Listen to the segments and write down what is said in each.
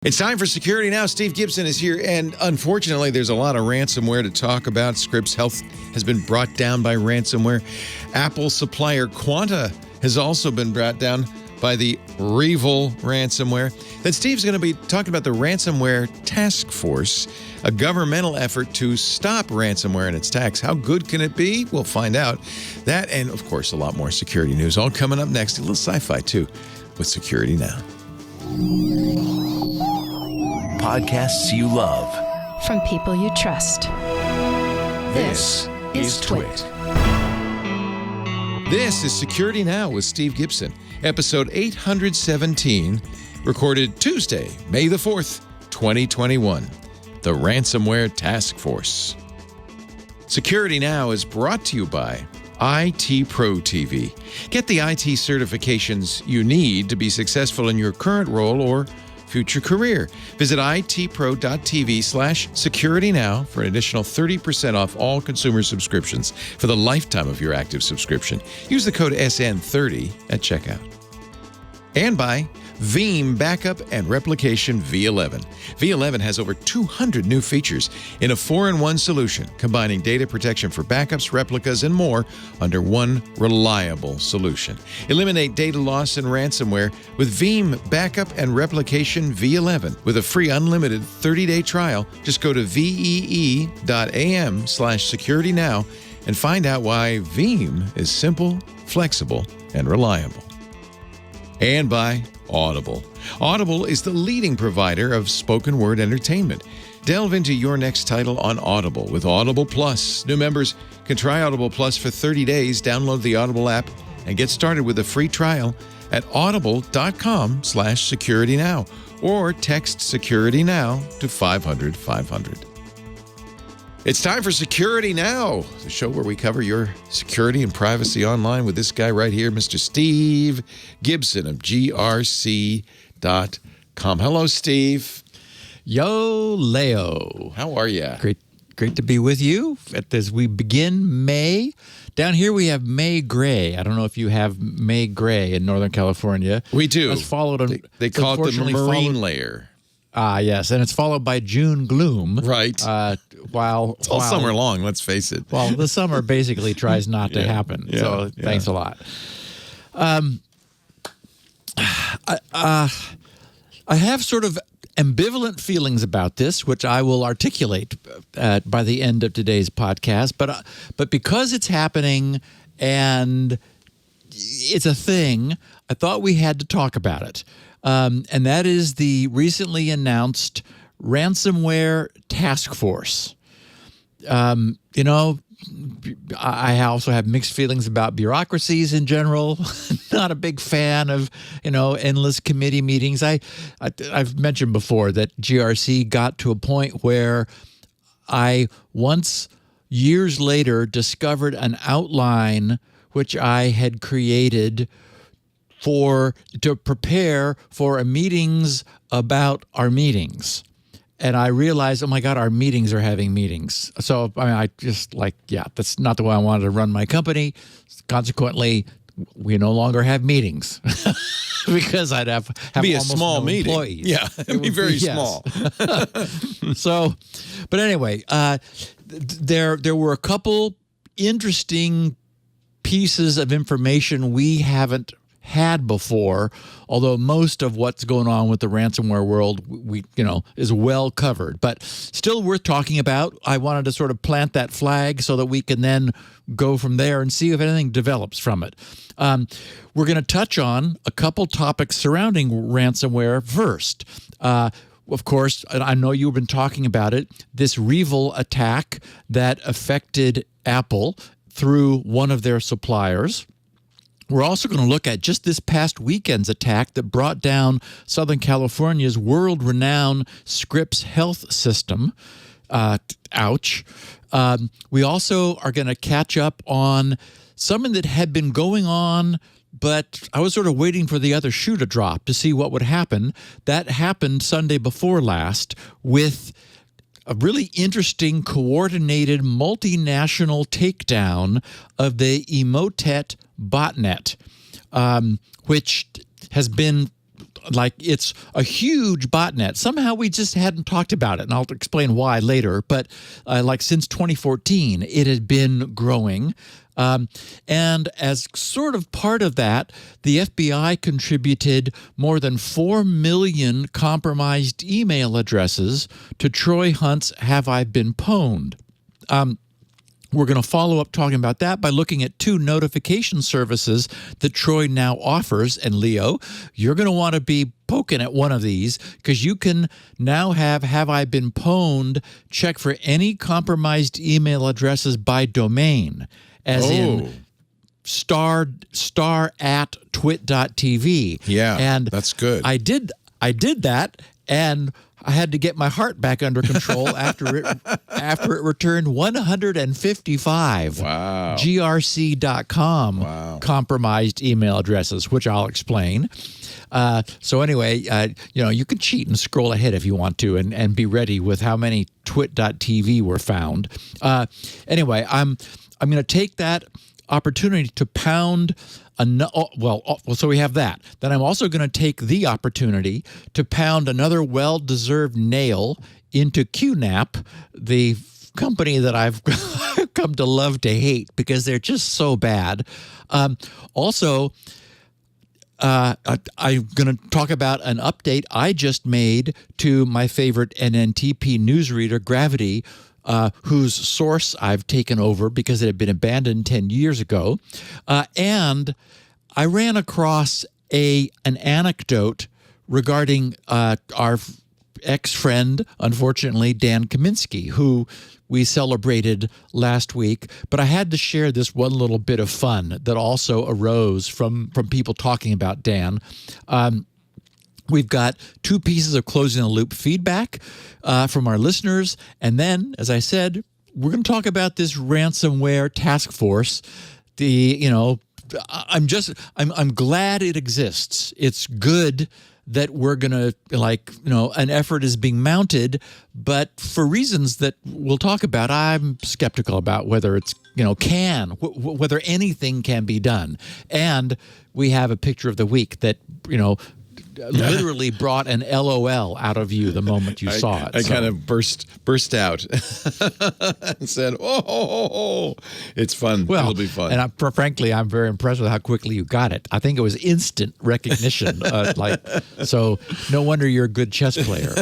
It's time for Security Now. Steve Gibson is here, and unfortunately, there's a lot of ransomware to talk about. Scripps Health has been brought down by ransomware. Apple supplier Quanta has also been brought down by the REvil ransomware. Then Steve's going to be talking about the Ransomware Task Force, a governmental effort to stop ransomware and its attacks. How good can it be? We'll find out. That and, of course, a lot more security news all coming up next. A little sci-fi, too, with Security Now. Podcasts you love from people you trust. This is TWiT. This is Security Now with Steve Gibson, episode 817, recorded Tuesday, May the 4th, 2021. The Ransomware Task Force. Security Now is brought to you by IT Pro TV. Get the IT certifications you need to be successful in your current role or future career. Visit itpro.tv/securitynow for an additional 30% off all consumer subscriptions for the lifetime of your active subscription. Use the code SN30 at checkout. And by Veeam Backup and Replication V11. V11 has over 200 new features in a 4-in-1 solution, combining data protection for backups, replicas, and more under one reliable solution. Eliminate data loss and ransomware with Veeam Backup and Replication V11. With a free unlimited 30-day trial, just go to vee.am/securitynow and find out why Veeam is simple, flexible, and reliable. And by Audible. Audible is the leading provider of spoken word entertainment. Delve into your next title on Audible with Audible Plus. New members can try Audible Plus for 30 days. Download the Audible app and get started with a free trial at audible.com/securitynow or text Security Now to 500-500. It's time for Security Now, the show where we cover your security and privacy online with this guy right here, Mr. Steve Gibson of GRC.com. Hello, Steve. Yo, Leo. How are you? Great to be with you as we begin May. Down here we have May Gray. I don't know if you have May Gray in Northern California. We do. It's followed. They call it the marine layer. Yes, and it's followed by June gloom. Right. It's all summer long, let's face it. Well, the summer basically tries not to happen. Yeah, so thanks a lot. I have sort of ambivalent feelings about this, which I will articulate by the end of today's podcast. But because it's happening and it's a thing, I thought we had to talk about it. And that is the recently announced Ransomware Task Force. I also have mixed feelings about bureaucracies in general. Not a big fan of, endless committee meetings. I've mentioned before that GRC got to a point where I once, years later, discovered an outline which I had created to prepare for a meetings about our meetings. And I realized, oh my God, our meetings are having meetings. So I just that's not the way I wanted to run my company. Consequently, we no longer have meetings because I'd have be a almost small no meeting. Employees. Yeah, it'd be very small. So, but anyway, there were a couple interesting pieces of information we haven't had before, although most of what's going on with the ransomware world is well covered, but still worth talking about. I wanted to sort of plant that flag so that we can then go from there and see if anything develops from it. We're going to touch on a couple topics surrounding ransomware first. Of course, I know you've been talking about it, this REvil attack that affected Apple through one of their suppliers. We're also going to look at just this past weekend's attack that brought down Southern California's world-renowned Scripps Health system. Ouch. We also are going to catch up on something that had been going on, but I was sort of waiting for the other shoe to drop to see what would happen. That happened Sunday before last with a really interesting, coordinated, multinational takedown of the Emotet Botnet, which has been like it's a huge botnet. Somehow we just hadn't talked about it, and I'll explain why later. But like since 2014, it had been growing. And as sort of part of that, the FBI contributed more than 4 million compromised email addresses to Troy Hunt's Have I Been Pwned? We're going to follow up talking about that by looking at 2 notification services that Troy now offers. And Leo, you're going to want to be poking at one of these because you can now have I Been Pwned check for any compromised email addresses by domain, as in star at twit.tv. Yeah, and that's good. I did that, and I had to get my heart back under control after it returned 155 GRC.com compromised email addresses, which I'll explain. So anyway, you can cheat and scroll ahead if you want to and be ready with how many twit.tv were found. Anyway, I'm going to take that opportunity to pound so we have that. Then I'm also going to take the opportunity to pound another well-deserved nail into QNAP, the company that I've come to love to hate because they're just so bad. Also, I'm going to talk about an update I just made to my favorite NNTP newsreader, Gravity, whose source I've taken over because it had been abandoned 10 years ago. And I ran across an anecdote regarding our ex-friend, unfortunately, Dan Kaminsky, who we celebrated last week. But I had to share this one little bit of fun that also arose from people talking about Dan. We've got 2 pieces of closing the loop feedback from our listeners. And then, as I said, we're going to talk about this ransomware task force. I'm glad it exists. It's good that we're going to an effort is being mounted, but for reasons that we'll talk about, I'm skeptical about whether it's, whether anything can be done. And we have a picture of the week that, literally brought an LOL out of you the moment you saw it. I kind of burst out and said, "Oh, it's fun. Well, it'll be fun." And frankly, I'm very impressed with how quickly you got it. I think it was instant recognition. So no wonder you're a good chess player.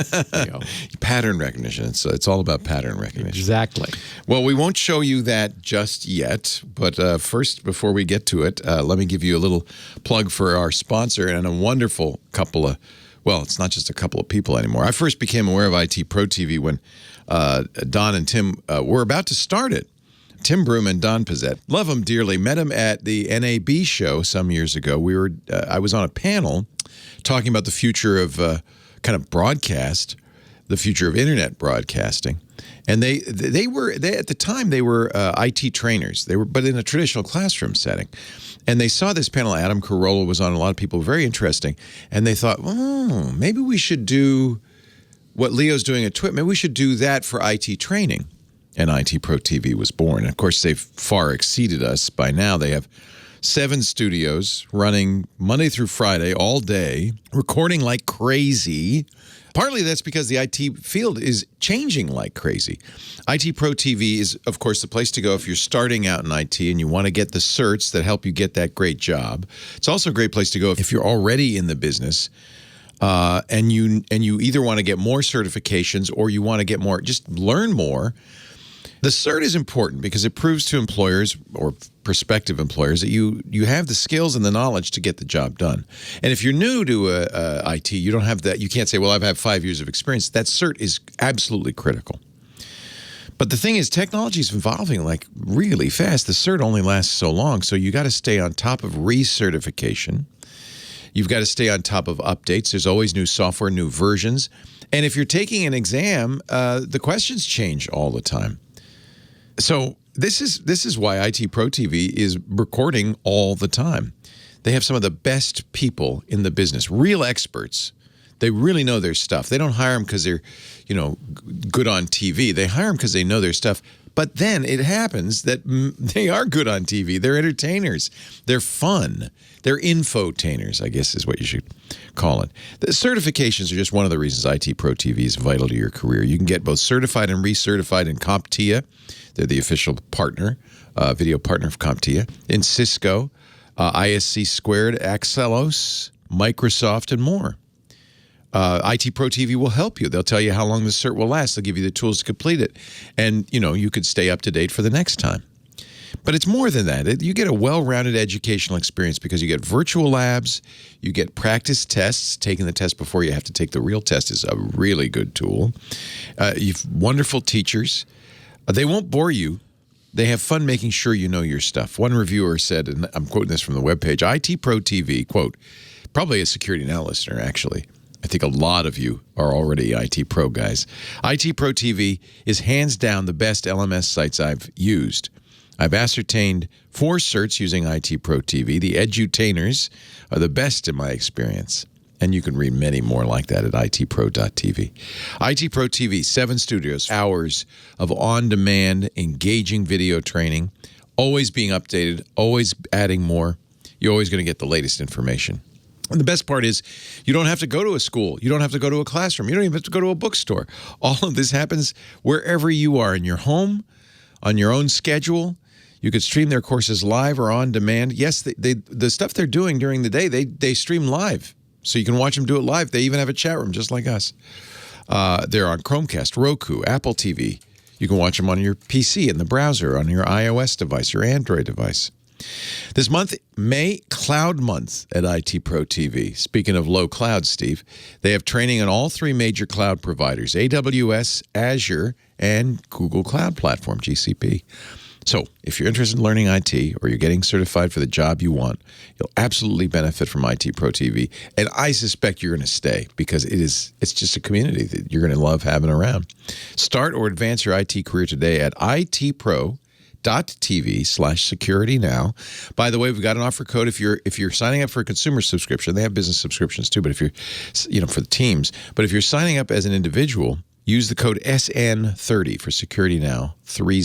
Pattern recognition. It's all about pattern recognition. Exactly. Well, we won't show you that just yet, but first, before we get to it, let me give you a little plug for our sponsor and a wonderful couple of, it's not just a couple of people anymore. I first became aware of IT Pro TV when Don and Tim were about to start it. Tim Broom and Don Pizzette. Love them dearly. Met them at the NAB show some years ago. I was on a panel talking about the future of kind of broadcast, the future of internet broadcasting. And they at the time they were IT trainers. They were, but in a traditional classroom setting. And they saw this panel. Adam Carolla was on. A lot of people, very interesting. And they thought, maybe we should do what Leo's doing at TWiT. Maybe we should do that for IT training. And IT Pro TV was born. And of course, they've far exceeded us by now. They have 7 studios running Monday through Friday all day, recording like crazy. Partly that's because the IT field is changing like crazy. IT Pro TV is, of course, the place to go if you're starting out in IT and you want to get the certs that help you get that great job. It's also a great place to go if you're already in the business and you either want to get more certifications or you want to get more, just learn more. The cert is important because it proves to employers or prospective employers that you have the skills and the knowledge to get the job done. And if you're new to IT, you don't have that. You can't say, well, I've had 5 years of experience. That cert is absolutely critical. But the thing is, technology is evolving like really fast. The cert only lasts so long, so you got to stay on top of recertification. You've got to stay on top of updates. There's always new software, new versions. And if you're taking an exam, the questions change all the time. So this is why IT Pro TV is recording all the time. They have some of the best people in the business, real experts. They really know their stuff. They don't hire them because they're, good on TV. They hire them because they know their stuff. But then it happens that they are good on TV. They're entertainers. They're fun. They're infotainers, I guess is what you should call it. The certifications are just one of the reasons IT Pro TV is vital to your career. You can get both certified and recertified in CompTIA. They're the official partner, video partner of CompTIA. In Cisco, ISC Squared, Axelos, Microsoft, and more. IT Pro TV will help you. They'll tell you how long the cert will last. They'll give you the tools to complete it. And, you could stay up to date for the next time. But it's more than that. You get a well-rounded educational experience because you get virtual labs, you get practice tests. Taking the test before you have to take the real test is a really good tool. You've wonderful teachers. They won't bore you. They have fun making sure you know your stuff. One reviewer said, and I'm quoting this from the webpage, IT Pro TV, quote, probably a Security Now listener, actually. I think a lot of you are already IT Pro guys. IT Pro TV is hands down the best LMS sites I've used. I've ascertained 4 certs using IT Pro TV. The edutainers are the best in my experience. And you can read many more like that at itpro.tv. IT Pro TV, 7 studios, hours of on-demand, engaging video training, always being updated, always adding more. You're always going to get the latest information. And the best part is you don't have to go to a school. You don't have to go to a classroom. You don't even have to go to a bookstore. All of this happens wherever you are, in your home, on your own schedule. You could stream their courses live or on demand. Yes, the stuff they're doing during the day, they stream live. So you can watch them do it live. They even have a chat room just like us. They're on Chromecast, Roku, Apple TV. You can watch them on your PC in the browser, on your iOS device, your Android device. This month, May Cloud Month at IT Pro TV. Speaking of low cloud, Steve, they have training on all 3 major cloud providers, AWS, Azure, and Google Cloud Platform, GCP. So if you're interested in learning IT or you're getting certified for the job you want, you'll absolutely benefit from IT Pro TV. And I suspect you're going to stay because it's just a community that you're going to love having around. Start or advance your IT career today at itpro.tv/security now. By the way, we've got an offer code if you're signing up for a consumer subscription. They have business subscriptions too, but if you're for the teams, but if you're signing up as an individual, use the code SN30 for Security Now, 30,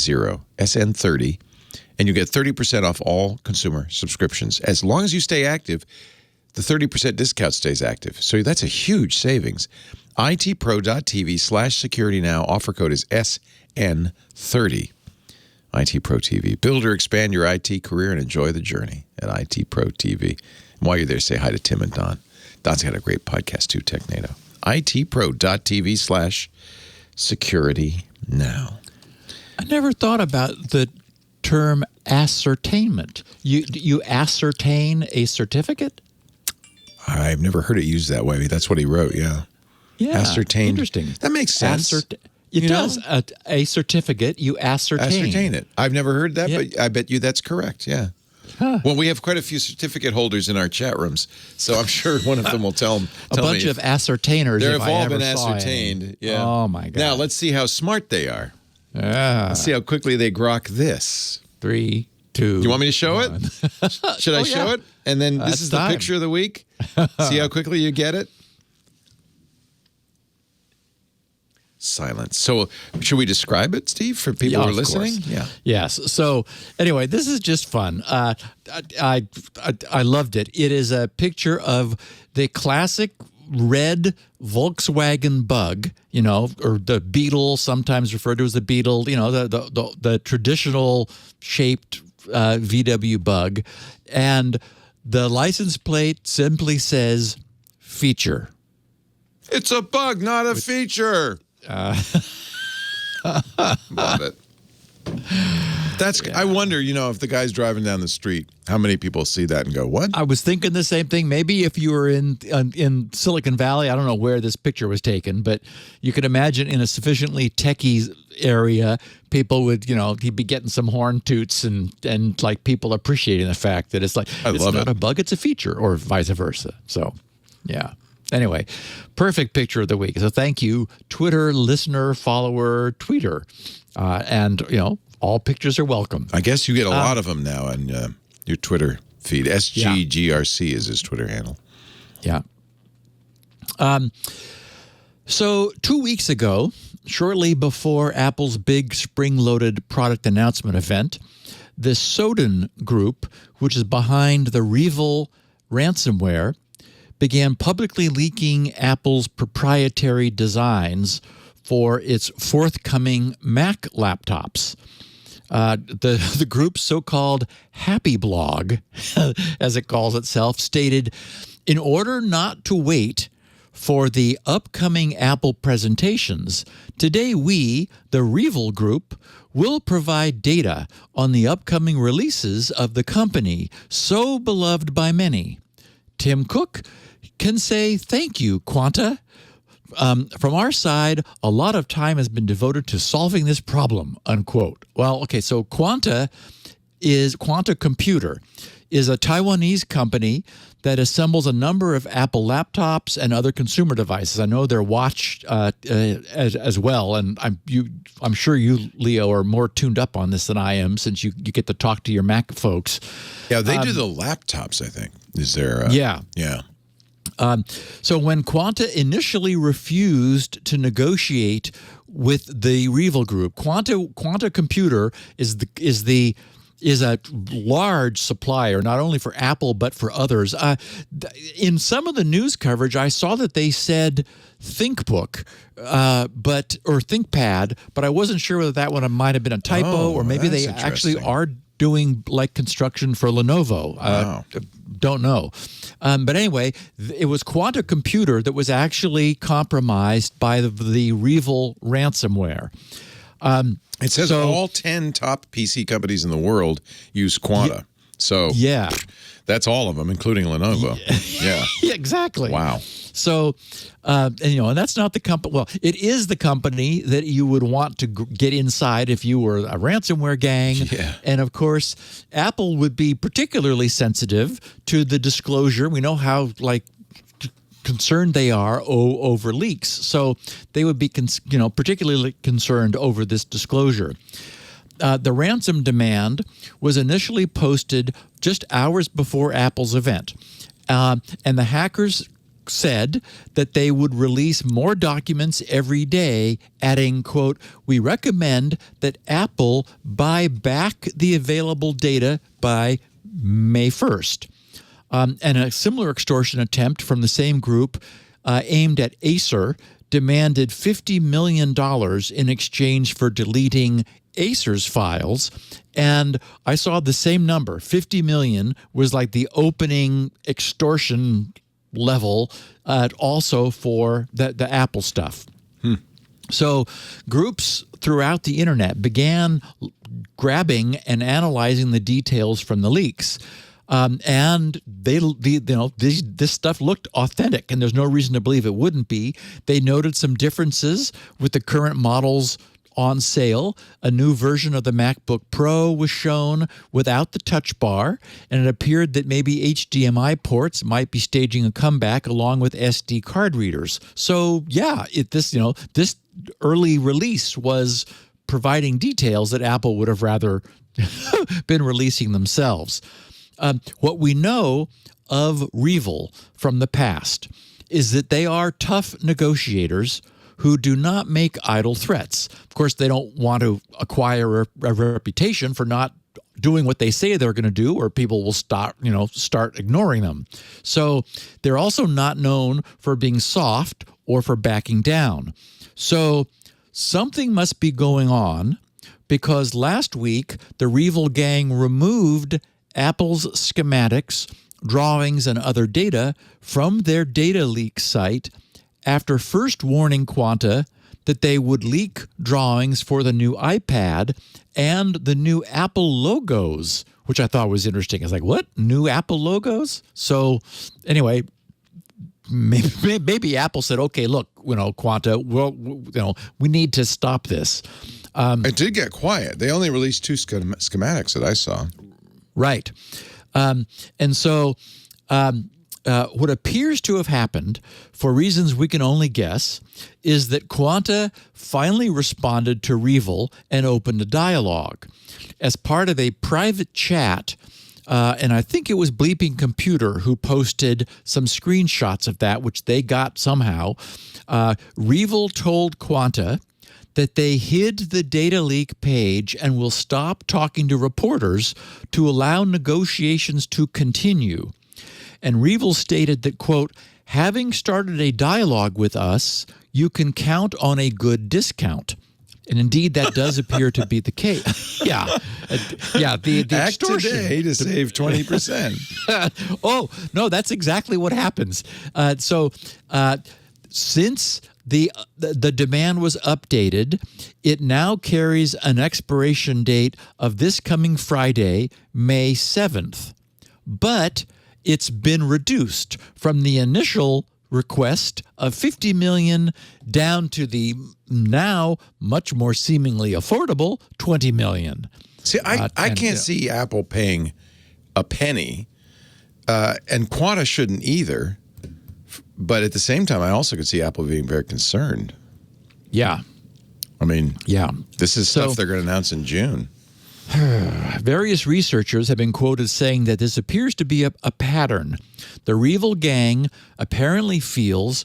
SN30, and you get 30% off all consumer subscriptions. As long as you stay active, the 30% discount stays active. So that's a huge savings. itpro.tv/security now. Offer code is SN30. IT Pro TV. Build or expand your IT career and enjoy the journey at IT Pro TV. And while you're there, say hi to Tim and Don. Don's got a great podcast too, TechNado. itpro.tv/security now. I never thought about the term ascertainment. You ascertain a certificate? I've never heard it used that way. That's what he wrote, yeah. Yeah, ascertain. Interesting. That makes sense. It does. A certificate, you ascertain. Ascertain it. I've never heard that, Yeah. but I bet you that's correct, yeah. Huh. Well, we have quite a few certificate holders in our chat rooms, so I'm sure one of them will tell me. A bunch of ascertainers. They've if I all ever been saw any. ascertained. Yeah. Oh, my God. Now, let's see how smart they are. Yeah. Let's see how quickly they grok this. 3, 2. You want me to show it? Should I Oh, show yeah. it? And then this That's is the time. picture of the week. See how quickly you get it? Silence. So should we describe it, Steve, for people who are of listening? course. Yeah. Yes. So anyway, this is just fun. I loved it. It is a picture of the classic red Volkswagen Bug, or the Beetle, sometimes referred to as the Beetle, the traditional shaped VW Bug. And the license plate simply says feature. It's a bug, not a feature. Love it. I wonder, if the guy's driving down the street, how many people see that and go, what? I was thinking the same thing. Maybe if you were in Silicon Valley, I don't know where this picture was taken, but you could imagine in a sufficiently techie area, people would, he'd be getting some horn toots and like people appreciating the fact that it's like, it's not a bug, it's a feature, or vice versa. So, yeah. Anyway, perfect picture of the week. So thank you, Twitter listener, follower, tweeter. And, all pictures are welcome. I guess you get a lot of them now on your Twitter feed. SGGRC is his Twitter handle. Yeah. So 2 weeks ago, shortly before Apple's big spring-loaded product announcement event, the Soden Group, which is behind the REvil ransomware, began publicly leaking Apple's proprietary designs for its forthcoming Mac laptops. The group's so-called Happy Blog, as it calls itself, stated, in order not to wait for the upcoming Apple presentations, today we, the REvil Group, will provide data on the upcoming releases of the company so beloved by many. Tim Cook can say thank you, Quanta. From our side, a lot of time has been devoted to solving this problem, unquote. Well, okay, so Quanta Computer is a Taiwanese company that assembles a number of Apple laptops and other consumer devices. I know they're watched as well, and I'm sure you, Leo, are more tuned up on this than I am, since you get to talk to your Mac folks. Yeah, they do the laptops, I think. Is there? Yeah. So when Quanta initially refused to negotiate with the REvil Group, Quanta Computer is a large supplier, not only for Apple but for others. In some of the news coverage, I saw that they said ThinkBook, or ThinkPad, but I wasn't sure whether that one might have been a typo, or maybe they actually are doing like construction for Lenovo. Wow. Don't know. But anyway, it was Quanta Computer that was actually compromised by the REvil ransomware. It says all 10 top PC companies in the world use Quanta. Yeah. That's all of them, including Lenovo. Yeah. Yeah, exactly. Wow. So, and that's not the company. Well, it is the company that you would want to get inside if you were a ransomware gang. Yeah. And of course, Apple would be particularly sensitive to the disclosure. We know how concerned they are over leaks. So they would be, particularly concerned over this disclosure. The ransom demand was initially posted just hours before Apple's event. And the hackers said that they would release more documents every day, adding, quote, "We recommend that Apple buy back the available data by May 1st. And a similar extortion attempt from the same group aimed at Acer demanded $50 million in exchange for deleting Acer's files. And I saw the same number. 50 million was like the opening extortion level also for the Apple stuff. So groups throughout the internet began grabbing and analyzing the details from the leaks. And this stuff looked authentic, and there's no reason to believe it wouldn't be. They noted some differences with the current models on sale. A new version of the MacBook Pro was shown without the touch bar, and it appeared that maybe HDMI ports might be staging a comeback along with SD card readers. So yeah, this early release was providing details that Apple would have rather been releasing themselves. What we know of REvil from the past is that they are tough negotiators who do not make idle threats. Of course, they don't want to acquire a reputation for not doing what they say they're going to do, or people will start ignoring them. So they're also not known for being soft or for backing down. So something must be going on, because last week the REvil gang removed Apple's schematics, drawings, and other data from their data leak site after first warning Quanta that they would leak drawings for the new iPad and the new Apple logos, which I thought was interesting. I was like, what? New Apple logos? So anyway, maybe Apple said, okay, look, Quanta, we need to stop this. It did get quiet. They only released 2 schematics that I saw. Right. And so what appears to have happened, for reasons we can only guess, is that Quanta finally responded to REvil and opened a dialogue. As part of a private chat and I think it was Bleeping Computer who posted some screenshots of that, which they got somehow. REvil told Quanta that they hid the data leak page and will stop talking to reporters to allow negotiations to continue. And REvil stated that, quote, having started a dialogue with us, you can count on a good discount. And indeed, that does appear to be the case. Yeah. The Act extortion. today to save 20%. Oh, no, that's exactly what happens. Since the demand was updated, it now carries an expiration date of this coming Friday, May 7th. But it's been reduced from the initial request of $50 million down to the now much more seemingly affordable $20 million. See, I can't see Apple paying a penny, and Quanta shouldn't either. But at the same time, I also could see Apple being very concerned. Yeah. I mean, yeah, this is stuff they're going to announce in June. Various researchers have been quoted saying that this appears to be a pattern. The REvil gang apparently feels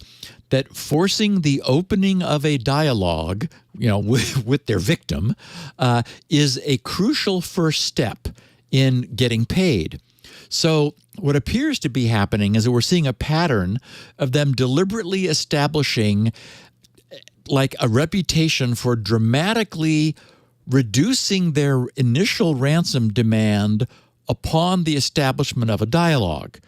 that forcing the opening of a dialogue, with their victim, is a crucial first step in getting paid. So what appears to be happening is that we're seeing a pattern of them deliberately establishing like a reputation for dramatically reducing their initial ransom demand upon the establishment of a dialogue.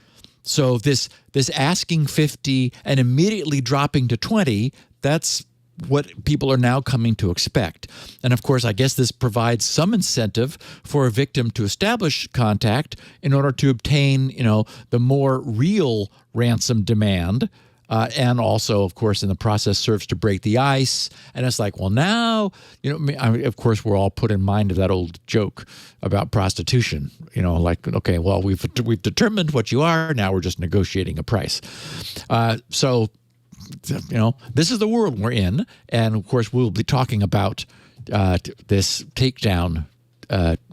So this asking 50 and immediately dropping to 20, that's what people are now coming to expect. And of course, I guess this provides some incentive for a victim to establish contact in order to obtain, the more real ransom demand. And also, of course, in the process serves to break the ice. And it's like, well, now, of course, we're all put in mind of that old joke about prostitution. Okay, well, we've determined what you are. Now we're just negotiating a price. This is the world we're in. And of course, we'll be talking about this Takedown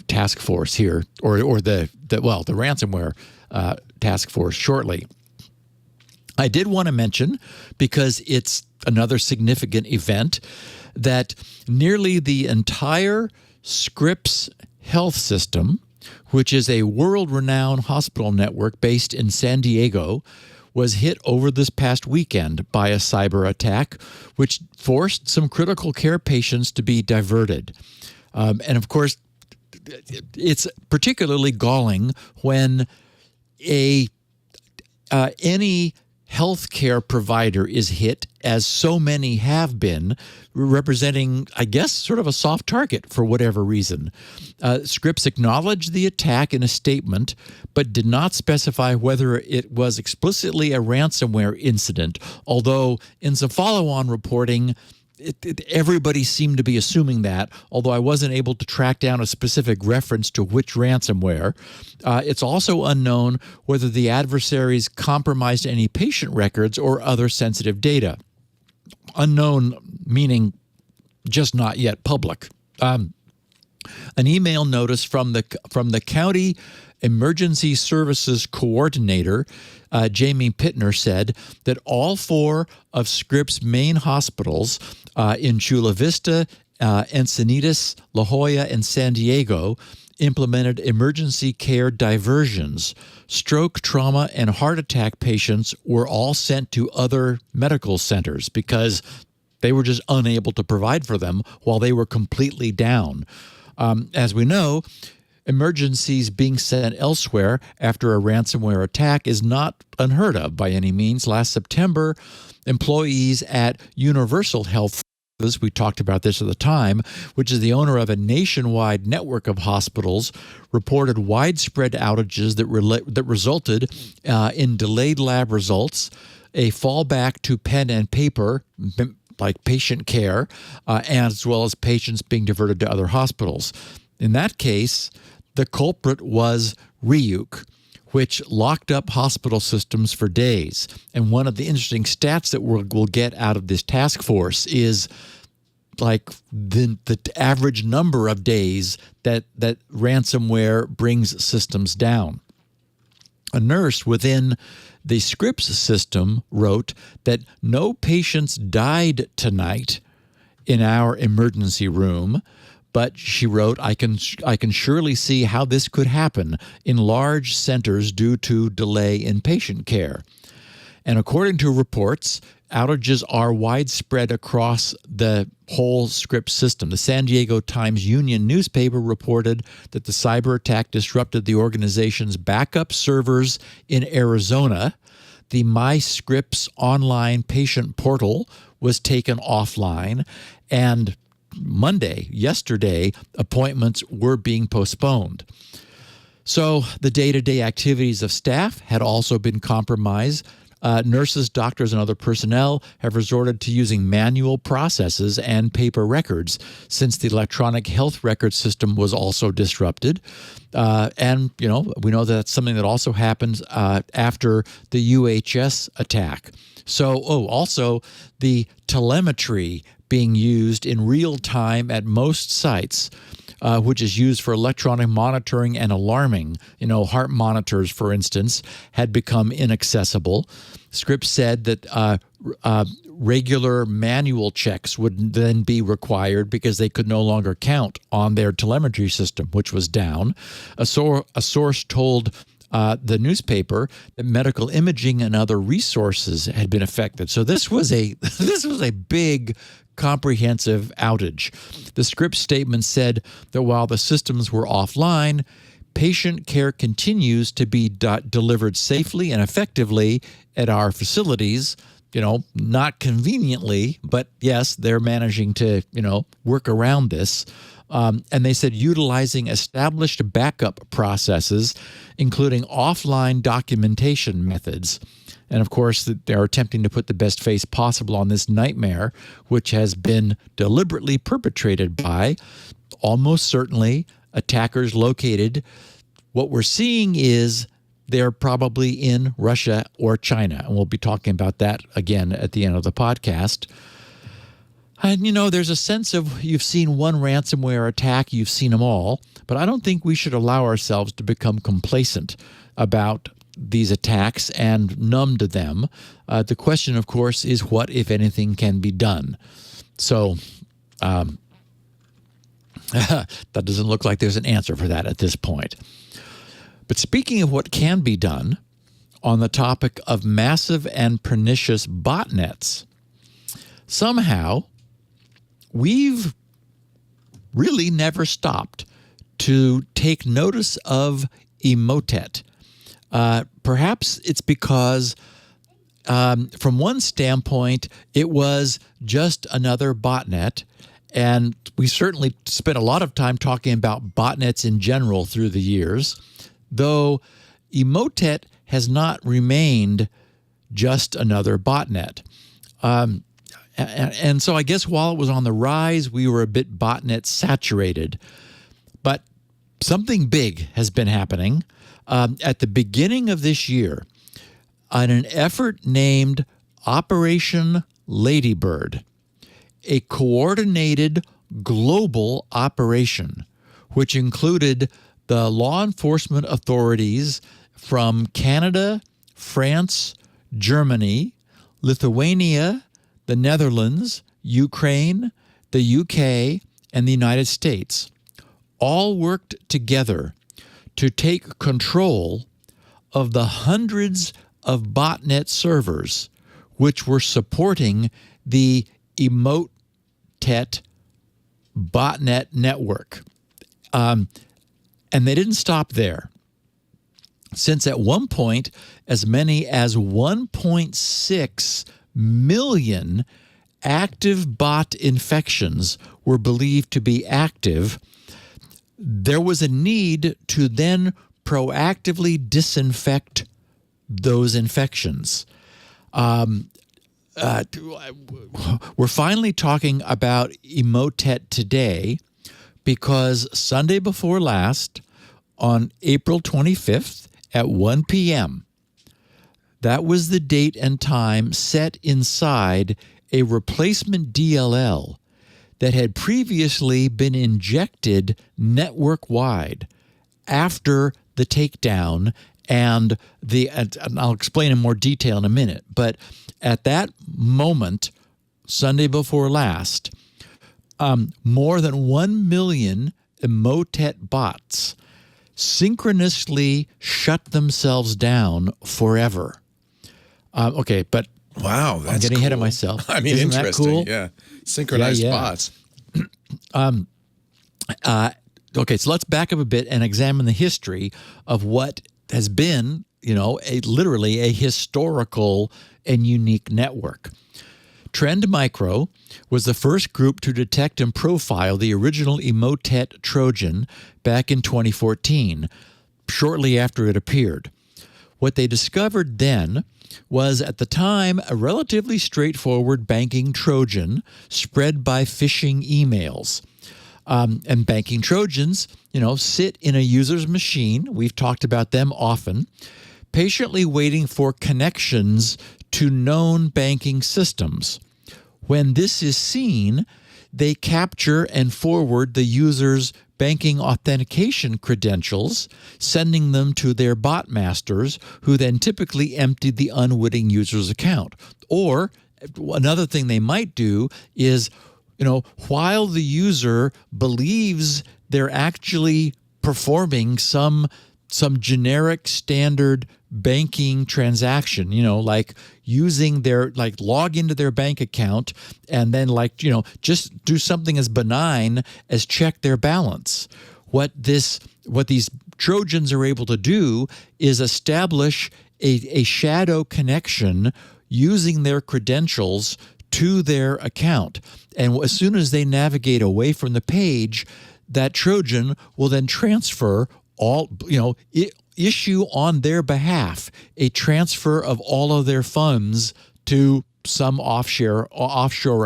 task force here, or the ransomware task force shortly. I did want to mention, because it's another significant event, that nearly the entire Scripps Health system, which is a world-renowned hospital network based in San Diego, was hit over this past weekend by a cyber attack, which forced some critical care patients to be diverted. And of course, it's particularly galling when any healthcare provider is hit, as so many have been, representing, I guess, sort of a soft target for whatever reason. Scripps acknowledged the attack in a statement, but did not specify whether it was explicitly a ransomware incident, although in some follow-on reporting, everybody seemed to be assuming that, although I wasn't able to track down a specific reference to which ransomware. It's also unknown whether the adversaries compromised any patient records or other sensitive data. Unknown meaning just not yet public. An email notice from the county emergency services coordinator, Jamie Pittner, said that all 4 of Scripps' main hospitals in Chula Vista, Encinitas, La Jolla, and San Diego implemented emergency care diversions. Stroke, trauma, and heart attack patients were all sent to other medical centers because they were just unable to provide for them while they were completely down. As we know, emergencies being sent elsewhere after a ransomware attack is not unheard of by any means. Last September, employees at Universal Health, we talked about this at the time, which is the owner of a nationwide network of hospitals, reported widespread outages that resulted in delayed lab results, a fallback to pen and paper, like patient care, as well as patients being diverted to other hospitals. In that case, the culprit was Ryuk, which locked up hospital systems for days. And one of the interesting stats that we'll get out of this task force is like the average number of days that ransomware brings systems down. A nurse within the Scripps system wrote that no patients died tonight in our emergency room, but she wrote, I can surely see how this could happen in large centers due to delay in patient care. And according to reports, outages are widespread across the whole Scripps system. The San Diego Times-Union newspaper reported that the cyber attack disrupted the organization's backup servers in Arizona. The MyScripps online patient portal was taken offline, and yesterday, appointments were being postponed. So the day-to-day activities of staff had also been compromised. Nurses, doctors, and other personnel have resorted to using manual processes and paper records since the electronic health record system was also disrupted. And, we know that's something that also happens after the UHS attack. So, also the telemetry being used in real time at most sites, which is used for electronic monitoring and alarming. Heart monitors, for instance, had become inaccessible. Scripps said that regular manual checks would then be required because they could no longer count on their telemetry system, which was down. A source told the newspaper that medical imaging and other resources had been affected. So this was a big, comprehensive outage. The Scripps statement said that while the systems were offline, patient care continues to be delivered safely and effectively at our facilities. Not conveniently, but yes, they're managing to, work around this. And they said utilizing established backup processes, including offline documentation methods. And of course, they're attempting to put the best face possible on this nightmare, which has been deliberately perpetrated by, almost certainly, attackers located. What we're seeing is they're probably in Russia or China. And we'll be talking about that again at the end of the podcast. And, there's a sense of you've seen one ransomware attack, you've seen them all. But I don't think we should allow ourselves to become complacent about these attacks and numb to them. The question, of course, is what, if anything, can be done? So that doesn't look like there's an answer for that at this point. But speaking of what can be done, on the topic of massive and pernicious botnets, somehow we've really never stopped to take notice of Emotet. Perhaps it's because from one standpoint, it was just another botnet. And we certainly spent a lot of time talking about botnets in general through the years, though Emotet has not remained just another botnet. And so I guess while it was on the rise, we were a bit botnet saturated. But something big has been happening. At the beginning of this year, on an effort named Operation Ladybird, a coordinated global operation, which included the law enforcement authorities from Canada, France, Germany, Lithuania, the Netherlands, Ukraine, the UK, and the United States, all worked together to take control of the hundreds of botnet servers which were supporting the Emotet Botnet network. And they didn't stop there, since at one point as many as 1.6 million active bot infections were believed to be active. There was a need to then proactively disinfect those infections. We're finally talking about Emotet today because Sunday before last, on April 25th at 1 p.m., that was the date and time set inside a replacement DLL that had previously been injected network-wide after the takedown and I'll explain in more detail in a minute. But at that moment, Sunday before last, more than 1 million Emotet bots synchronously shut themselves down forever. Okay, but wow, that's I'm getting cool. ahead of myself. I mean, Isn't that interesting. cool? Yeah, synchronized bots. Okay, so let's back up a bit and examine the history of what has been, literally a historical and unique network. Trend Micro was the first group to detect and profile the original Emotet Trojan back in 2014, shortly after it appeared. What they discovered then was, at the time, a relatively straightforward banking Trojan spread by phishing emails. And banking Trojans, sit in a user's machine. We've talked about them often, patiently waiting for connections to known banking systems. When this is seen, they capture and forward the user's banking authentication credentials, sending them to their bot masters, who then typically empty the unwitting user's account. Or another thing they might do is, while the user believes they're actually performing some generic standard banking transaction, like using their, log into their bank account and then just do something as benign as check their balance. What these Trojans are able to do is establish a shadow connection using their credentials to their account. And as soon as they navigate away from the page, that Trojan will then transfer issue on their behalf a transfer of all of their funds to some offshore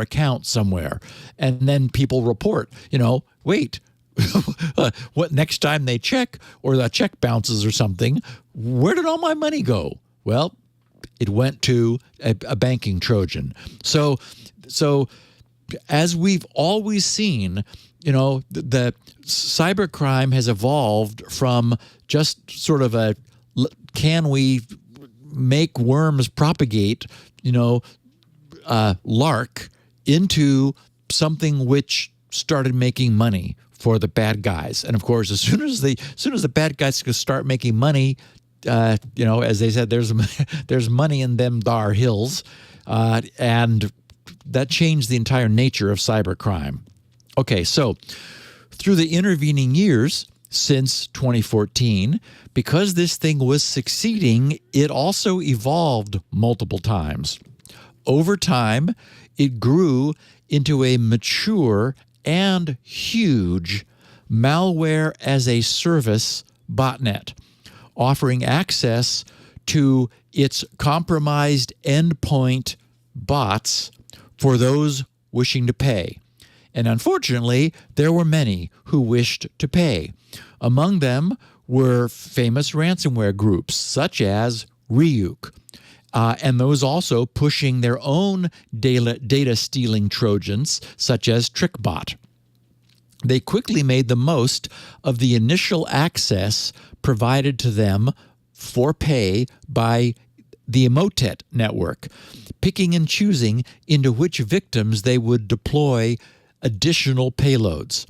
account somewhere. And then people report, wait, what next time they check or the check bounces or something, where did all my money go? Well, it went to a banking Trojan. So as we've always seen, the cybercrime has evolved from just sort of a, can we make worms propagate, lark, into something which started making money for the bad guys. And of course, as soon as the bad guys could start making money, as they said, there's money in them thar hills, and that changed the entire nature of cybercrime. Okay, so through the intervening years since 2014, because this thing was succeeding, it also evolved multiple times. Over time, it grew into a mature and huge malware as a service botnet, offering access to its compromised endpoint bots for those wishing to pay. And unfortunately, there were many who wished to pay. Among them were famous ransomware groups such as REvil, and those also pushing their own data stealing Trojans such as TrickBot. They quickly made the most of the initial access provided to them for pay by the Emotet network, picking and choosing into which victims they would deploy additional payloads.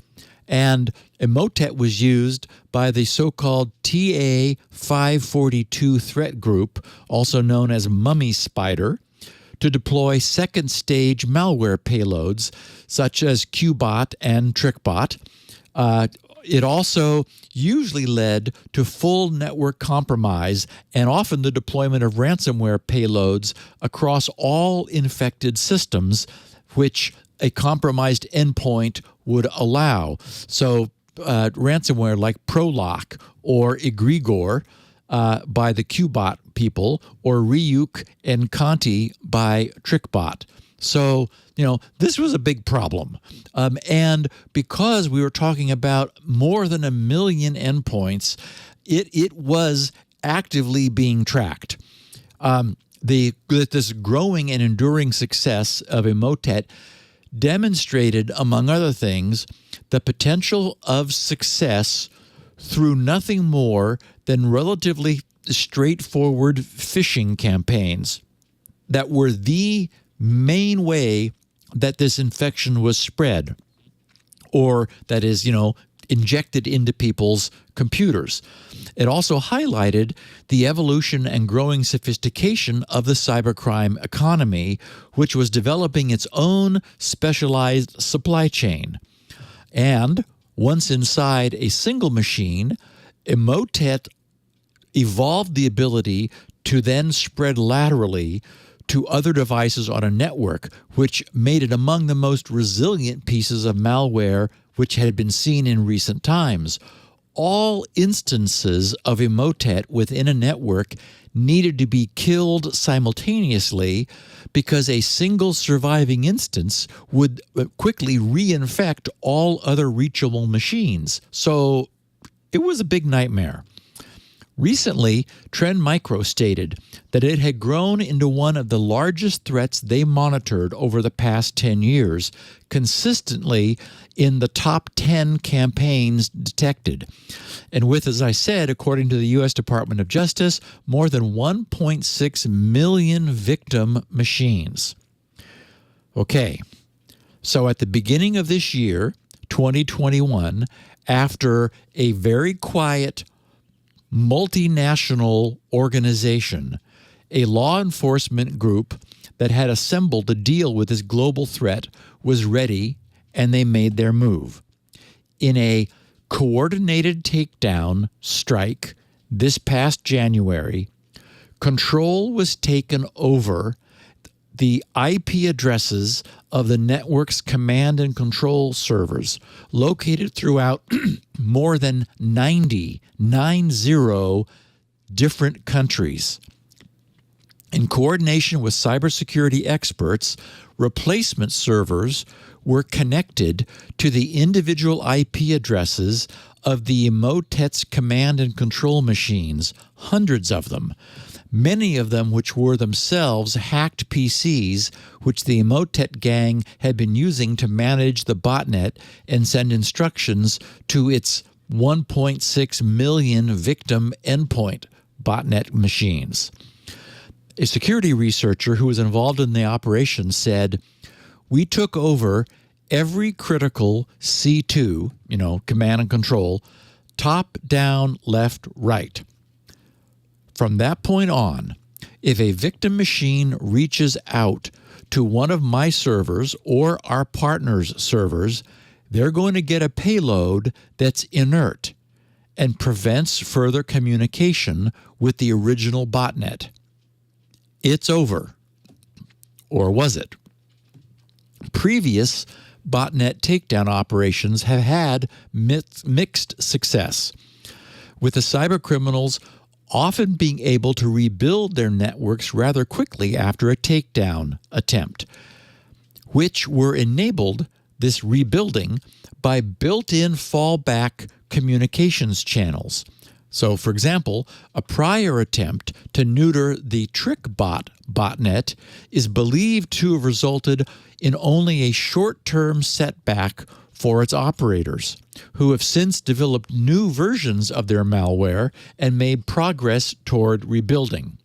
And Emotet was used by the so-called TA-542 threat group, also known as Mummy Spider, to deploy second-stage malware payloads such as QBot and TrickBot. It also usually led to full network compromise and often the deployment of ransomware payloads across all infected systems, which a compromised endpoint would allow. So ransomware like Prolock or Egregore by the QBot people, or Ryuk and Conti by TrickBot. So, this was a big problem. And because we were talking about more than 1 million endpoints, it was actively being tracked. This growing and enduring success of Emotet demonstrated, among other things, the potential of success through nothing more than relatively straightforward phishing campaigns that were the main way that this infection was spread, or that is, injected into people's computers. It also highlighted the evolution and growing sophistication of the cybercrime economy, which was developing its own specialized supply chain. And once inside a single machine, Emotet evolved the ability to then spread laterally to other devices on a network, which made it among the most resilient pieces of malware which had been seen in recent times. All instances of Emotet within a network needed to be killed simultaneously because a single surviving instance would quickly reinfect all other reachable machines. So it was a big nightmare. Recently, Trend Micro stated that it had grown into one of the largest threats they monitored over the past 10 years, consistently in the top 10 campaigns detected. And with, as I said, according to the U.S. Department of Justice, more than 1.6 million victim machines. Okay, so at the beginning of this year, 2021, after a very quiet multinational organization, a law enforcement group that had assembled to deal with this global threat was ready, and they made their move. In a coordinated takedown strike this past January, control was taken over the IP addresses of the network's command and control servers located throughout more than 90 different countries. In coordination with cybersecurity experts, replacement servers were connected to the individual IP addresses of the Emotet's command and control machines, hundreds of them, many of them which were themselves hacked PCs, which the Emotet gang had been using to manage the botnet and send instructions to its 1.6 million victim endpoint botnet machines. A security researcher who was involved in the operation said, "We took over every critical C2, command and control, top, down, left, right. From that point on, if a victim machine reaches out to one of my servers or our partner's servers, they're going to get a payload that's inert and prevents further communication with the original botnet. It's over. Or was it? Previous botnet takedown operations have had mixed success, with the cybercriminals often being able to rebuild their networks rather quickly after a takedown attempt, which were enabled, this rebuilding, by built-in fallback communications channels. So, for example, a prior attempt to neuter the TrickBot botnet is believed to have resulted in only a short-term setback for its operators, who have since developed new versions of their malware and made progress toward rebuilding.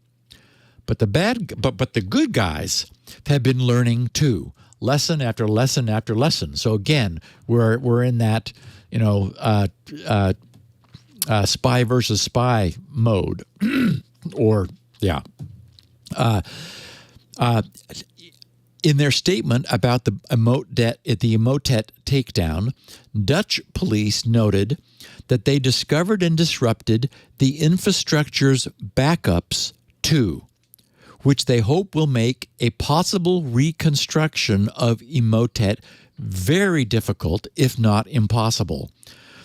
But the good guys have been learning too, lesson after lesson after lesson. So again, we're in that spy versus spy mode, In their statement about the Emotet takedown, Dutch police noted that they discovered and disrupted the infrastructure's backups too, which they hope will make a possible reconstruction of Emotet very difficult, if not impossible.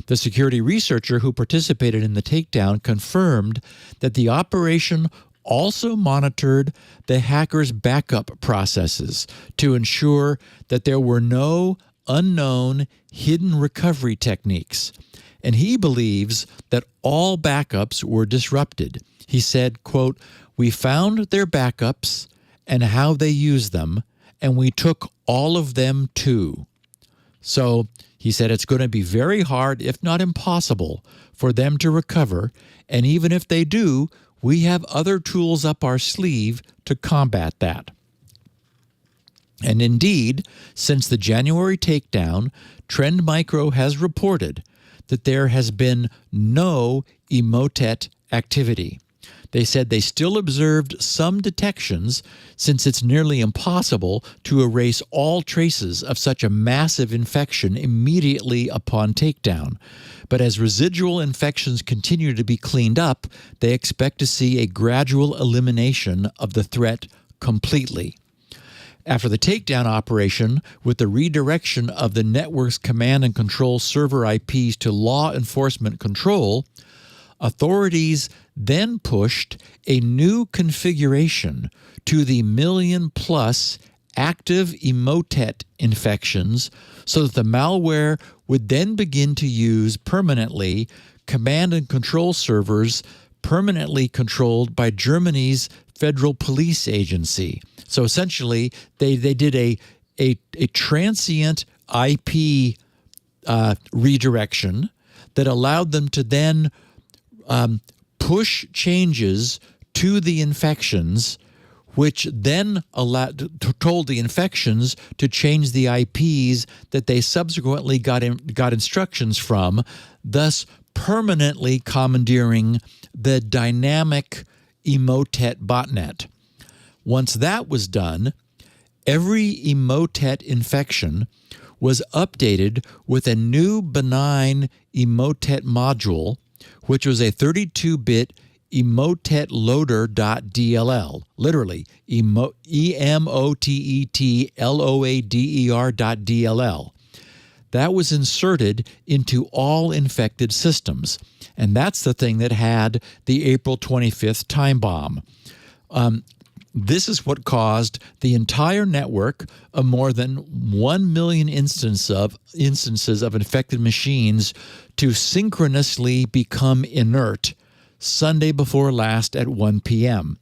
The security researcher who participated in the takedown confirmed that the operation also monitored the hackers' backup processes to ensure that there were no unknown hidden recovery techniques. And he believes that all backups were disrupted. He said, quote, "We found their backups and how they use them, and we took all of them too. So he said it's going to be very hard, if not impossible, for them to recover, and even if they do, we have other tools up our sleeve to combat that. And indeed, since the January takedown, Trend Micro has reported that there has been no Emotet activity. They said they still observed some detections, since it's nearly impossible to erase all traces of such a massive infection immediately upon takedown. But as residual infections continue to be cleaned up, they expect to see a gradual elimination of the threat completely. After the takedown operation, with the redirection of the network's command and control server IPs to law enforcement control, authorities then pushed a new configuration to the million-plus active Emotet infections so that the malware would then begin to use permanently command and control servers permanently controlled by Germany's federal police agency. So essentially, they did a transient IP redirection that allowed them to then push changes to the infections, which then told the infections to change the IPs that they subsequently got instructions from, thus permanently commandeering the dynamic Emotet botnet. Once that was done, every Emotet infection was updated with a new benign Emotet module, which was a 32-bit Emotet loader.dll, literally EMOTETLOADER.dll. That was inserted into all infected systems, and that's the thing that had the April 25th time bomb. This is what caused the entire network of more than 1 million instances of infected machines to synchronously become inert Sunday before last at 1 p.m.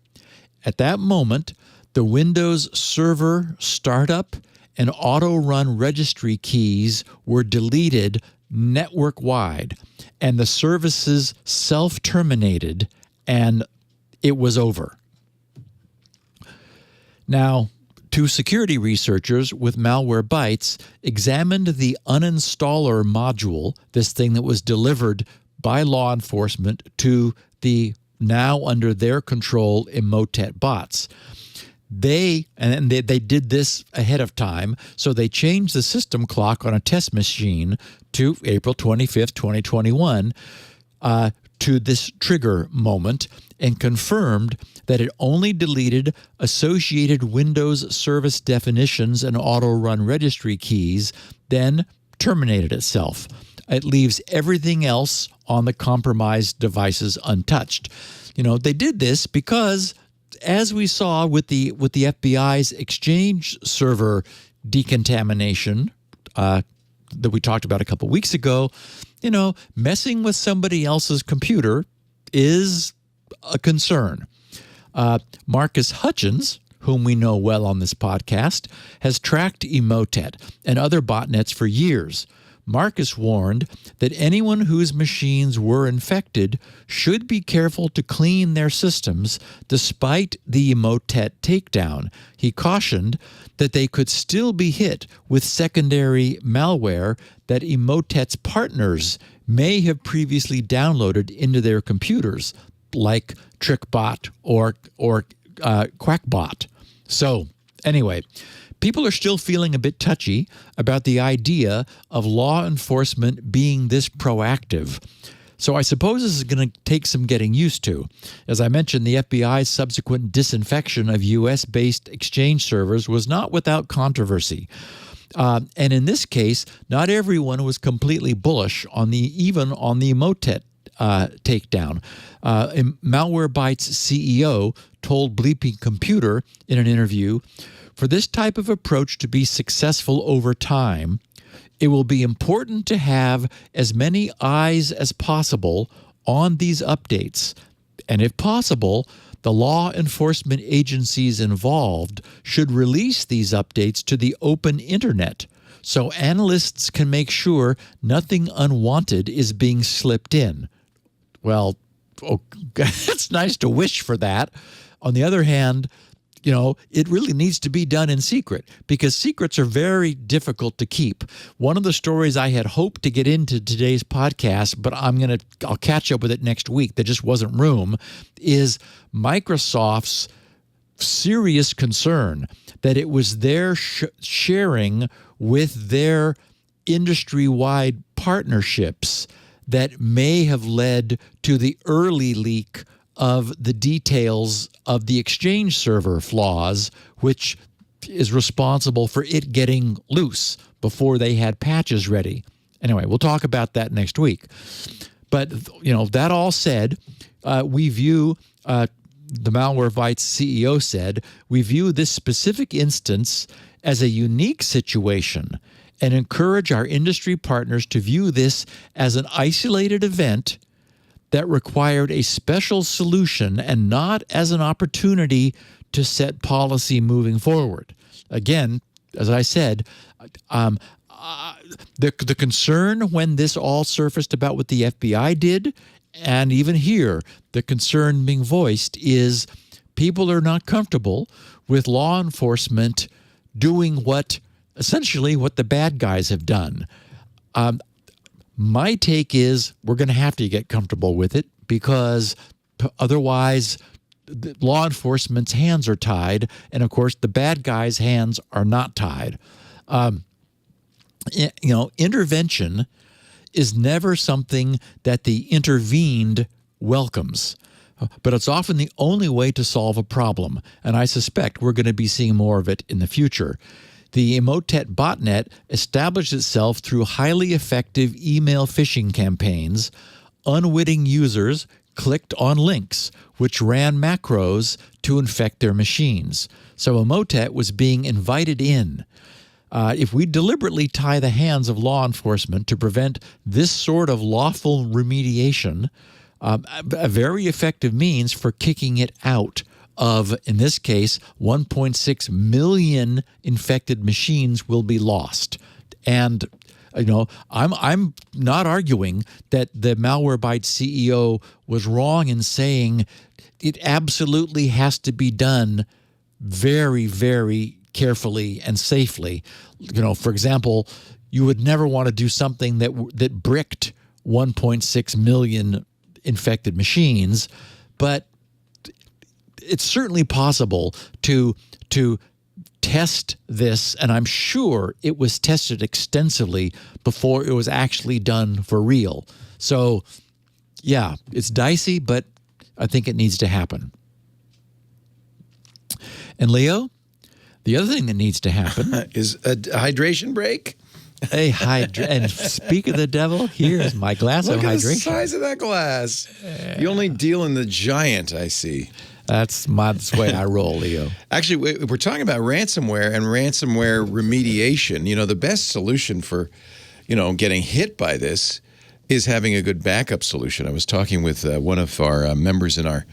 At that moment, the Windows Server startup and auto-run registry keys were deleted network-wide, and the services self-terminated, and it was over. Now, two security researchers with Malwarebytes examined the uninstaller module, this thing that was delivered by law enforcement to the now under their control Emotet bots. They did this ahead of time, so they changed the system clock on a test machine to April 25th, 2021, to this trigger moment, and confirmed that it only deleted associated Windows service definitions and auto-run registry keys, then terminated itself. It leaves everything else on the compromised devices untouched. You know, they did this because, as we saw with the FBI's Exchange server decontamination that we talked about a couple weeks ago, you know, messing with somebody else's computer is a concern. Marcus Hutchins, whom we know well on this podcast, has tracked Emotet and other botnets for years. Marcus warned that anyone whose machines were infected should be careful to clean their systems despite the Emotet takedown. He cautioned that they could still be hit with secondary malware that Emotet's partners may have previously downloaded into their computers, like TrickBot or QuackBot. So, anyway, people are still feeling a bit touchy about the idea of law enforcement being this proactive. So I suppose this is going to take some getting used to. As I mentioned, the FBI's subsequent disinfection of U.S.-based Exchange servers was not without controversy. And in this case, not everyone was completely bullish on the Emotet takedown. Malwarebytes CEO told Bleeping Computer in an interview, "For this type of approach to be successful over time, it will be important to have as many eyes as possible on these updates. And if possible, the law enforcement agencies involved should release these updates to the open internet so analysts can make sure nothing unwanted is being slipped in. Well, it's nice to wish for that. On the other hand, it really needs to be done in secret because secrets are very difficult to keep. One of the stories I had hoped to get into today's podcast, but I'll catch up with it next week. There just wasn't room, is Microsoft's serious concern that it was their sharing with their industry-wide partnerships that may have led to the early leak of the details of the Exchange server flaws, which is responsible for it getting loose before they had patches ready. Anyway, we'll talk about that next week. But, that all said, we view, the Malwarebytes CEO said, we view this specific instance as a unique situation and encourage our industry partners to view this as an isolated event that required a special solution and not as an opportunity to set policy moving forward. Again, as I said, the concern when this all surfaced about what the FBI did, and even here, the concern being voiced is people are not comfortable with law enforcement doing essentially what the bad guys have done. My take is we're going to have to get comfortable with it because otherwise law enforcement's hands are tied, and of course the bad guys' hands are not tied. Intervention is never something that the intervened welcomes, but it's often the only way to solve a problem, and I suspect we're going to be seeing more of it in the future. The Emotet Botnet established itself through highly effective email phishing campaigns. Unwitting users clicked on links, which ran macros to infect their machines. So Emotet was being invited in. If we deliberately tie the hands of law enforcement to prevent this sort of lawful remediation, a very effective means for kicking it out of, in this case, 1.6 million infected machines will be lost. And, I'm not arguing that the Malwarebytes CEO was wrong in saying it absolutely has to be done very, very carefully and safely. For example, you would never want to do something that bricked 1.6 million infected machines, but it's certainly possible to test this, and I'm sure it was tested extensively before it was actually done for real. So, yeah, it's dicey, but I think it needs to happen. And Leo, the other thing that needs to happen is a hydration break. And speak of the devil, here's my glass of hydration. Look at the size of that glass. You only deal in the giant, I see. That's the way I roll, Leo. Actually, we're talking about ransomware and ransomware remediation. The best solution for, getting hit by this is having a good backup solution. I was talking with one of our members in our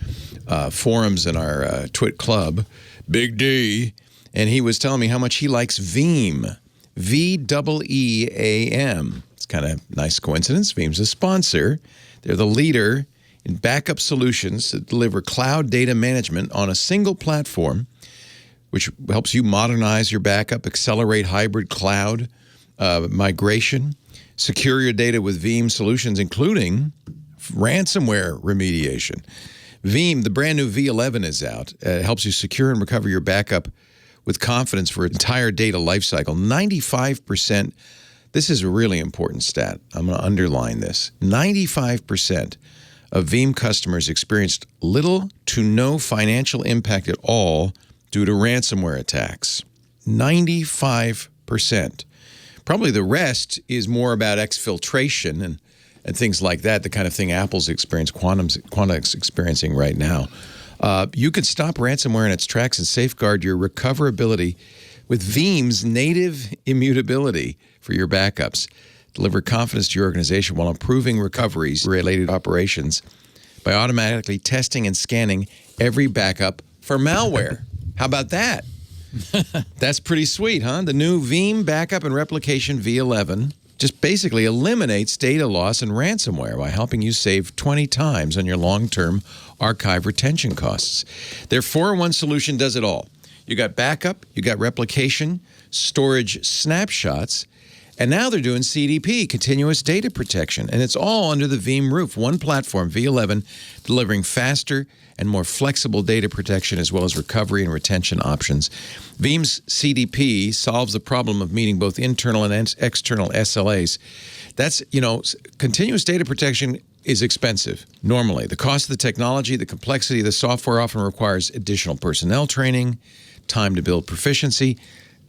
forums in our TWiT club, Big D, and he was telling me how much he likes Veeam. VEEAM. It's kind of nice coincidence. Veeam's a sponsor. They're the leader in backup solutions that deliver cloud data management on a single platform, which helps you modernize your backup, accelerate hybrid cloud migration, secure your data with Veeam solutions, including ransomware remediation. Veeam, the brand new V11 is out. It helps you secure and recover your backup with confidence for entire data lifecycle. 95%, this is a really important stat. I'm going to underline this. 95% of Veeam customers experienced little to no financial impact at all due to ransomware attacks. 95%. Probably the rest is more about exfiltration and things like that, the kind of thing Apple's Quanta's experiencing right now. You could stop ransomware in its tracks and safeguard your recoverability with Veeam's native immutability for your backups. Deliver confidence to your organization while improving recoveries related operations by automatically testing and scanning every backup for malware. How about that? That's pretty sweet, huh? The new Veeam Backup and Replication V11 just basically eliminates data loss and ransomware by helping you save 20 times on your long-term archive retention costs. Their 4-in-1 solution does it all. You got backup, you got replication, storage snapshots, and now they're doing CDP, continuous data protection, and it's all under the Veeam roof. One platform, V11, delivering faster and more flexible data protection as well as recovery and retention options. Veeam's CDP solves the problem of meeting both internal and external SLAs. That's, continuous data protection is expensive normally. The cost of the technology, the complexity of the software often requires additional personnel training, time to build proficiency.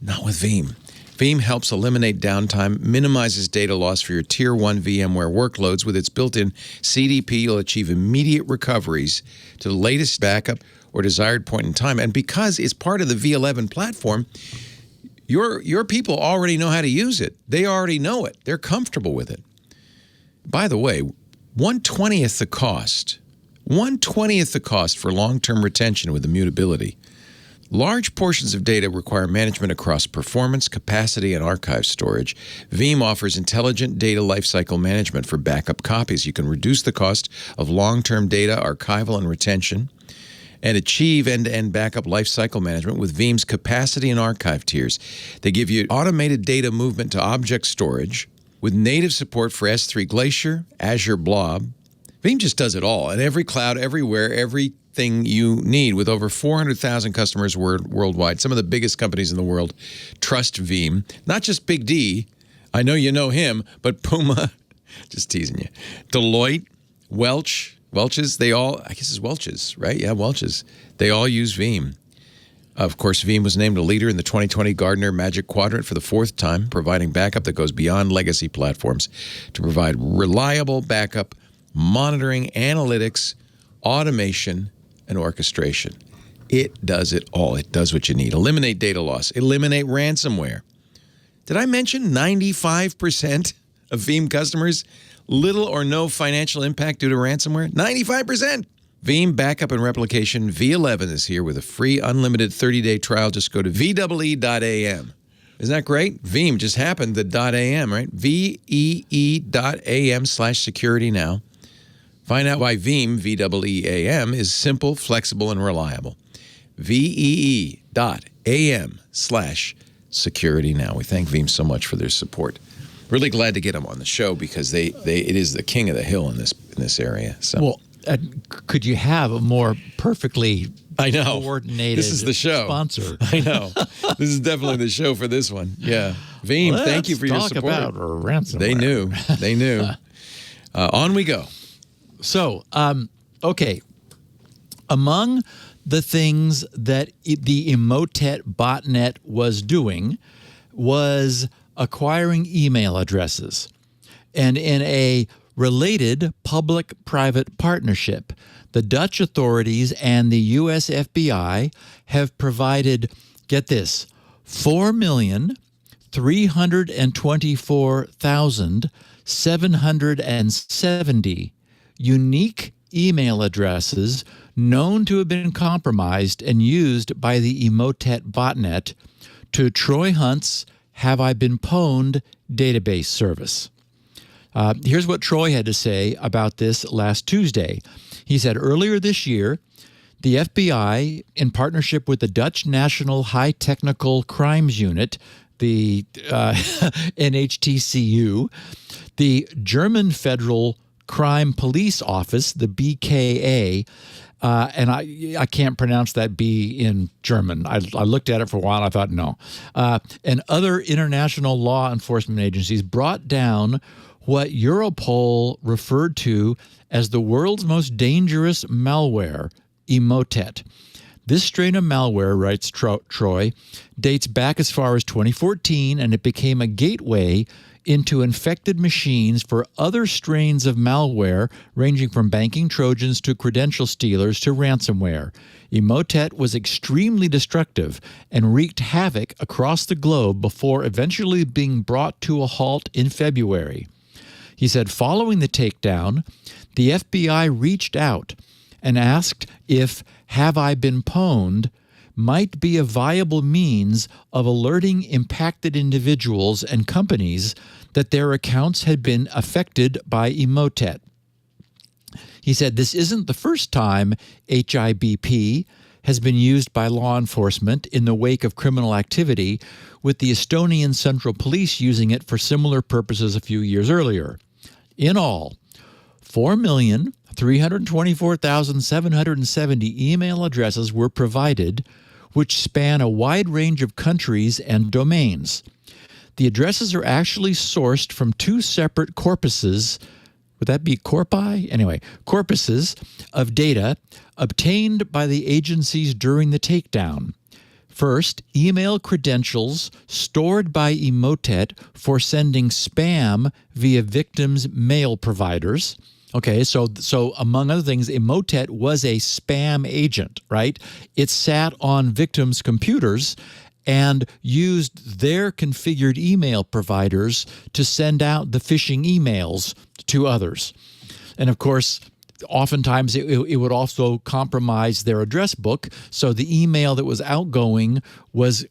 Not with Veeam. Veeam helps eliminate downtime, minimizes data loss for your Tier 1 VMware workloads. With its built-in CDP, you'll achieve immediate recoveries to the latest backup or desired point in time. And because it's part of the V11 platform, your people already know how to use it. They already know it. They're comfortable with it. By the way, 1/20th the cost. 1/20th the cost for long-term retention with immutability. Large portions of data require management across performance, capacity, and archive storage. Veeam offers intelligent data lifecycle management for backup copies. You can reduce the cost of long-term data archival and retention and achieve end-to-end backup lifecycle management with Veeam's capacity and archive tiers. They give you automated data movement to object storage with native support for S3 Glacier, Azure Blob. Veeam just does it all, and every cloud, everywhere, everything you need. With over 400,000 customers worldwide, some of the biggest companies in the world trust Veeam. Not just Big D, I know you know him, but Puma, just teasing you. Deloitte, Welch's, they all, I guess it's Welch's, right? Yeah, Welch's. They all use Veeam. Of course, Veeam was named a leader in the 2020 Gartner Magic Quadrant for the 4th time, providing backup that goes beyond legacy platforms to provide reliable backup, monitoring, analytics, automation, and orchestration. It does it all. It does what you need. Eliminate data loss. Eliminate ransomware. Did I mention 95% of Veeam customers, little or no financial impact due to ransomware? 95%! Veeam Backup and Replication V11 is here with a free unlimited 30-day trial. Just go to VEE.am. Isn't that great? Veeam just happened, the .am, right? VEE.am/security now. Find out why Veeam, VEEAM, is simple, flexible, and reliable. VEE.am/security now. We thank Veeam so much for their support. Really glad to get them on the show because it is the king of the hill in this area. So. Well, could you have a more perfectly coordinated this is the show. Sponsor? I know. This is definitely the show for this one. Yeah. Veeam, thank you for your support. Let's talk about ransomware. They knew. On we go. So, okay. Among the things that the Emotet Botnet was doing was acquiring email addresses. And in a related public-private partnership, the Dutch authorities and the U.S. FBI have provided, get this, 4,324,770 unique email addresses known to have been compromised and used by the Emotet Botnet to Troy Hunt's Have I Been Pwned database service. Here's what Troy had to say about this last Tuesday. He said, earlier this year, the FBI, in partnership with the Dutch National High Technical Crimes Unit, the NHTCU, the German Federal Crime Police Office, the BKA, and I can't pronounce that B in German. I looked at it for a while and I thought, no. And other international law enforcement agencies brought down what Europol referred to as the world's most dangerous malware, Emotet. This strain of malware, writes Troy, dates back as far as 2014, and it became a gateway into infected machines for other strains of malware ranging from banking Trojans to credential stealers to ransomware. Emotet was extremely destructive and wreaked havoc across the globe before eventually being brought to a halt in February. He said, following the takedown, the FBI reached out and asked if "Have I Been Pwned" might be a viable means of alerting impacted individuals and companies that their accounts had been affected by Emotet. He said this isn't the first time HIBP has been used by law enforcement in the wake of criminal activity, with the Estonian Central Police using it for similar purposes a few years earlier. In all, 4,324,770 email addresses were provided, which span a wide range of countries and domains. The addresses are actually sourced from two separate corpuses. Would that be corpi? Anyway, corpuses of data obtained by the agencies during the takedown. First, email credentials stored by Emotet for sending spam via victims' mail providers. Okay, so among other things, Emotet was a spam agent, right? It sat on victims' computers and used their configured email providers to send out the phishing emails to others. And of course, oftentimes it would also compromise their address book, so the email that was outgoing was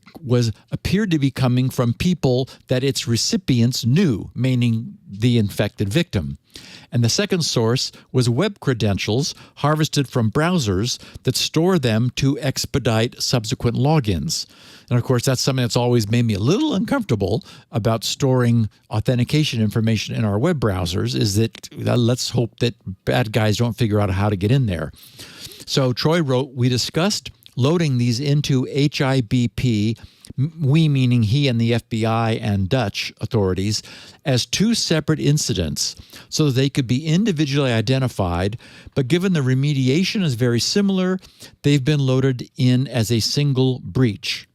appeared to be coming from people that its recipients knew, meaning the infected victim. And the second source was web credentials harvested from browsers that store them to expedite subsequent logins. And of course, that's something that's always made me a little uncomfortable about storing authentication information in our web browsers, is that let's hope that bad guys don't figure out how to get in there. So Troy wrote, we discussed loading these into HIBP, we meaning he and the FBI and Dutch authorities, as two separate incidents so that they could be individually identified, but given the remediation is very similar, they've been loaded in as a single breach.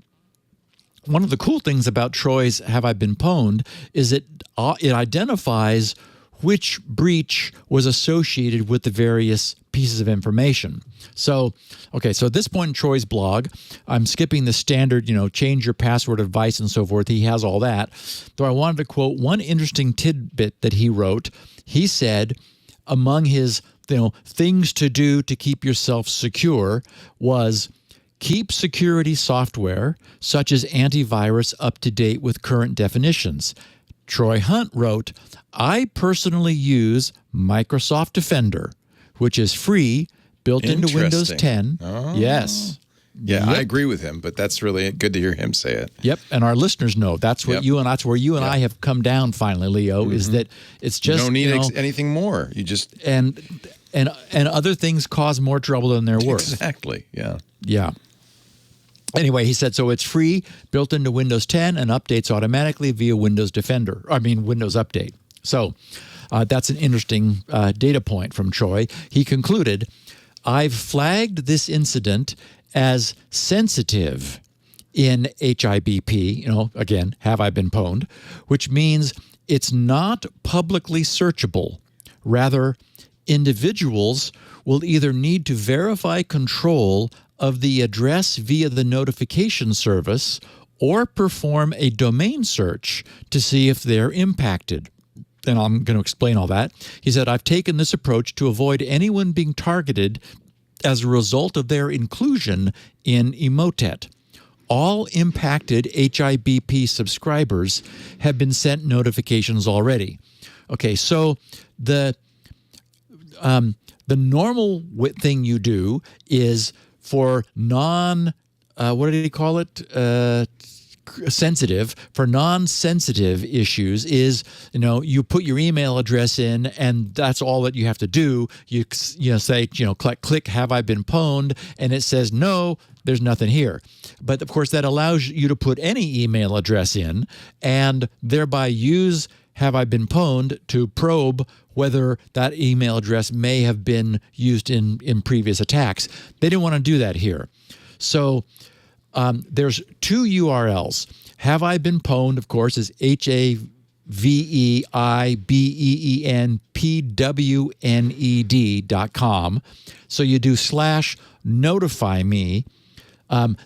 One of the cool things about Troy's "Have I Been Pwned" is it identifies which breach was associated with the various pieces of information. So, okay, so at this point in Troy's blog, I'm skipping the standard, change your password advice and so forth. He has all that. Though I wanted to quote one interesting tidbit that he wrote. He said, among his things to do to keep yourself secure was keep security software, such as antivirus, up to date with current definitions. Troy Hunt wrote, I personally use Microsoft Defender, which is free, built into Windows 10. Oh. Yes. Yeah, Yep. I agree with him, but that's really good to hear him say it. Yep, and our listeners know that's what that's where you and I have come down finally, Leo. Is that it's just You don't need anything more. You just and other things cause more trouble than they're worth. Exactly. Yeah. Yeah. Anyway, he said, so it's free, built into Windows 10, and updates automatically via Windows Update. So that's an interesting data point from Troy. He concluded, I've flagged this incident as sensitive in HIBP, again, have I been pwned, which means it's not publicly searchable. Rather, individuals will either need to verify control of the address via the notification service or perform a domain search to see if they're impacted. And I'm going to explain all that. He said, I've taken this approach to avoid anyone being targeted as a result of their inclusion in Emotet. All impacted HIBP subscribers have been sent notifications already. Okay, so the normal thing you do is for what did he call it? Sensitive, for non-sensitive issues is, you put your email address in and that's all that you have to do. You say, click, have I been pwned? And it says, no, there's nothing here. But of course that allows you to put any email address in and thereby use have I been pwned to probe whether that email address may have been used in previous attacks. They didn't want to do that here. So there's two URLs. Have I been pwned, of course, is HAVEIBENPWNED.com. So you do /notify me.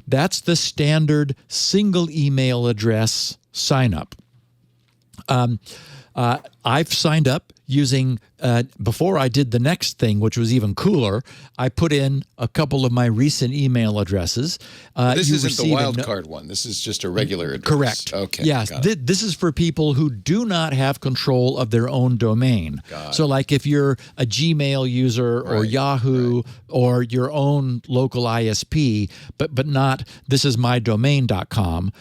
That's the standard single email address sign up. I've signed up using, before I did the next thing, which was even cooler, I put in a couple of my recent email addresses. This isn't the wildcard one. This is just a regular address. Correct. Okay. Yes. This is for people who do not have control of their own domain. So like if you're a Gmail user or Yahoo or your own local ISP, but not thisismydomain.com,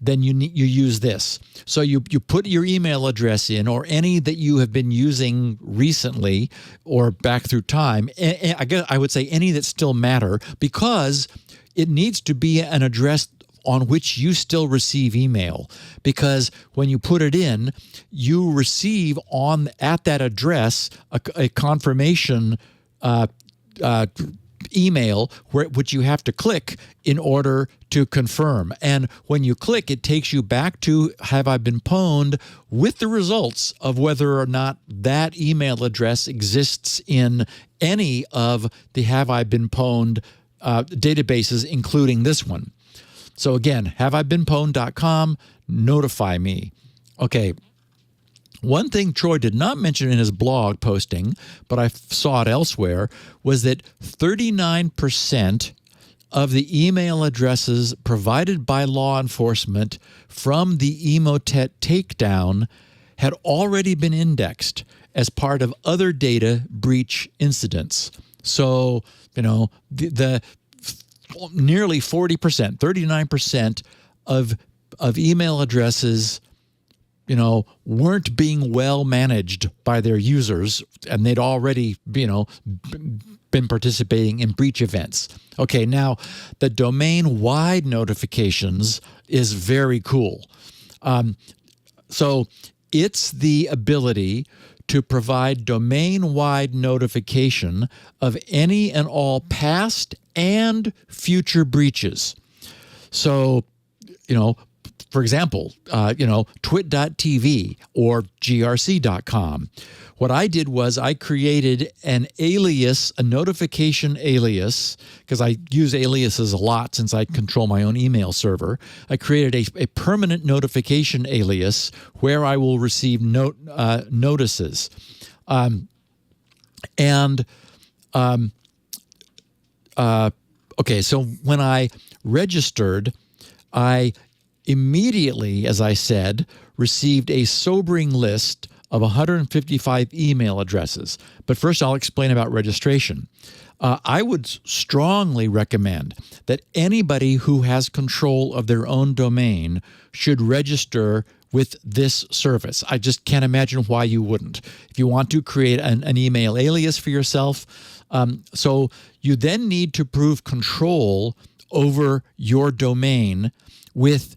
then you use this. So you put your email address in, or any that you have been using recently or back through time. And I guess I would say any that still matter, because it needs to be an address on which you still receive email, because when you put it in, you receive at that address a confirmation email which you have to click in order to confirm. And when you click, it takes you back to Have I Been Pwned with the results of whether or not that email address exists in any of the Have I Been Pwned databases, including this one. So again, haveibeenpwned.com, notify me. Okay. One thing Troy did not mention in his blog posting, but I saw it elsewhere, was that 39% of the email addresses provided by law enforcement from the Emotet Takedown had already been indexed as part of other data breach incidents. So, the nearly 40%, 39% of email addresses weren't being well managed by their users, and they'd already, been participating in breach events. Okay, now the domain-wide notifications is very cool. So it's the ability to provide domain-wide notification of any and all past and future breaches. So, for example, TWiT.tv or GRC.com. What I did was I created an alias, a notification alias, because I use aliases a lot since I control my own email server. I created a permanent notification alias where I will receive notices. Okay, so when I registered, I immediately, as I said, received a sobering list of 155 email addresses. But first, I'll explain about registration. I would strongly recommend that anybody who has control of their own domain should register with this service. I just can't imagine why you wouldn't. If you want to create an email alias for yourself, so you then need to prove control over your domain with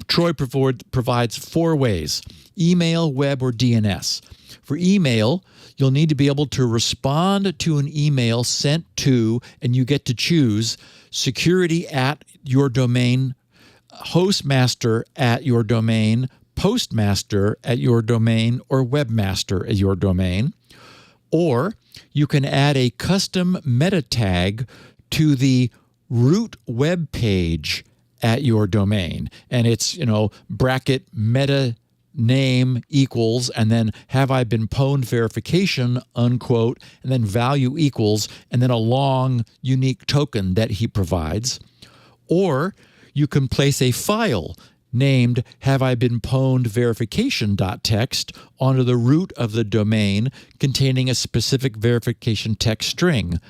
Troy provides 4 ways: email, web, or DNS. For email, you'll need to be able to respond to an email sent to, and you get to choose, security at your domain, hostmaster at your domain, postmaster at your domain, or webmaster at your domain. Or you can add a custom meta tag to the root web page at your domain, and it's bracket meta name equals, and then have I been pwned verification unquote, and then value equals, and then a long unique token that he provides. Or you can place a file named have I been pwned verification.txt onto the root of the domain containing a specific verification text string.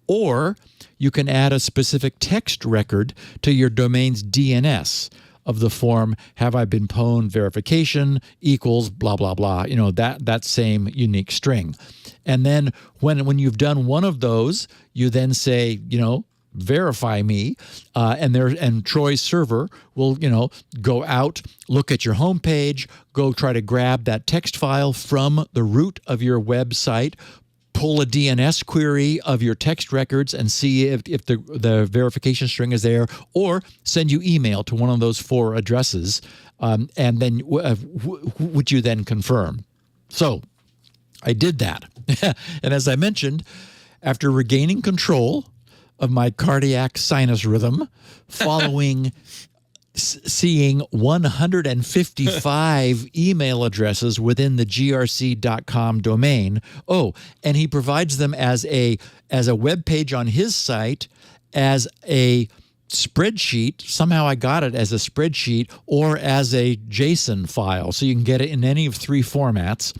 Or you can add a specific text record to your domain's DNS of the form have I been pwned verification equals blah, blah, blah, that same unique string. And then when you've done one of those, you then say, verify me, and Troy's server will, go out, look at your homepage, go try to grab that text file from the root of your website, pull a DNS query of your text records and see if the verification string is there, or send you email to one of those 4 addresses, and then which you then confirm. So I did that. And as I mentioned, after regaining control of my cardiac sinus rhythm following seeing 155 email addresses within the grc.com domain. Oh, and he provides them as a web page on his site, as a spreadsheet. Somehow I got it as a spreadsheet or as a JSON file, so you can get it in any of 3 formats.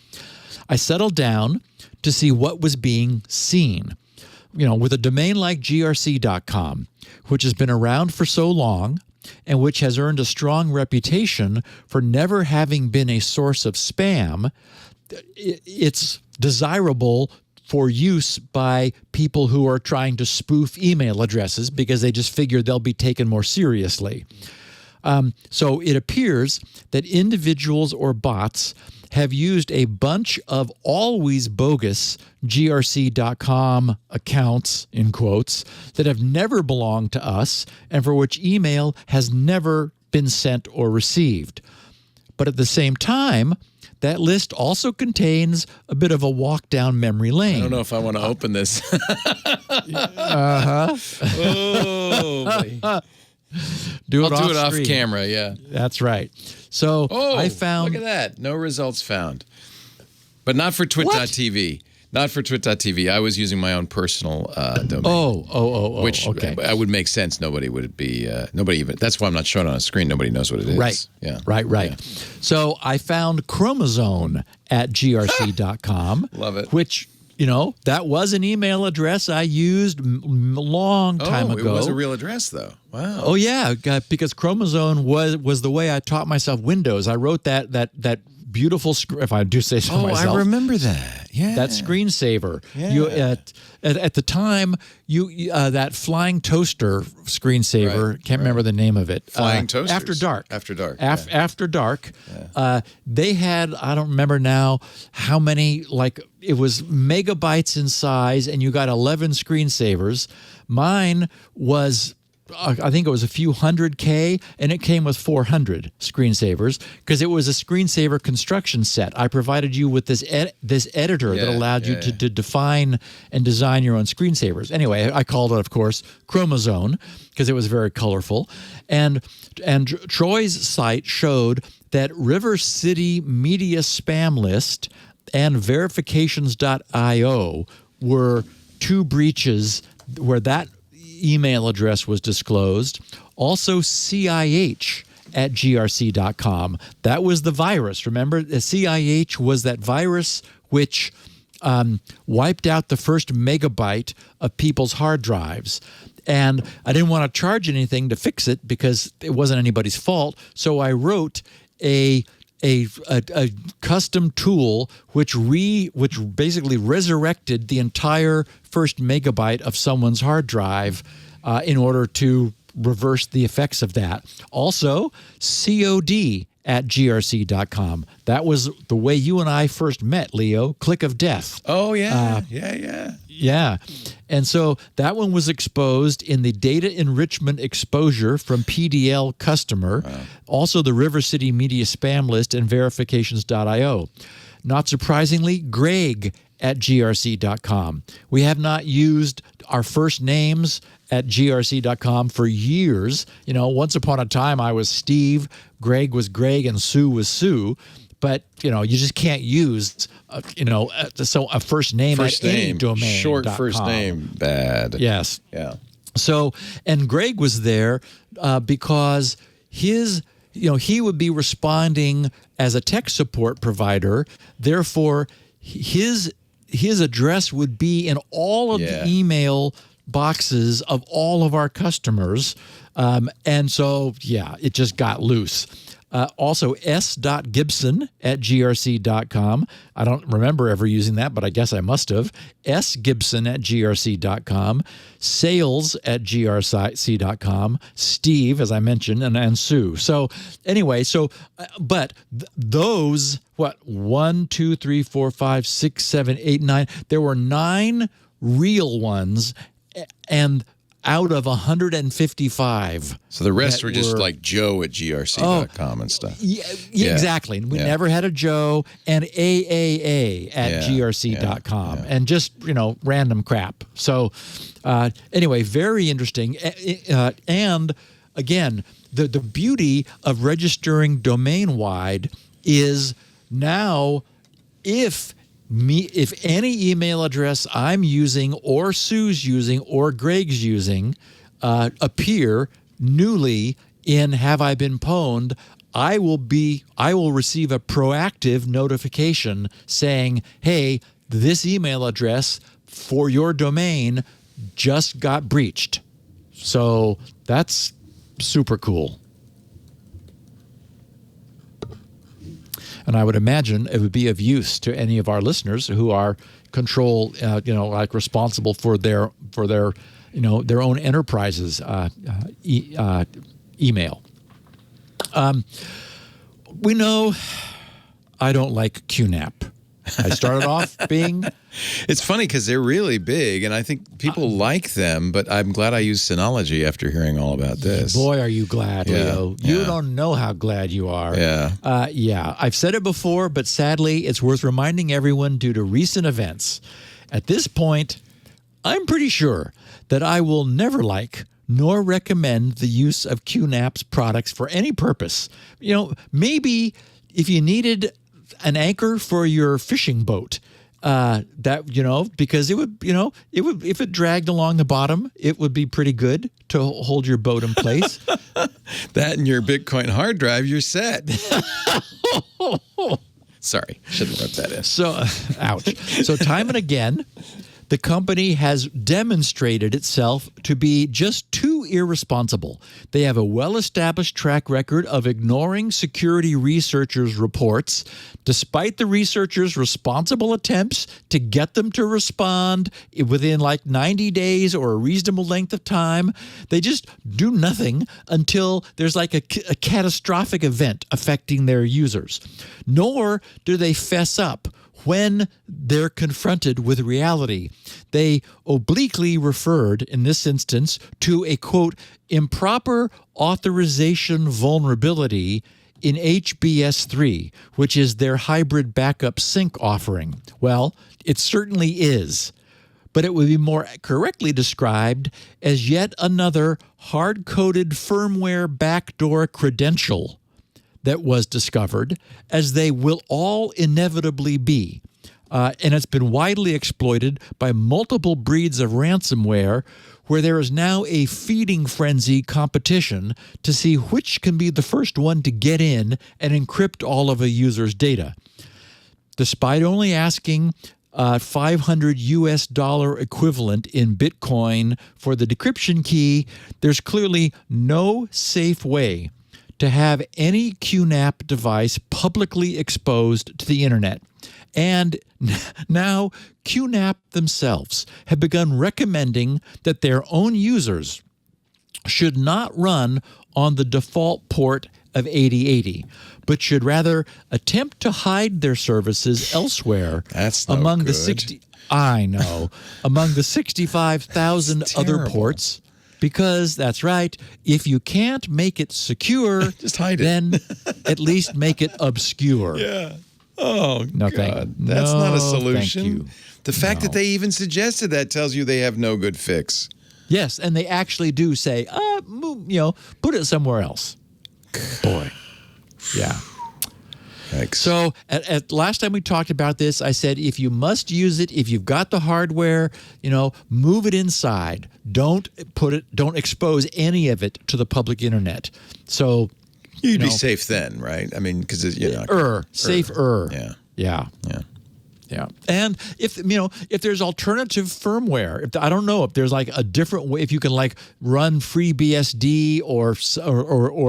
I settled down to see what was being seen. With a domain like grc.com, which has been around for so long and which has earned a strong reputation for never having been a source of spam, it's desirable for use by people who are trying to spoof email addresses because they just figure they'll be taken more seriously. So it appears that individuals or bots have used a bunch of always bogus grc.com accounts, in quotes, that have never belonged to us and for which email has never been sent or received. But at the same time, that list also contains a bit of a walk down memory lane. I don't know if I want to open this. Oh, I'll do it off camera, yeah. That's right. So I found... Look at that. No results found. But not for twit.tv. Not for twit.tv. I was using my own personal domain. Which okay. Would make sense. Nobody would be, nobody even, that's why I'm not showing it on a screen. Nobody knows what it is. Right. Yeah. Right. Yeah. So I found chromosome at grc.com. Love it. Which, that was an email address I used a long time ago. It was a real address, though. Wow. Oh, yeah, because chromosome was the way I taught myself Windows. I wrote that beautiful script, if I do say so myself. I remember that. Yeah. That screensaver. Yeah. You at the time, that flying toaster screensaver, can't remember the name of it. Flying toasters. After Dark. After Dark. After Dark. Yeah. They had, I don't remember now how many, it was megabytes in size, and you got 11 screensavers. Mine was... I think it was a few hundred K, and it came with 400 screensavers because it was a screensaver construction set. I provided you with this editor that allowed you to define and design your own screensavers. Anyway, I called it, of course, Chromosome because it was very colorful. And Troy's site showed that River City Media Spam List and verifications.io were 2 breaches where that email address was disclosed. Also, CIH at grc.com. That was the virus. Remember, the CIH was that virus which wiped out the first megabyte of people's hard drives. And I didn't want to charge anything to fix it because it wasn't anybody's fault. So I wrote a custom tool which basically resurrected the entire first megabyte of someone's hard drive in order to reverse the effects of that. Also, COD at grc.com. That was the way you and I first met, Leo. Click of death. Oh, yeah. Yeah. And so that one was exposed in the data enrichment exposure from PDL customer, also the River City Media Spam List and verifications.io. Not surprisingly, Greg at grc.com. We have not used our first names at grc.com for years. Once upon a time I was Steve, Greg was Greg, and Sue was Sue. But, you just can't use, a first name at any domain. Short first name, bad. Yes. Yeah. So, and Greg was there because he would be responding as a tech support provider. Therefore, his address would be in all of the email boxes of all of our customers. And so, it just got loose. Also, s.gibson at grc.com. I don't remember ever using that, but I guess I must have. sgibson at grc.com. Sales at grc.com. Steve, as I mentioned, and Sue. So anyway, but those, 1, 2, 3, 4, 5, 6, 7, 8, 9. There were 9 real ones, and out of 155. So the rest were just like Joe at grc.com and stuff. Yeah, exactly. We never had a Joe, and AAA at grc.com and just, random crap. So anyway, very interesting. And again, the beauty of registering domain-wide is now if any email address I'm using or Sue's using or Greg's using appear newly in Have I Been Pwned, I will receive a proactive notification saying, hey, this email address for your domain just got breached. So that's super cool. And I would imagine it would be of use to any of our listeners who are responsible for their own enterprises email. We know I don't like QNAP. I started off being... It's funny because they're really big, and I think people like them, but I'm glad I used Synology after hearing all about this. Boy, are you glad, Leo. You don't know how glad you are. Yeah. I've said it before, but sadly, it's worth reminding everyone due to recent events. At this point, I'm pretty sure that I will never like nor recommend the use of QNAP's products for any purpose. Maybe if you needed an anchor for your fishing boat, because it would if it dragged along the bottom, it would be pretty good to hold your boat in place. That and your Bitcoin hard drive, you're set. Sorry, shouldn't have rubbed that in. So, ouch. So time and again, the company has demonstrated itself to be just too irresponsible. They have a well-established track record of ignoring security researchers' reports, despite the researchers' responsible attempts to get them to respond within like 90 days or a reasonable length of time. They just do nothing until there's like a catastrophic event affecting their users. Nor do they fess up when they're confronted with reality. They obliquely referred, in this instance, to a, quote, improper authorization vulnerability in HBS3, which is their hybrid backup sync offering. Well, it certainly is, but it would be more correctly described as yet another hard-coded firmware backdoor credential that was discovered, as they will all inevitably be. And it's been widely exploited by multiple breeds of ransomware, where there is now a feeding frenzy competition to see which can be the first one to get in and encrypt all of a user's data. Despite only asking $500 equivalent in Bitcoin for the decryption key, there's clearly no safe way to have any QNAP device publicly exposed to the internet. And now QNAP themselves have begun recommending that their own users should not run on the default port of 8080, but should rather attempt to hide their services elsewhere. That's no among good. Among the 65,000 other ports. Because that's right, if you can't make it secure, just hide it. Then at least make it obscure. Yeah. Oh, no, God. That's not a solution. Thank you. The fact that they even suggested that tells you they have no good fix. Yes, and they actually do say, put it somewhere else. Boy. Yeah. Yikes. So at last time we talked about this, I said if you must use it, if you've got the hardware, move it inside. Don't expose any of it to the public internet. So you'd be safe then, right? I mean, because safer. Yeah. Yeah. And if there's alternative firmware, I don't know if there's like a different way, if you can like run FreeBSD or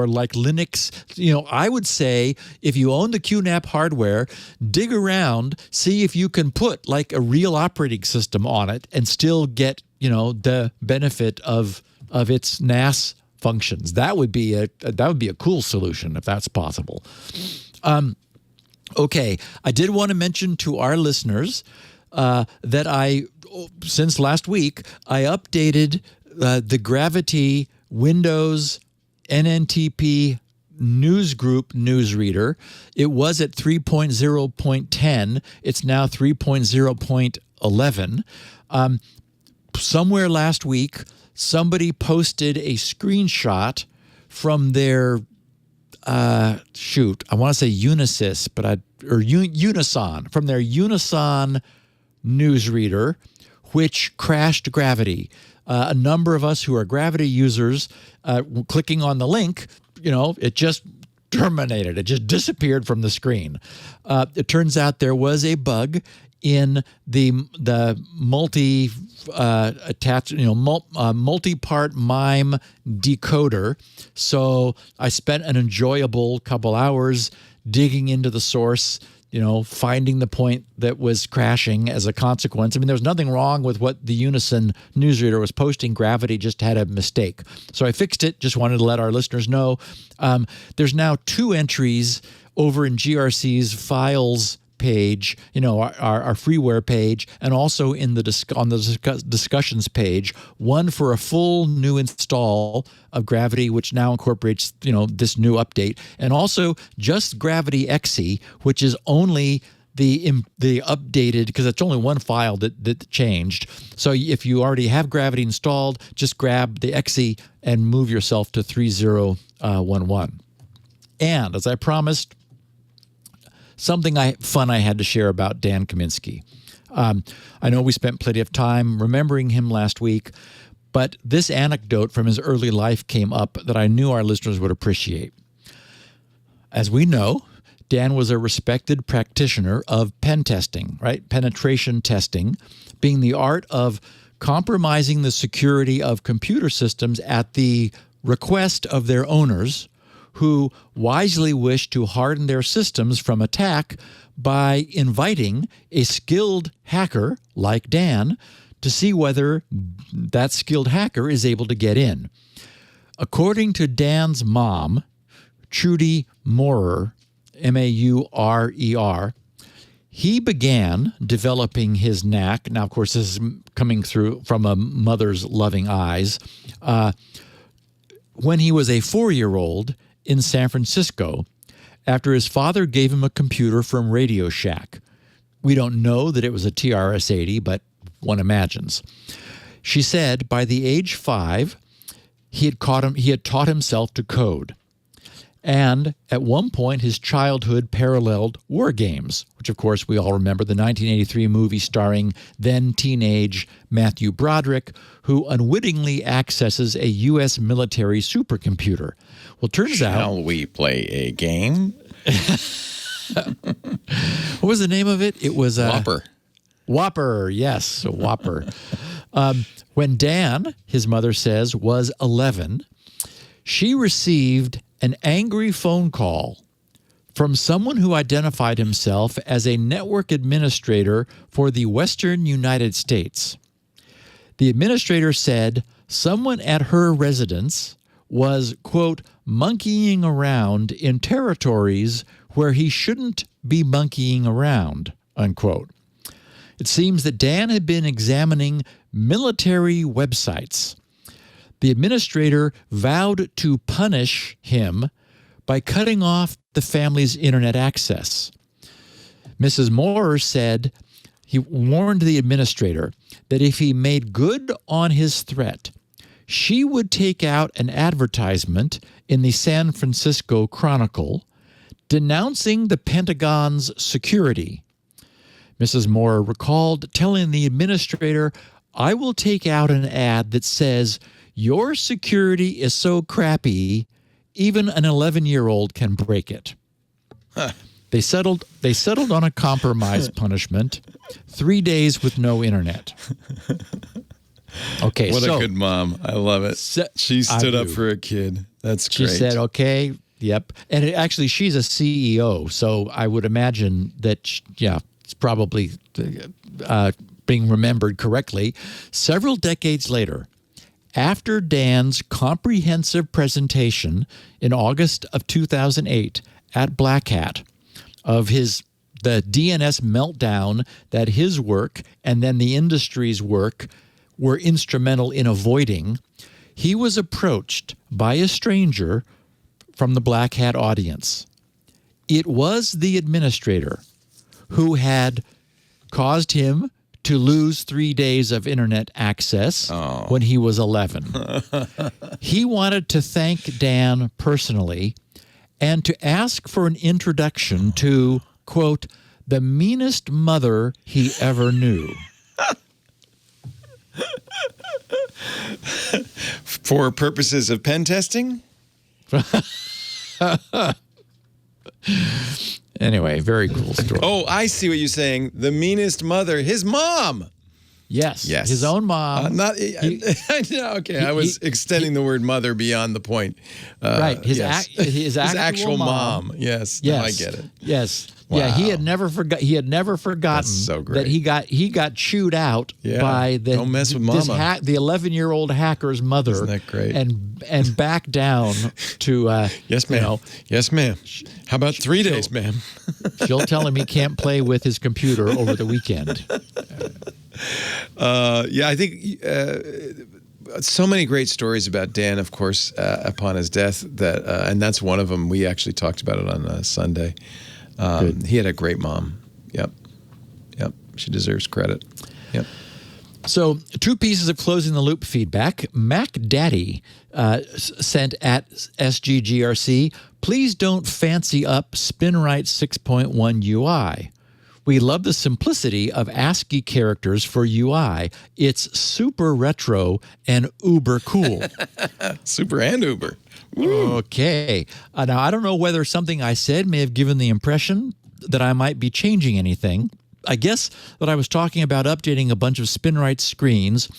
like Linux, I would say if you own the QNAP hardware, dig around, see if you can put like a real operating system on it and still get, the benefit of its NAS functions. That would be a cool solution if that's possible. Okay, I did want to mention to our listeners that since last week, I updated the Gravity Windows NNTP Newsgroup newsreader. It was at 3.0.10. It's now 3.0.11. Somewhere last week, somebody posted a screenshot from their I want to say Unisys, Unison, from their Unison newsreader, which crashed Gravity. A number of us who are Gravity users, clicking on the link, it just terminated. It just disappeared from the screen. It turns out there was a bug in the multi-part MIME decoder. So I spent an enjoyable couple hours digging into the source, finding the point that was crashing as a consequence. I mean, there's nothing wrong with what the Unison newsreader was posting. Gravity just had a mistake. So I fixed it. Just wanted to let our listeners know. There's now 2 entries over in GRC's files page, our freeware page, and also in the discussions page, one for a full new install of Gravity, which now incorporates, this new update, and also just Gravity XE, which is only the updated, because it's only one file that changed. So if you already have Gravity installed, just grab the XE and move yourself to 3011. And as I promised, something fun I had to share about Dan Kaminsky. I know we spent plenty of time remembering him last week, but this anecdote from his early life came up that I knew our listeners would appreciate. As we know, Dan was a respected practitioner of pen testing, right? Penetration testing, being the art of compromising the security of computer systems at the request of their owners, who wisely wish to harden their systems from attack by inviting a skilled hacker like Dan to see whether that skilled hacker is able to get in. According to Dan's mom, Trudy Maurer, Maurer, he began developing his knack. Now, of course, this is coming through from a mother's loving eyes. When he was a 4-year-old in San Francisco, after his father gave him a computer from Radio Shack. We don't know that it was a TRS-80, but one imagines. She said by the age 5, he had taught himself to code. And at one point, his childhood paralleled war games, which, of course, we all remember, the 1983 movie starring then-teenage Matthew Broderick, who unwittingly accesses a U.S. military supercomputer. Well, turns out... Shall we play a game? What was the name of it? It was... Whopper. Whopper, yes, a Whopper. When Dan, his mother says, was 11, she received an angry phone call from someone who identified himself as a network administrator for the Western United States. The administrator said someone at her residence was, quote, monkeying around in territories where he shouldn't be monkeying around, unquote. It seems that Dan had been examining military websites. The administrator vowed to punish him by cutting off the family's internet access. Mrs. Moore said he warned the administrator that if he made good on his threat, she would take out an advertisement in the San Francisco Chronicle denouncing the Pentagon's security. Mrs. Moore recalled telling the administrator, "I will take out an ad that says, 'Your security is so crappy, even an 11-year-old can break it.'" Huh. They settled on a compromise punishment, 3 days with no internet. Okay, what a good mom. I love it. She stood up for a kid. That's great. She said, okay, yep. And she's a CEO, so I would imagine that, it's probably being remembered correctly. Several decades later, after Dan's comprehensive presentation in August of 2008 at Black Hat of the DNS meltdown that his work and then the industry's work were instrumental in avoiding, he was approached by a stranger from the Black Hat audience. It was the administrator who had caused him to lose 3 days of internet access when he was 11. He wanted to thank Dan personally and to ask for an introduction to, quote, the meanest mother he ever knew. For purposes of pen testing? Anyway, very cool story. Oh, I see what you're saying. The meanest mother, his mom. Yes. His own mom. I was extending the word mother beyond the point. Right. His his actual mom. Yes. Now I get it. Yes. Wow. Yeah. He had never forgotten so great. that he got chewed out by the Don't mess with mama. the 11-year-old hacker's mother. Isn't that great? And back down to yes, ma'am. Yes, ma'am. How about 3 days, ma'am? She'll tell him he can't play with his computer over the weekend. I think so many great stories about Dan, of course, upon his death. And that's one of them. We actually talked about it on Sunday. He had a great mom. Yep. She deserves credit. Yep. So 2 pieces of closing the loop feedback. Mac Daddy sent at SGGRC, please don't fancy up SpinRite 6.1 UI. We love the simplicity of ASCII characters for UI. It's super retro and uber cool. Super and uber. Okay. Now, I don't know whether something I said may have given the impression that I might be changing anything. I guess that I was talking about updating a bunch of SpinRite screens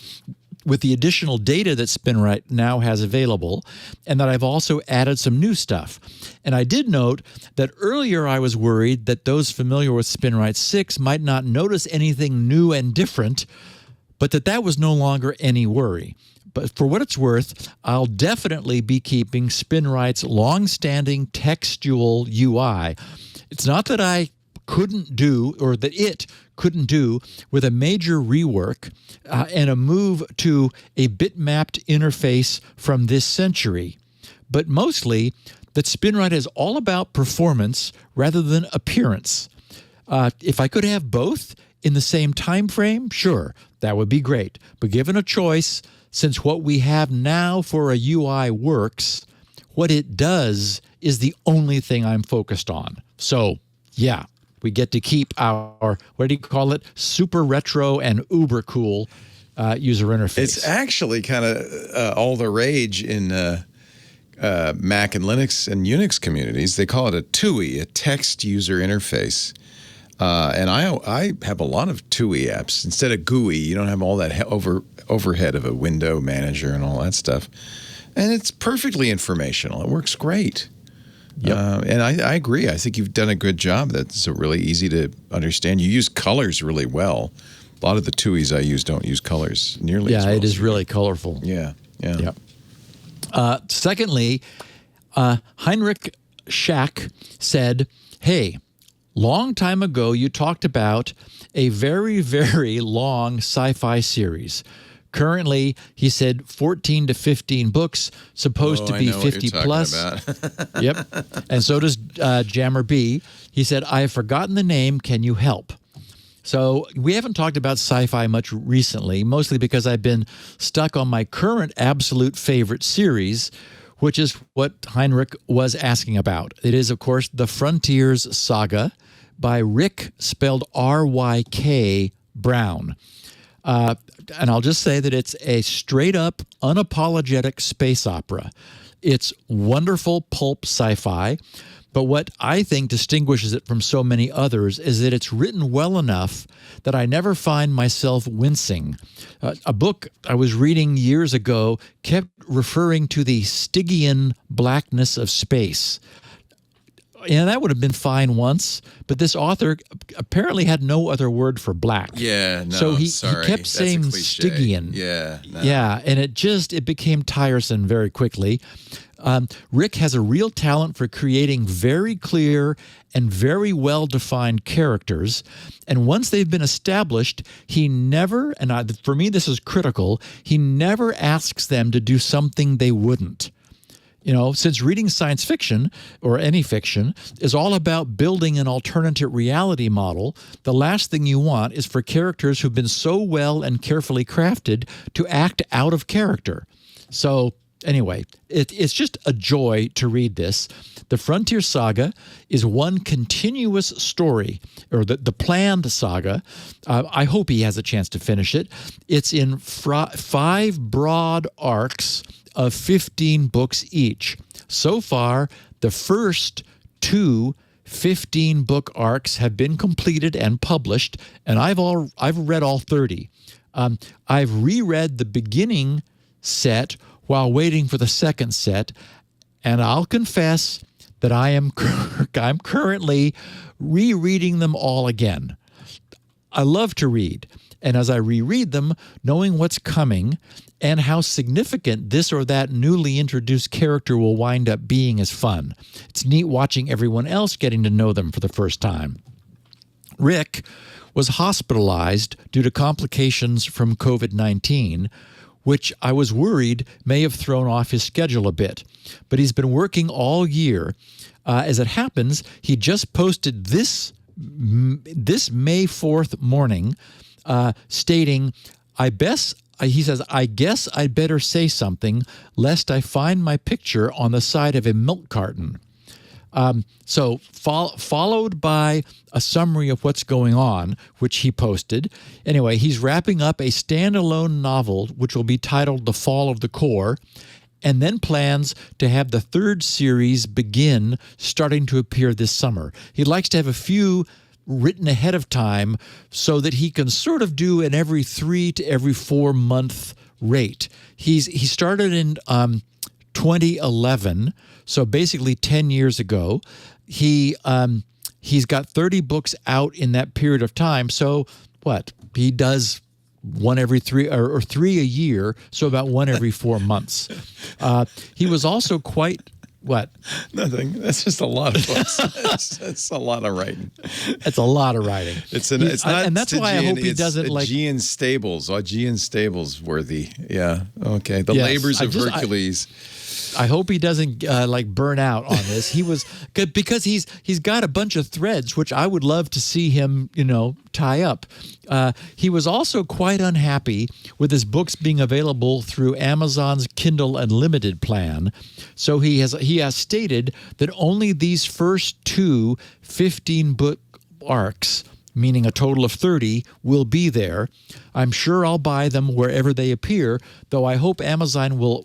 with the additional data that SpinRite now has available, and that I've also added some new stuff. And I did note that earlier I was worried that those familiar with SpinRite 6 might not notice anything new and different, but that was no longer any worry. But for what it's worth, I'll definitely be keeping SpinRite's long-standing textual UI. It's not that I couldn't do, or that it couldn't do, with a major rework and a move to a bitmapped interface from this century, but mostly that SpinRite is all about performance rather than appearance. If I could have both in the same time frame, sure, that would be great. But given a choice, since what we have now for a UI works, what it does is the only thing I'm focused on. So, yeah. We get to keep our, what do you call it, super retro and uber cool user interface. It's actually kind of all the rage in Mac and Linux and Unix communities. They call it a TUI, a text user interface. And I have a lot of TUI apps. Instead of GUI, you don't have all that overhead of a window manager and all that stuff. And it's perfectly informational. It works great. Yep. And I agree. I think you've done a good job. That's really easy to understand. You use colors really well. A lot of the TUIs I use don't use colors nearly as well. Yeah, it is really colorful. Yeah. Yep. Secondly, Heinrich Schack said, hey, long time ago you talked about a very, very long sci-fi series. Currently, he said 14 to 15 books, supposed to be 50 plus. Yep. And so does Jammer B. He said, I have forgotten the name. Can you help? So we haven't talked about sci-fi much recently, mostly because I've been stuck on my current absolute favorite series, which is what Heinrich was asking about. It is, of course, The Frontiers Saga by Rick, spelled R-Y-K, Brown. And I'll just say that it's a straight-up, unapologetic space opera. It's wonderful pulp sci-fi, but what I think distinguishes it from so many others is that it's written well enough that I never find myself wincing. A book I was reading years ago kept referring to the Stygian blackness of space. And that would have been fine once, but this author apparently had no other word for black. Yeah, no, so he sorry. kept That's saying a cliche. Stygian. Yeah, no. Yeah, and it became tiresome very quickly. Rick has a real talent for creating very clear and very well-defined characters, and once they've been established, he never, and for me this is critical, he never asks them to do something they wouldn't. Since reading science fiction or any fiction is all about building an alternate reality model, the last thing you want is for characters who've been so well and carefully crafted to act out of character. So anyway, it's just a joy to read this. The Frontier Saga is one continuous story, or the planned saga. I hope he has a chance to finish it. It's in 5 broad arcs of 15 books each. So far, the first 2 15-book arcs have been completed and published, and I've read all 30. I've reread the beginning set while waiting for the second set, and I'll confess that I'm currently rereading them all again. I love to read, and as I reread them, knowing what's coming and how significant this or that newly introduced character will wind up being is fun. It's neat watching everyone else getting to know them for the first time. Rick was hospitalized due to complications from COVID-19, which I was worried may have thrown off his schedule a bit. But he's been working all year. As it happens, he just posted this May 4th morning stating, he says, I guess I'd better say something lest I find my picture on the side of a milk carton. Followed by a summary of what's going on, which he posted. Anyway, he's wrapping up a standalone novel, which will be titled The Fall of the Core, and then plans to have the 3rd series begin, starting to appear this summer. He likes to have a few written ahead of time so that he can sort of do an every 3 to every 4 month rate. He started in 2011, so basically 10 years ago. He's got 30 books out in that period of time. So what? He does one every 3 or 3 a year, so about one every 4 months. He was also quite What? Nothing. That's just a lot of books. It's a lot of writing. It's a lot of writing. It's not, and that's why I hope he doesn't like Aegean Stables. Aegean Stables worthy. Yeah. Okay. The labors of Hercules. I hope he doesn't burn out on this. He was good because he's got a bunch of threads, which I would love to see him, tie up. He was also quite unhappy with his books being available through Amazon's Kindle Unlimited plan. So he has stated that only these first 2 15-book arcs, meaning a total of 30, will be there. I'm sure I'll buy them wherever they appear, though I hope Amazon will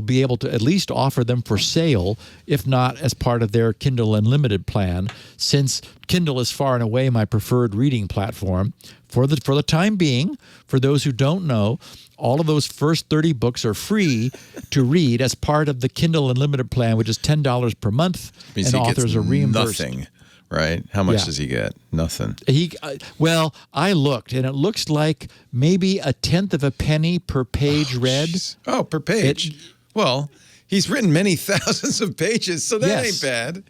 be able to at least offer them for sale, if not as part of their Kindle Unlimited plan, since Kindle is far and away my preferred reading platform. For the time being, for those who don't know, all of those first 30 books are free to read as part of the Kindle Unlimited plan, which is $10 per month, and authors are reimbursed. Nothing. Right? How much does he get? Nothing. I looked, and it looks like maybe 1/10 of a penny per page read. Oh, per page. He's written many thousands of pages, so that ain't bad.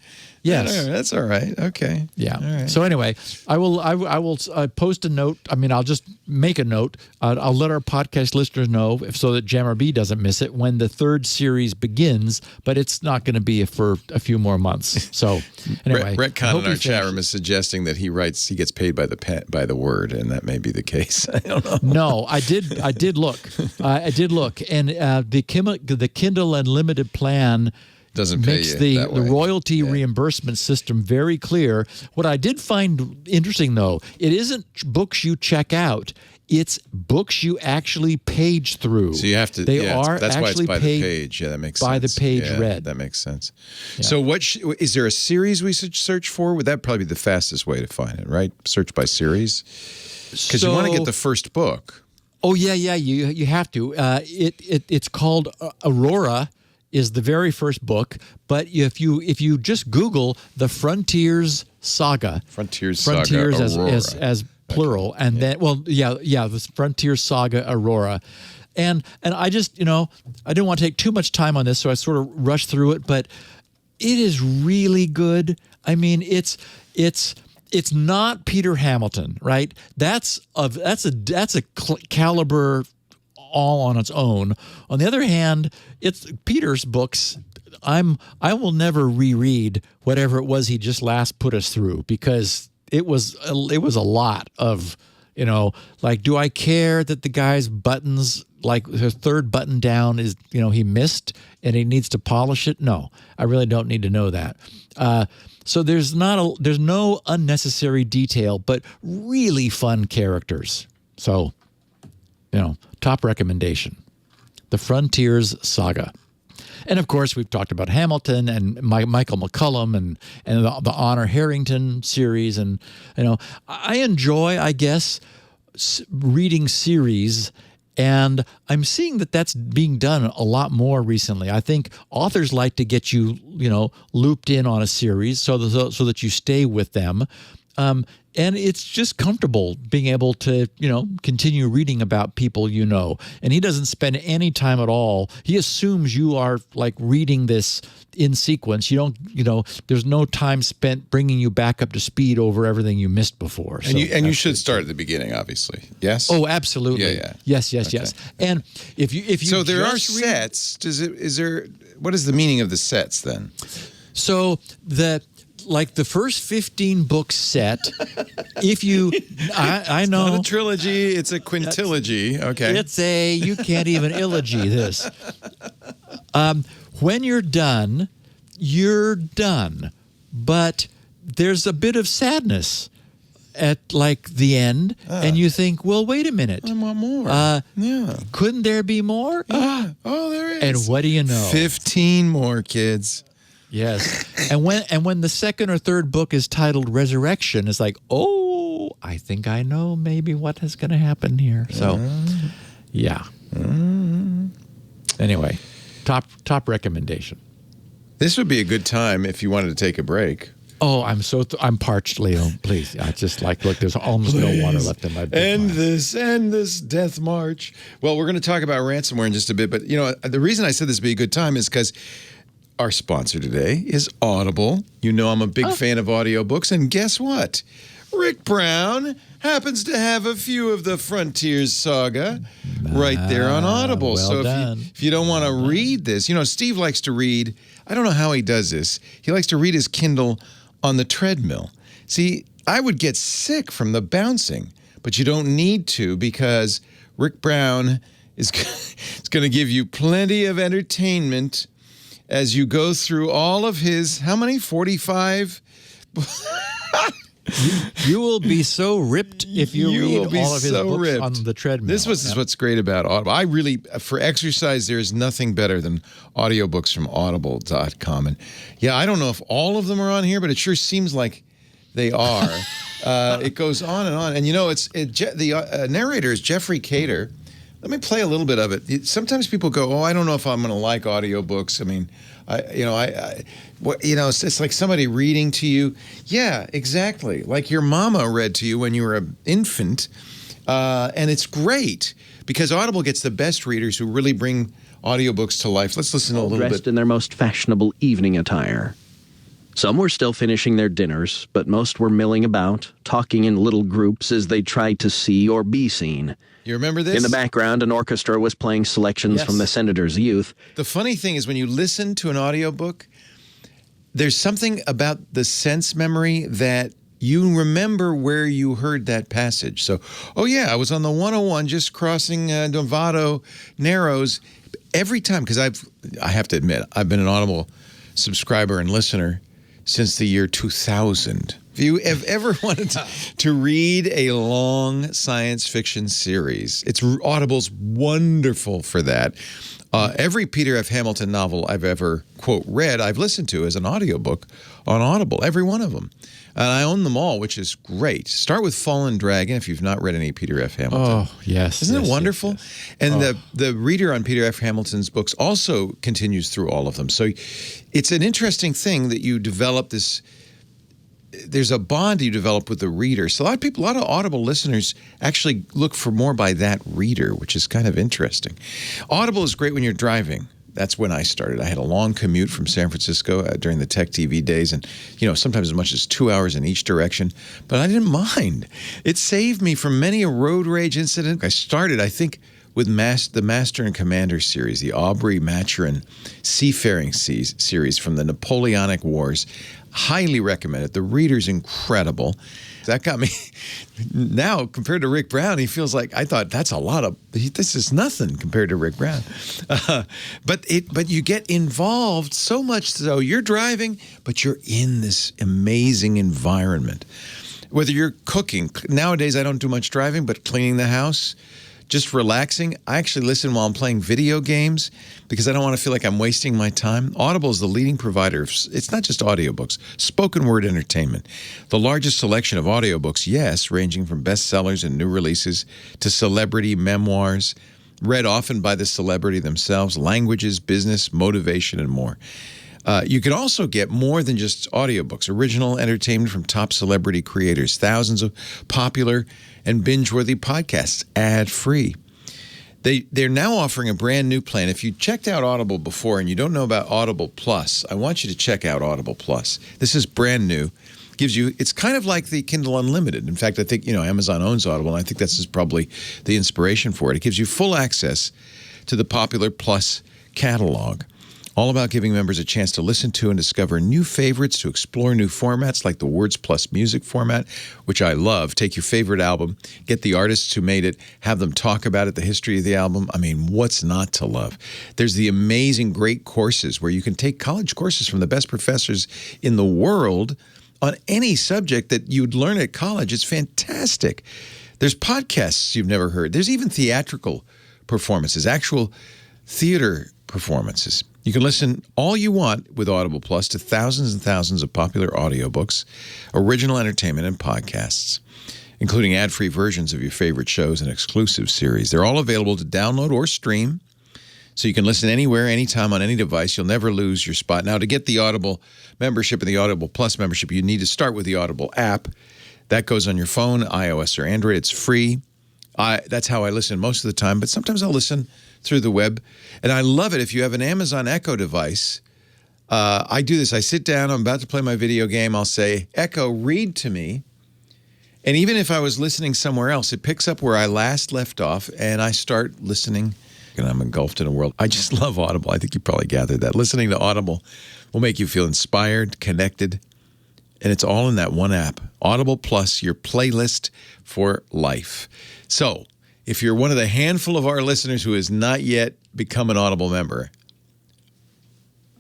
Yes, that's all right. Okay. Yeah. All right. So anyway, I will post a note. I mean, I'll just make a note. I'll let our podcast listeners know so that Jammer B doesn't miss it when the 3rd series begins. But it's not going to be for a few more months. So anyway, Retcon in our chat room is suggesting that he gets paid by the word, and that may be the case. I don't know. No, I did look. I did look, and the Kindle Unlimited plan doesn't pay makes you the royalty reimbursement system very clear. What I did find interesting, though, it isn't books you check out. It's books you actually page through. So you have to. That's why it's by the page. Yeah, that makes sense. By the page read. That makes sense. Yeah. So is there a series we should search for? Would that probably be the fastest way to find it, right? Search by series? Because you want to get the first book. Oh, yeah. You have to. It's called Aurora. Is the very first book, but if you just Google the Frontiers Saga, Frontiers as plural, and then the Frontiers Saga Aurora, and I just I didn't want to take too much time on this, so I sort of rushed through it, but it is really good. I mean, it's not Peter Hamilton, right? That's a caliber all on its own. On the other hand, it's Peter's books. I will never reread whatever it was he just last put us through, because it was a lot of, like, do I care that the guy's buttons, like his third button down is, he missed and he needs to polish it? No, I really don't need to know that. So there's no unnecessary detail, but really fun characters. So, top recommendation, The Frontiers Saga. And of course, we've talked about Hamilton and Michael McCullum and the Honor Harrington series. And, I enjoy, I guess, reading series. And I'm seeing that that's being done a lot more recently. I think authors like to get you, looped in on a series so that you stay with them. And it's just comfortable being able to, continue reading about people And he doesn't spend any time at all. He assumes you are like reading this in sequence. You don't, there's no time spent bringing you back up to speed over everything you missed before. And you should start at the beginning, obviously. Yes. Oh, absolutely. Yeah. Yes. Okay. And if you so there are sets. What is the meaning of the sets then? So the first 15 book set, if you, I know. It's not a trilogy, it's a quintilogy. Okay. You can't even illogy this. When you're done, you're done. But there's a bit of sadness at like the end, and you think, well, wait a minute. I want more. Couldn't there be more? Oh, there is. And what do you know? 15 more, kids. Yes. And when the second or third book is titled Resurrection, it's like, oh, I think I know maybe what is going to happen here. So, yeah. Anyway, top recommendation. This would be a good time if you wanted to take a break. Oh, I'm parched, Leo. Please. I just look, there's almost no water left in my big End this death march. Well, we're going to talk about ransomware in just a bit, but the reason I said this would be a good time is because our sponsor today is Audible. I'm a big fan of audiobooks, and guess what? Rick Brown happens to have a few of the Frontiers Saga right there on Audible. Well so if you don't want to read this, Steve likes to read. I don't know how he does this. He likes to read his Kindle on the treadmill. See, I would get sick from the bouncing, but you don't need to, because Rick Brown is going to give you plenty of entertainment as you go through all of his, how many? 45? You will be so ripped if you read all of his books on the treadmill. This is what's great about Audible. For exercise, there's nothing better than audiobooks from audible.com. And I don't know if all of them are on here, but it sure seems like they are. It goes on and on. And the narrator is Jeffrey Cater. Let me play a little bit of it. Sometimes people go, I don't know if I'm going to like audiobooks. I mean, it's like somebody reading to you. Yeah, exactly. Like your mama read to you when you were an infant. And it's great because Audible gets the best readers who really bring audiobooks to life. Let's listen a little bit. Dressed in their most fashionable evening attire. Some were still finishing their dinners, but most were milling about, talking in little groups as they tried to see or be seen. You remember this? In the background, an orchestra was playing selections from the Senator's Youth. The funny thing is when you listen to an audiobook, there's something about the sense memory that you remember where you heard that passage. So, I was on the 101 just crossing Novato Narrows. Every time, because I have to admit, I've been an Audible subscriber and listener since the year 2000. If you have ever wanted to read a long science fiction series, Audible's wonderful for that. Every Peter F. Hamilton novel I've ever, quote, read, I've listened to as an audiobook on Audible, every one of them. And I own them all, which is great. Start with Fallen Dragon if you've not read any Peter F. Hamilton. Oh, yes. Isn't it wonderful? Yes. And the reader on Peter F. Hamilton's books also continues through all of them. So it's an interesting thing that you develop this. There's a bond you develop with the reader. So a lot of Audible listeners actually look for more by that reader, which is kind of interesting. Audible is great when you're driving. That's when I started. I had a long commute from San Francisco during the Tech TV days, and sometimes as much as 2 hours in each direction. But I didn't mind. It saved me from many a road rage incident. I started, I think, with the Master and Commander series, the Aubrey Maturin Seafaring series from the Napoleonic Wars. Highly recommend it. The reader's incredible. That got me. Now, compared to Rick Brown, he feels like, I thought that's a lot of, this is nothing compared to Rick Brown. But you get involved so much so you're driving, but you're in this amazing environment. Whether you're cooking, nowadays I don't do much driving, but cleaning the house, just relaxing. I actually listen while I'm playing video games because I don't want to feel like I'm wasting my time. Audible is the leading provider of, it's not just audiobooks, spoken word entertainment. The largest selection of audiobooks, yes, ranging from bestsellers and new releases to celebrity memoirs, read often by the celebrity themselves, languages, business, motivation, and more. You can also get more than just audiobooks, original entertainment from top celebrity creators, thousands of popular and binge-worthy podcasts, ad-free. They're now offering a brand new plan. If you checked out Audible before and you don't know about Audible Plus, I want you to check out Audible Plus. This is brand new. Gives you, it's kind of like the Kindle Unlimited. In fact, I think, Amazon owns Audible, and I think this is probably the inspiration for it. It gives you full access to the popular Plus catalog. All about giving members a chance to listen to and discover new favorites, to explore new formats like the Words Plus Music format, which I love. Take your favorite album, get the artists who made it, have them talk about it, the history of the album. I mean, what's not to love? There's the amazing, great courses where you can take college courses from the best professors in the world on any subject that you'd learn at college. It's fantastic. There's podcasts you've never heard. There's even theatrical performances, actual theater performances. You can listen all you want with Audible Plus to thousands and thousands of popular audiobooks, original entertainment, and podcasts, including ad-free versions of your favorite shows and exclusive series. They're all available to download or stream, so you can listen anywhere, anytime, on any device. You'll never lose your spot. Now, to get the Audible membership and the Audible Plus membership, you need to start with the Audible app. That goes on your phone, iOS or Android. It's free. That's how I listen most of the time, but sometimes I'll listen through the web. And I love it if you have an Amazon Echo device. I do this. I sit down. I'm about to play my video game. I'll say, Echo, read to me. And even if I was listening somewhere else, it picks up where I last left off, and I start listening. And I'm engulfed in a world. I just love Audible. I think you probably gathered that. Listening to Audible will make you feel inspired, connected, and it's all in that one app. Audible Plus, your playlist for life. So, if you're one of the handful of our listeners who has not yet become an Audible member,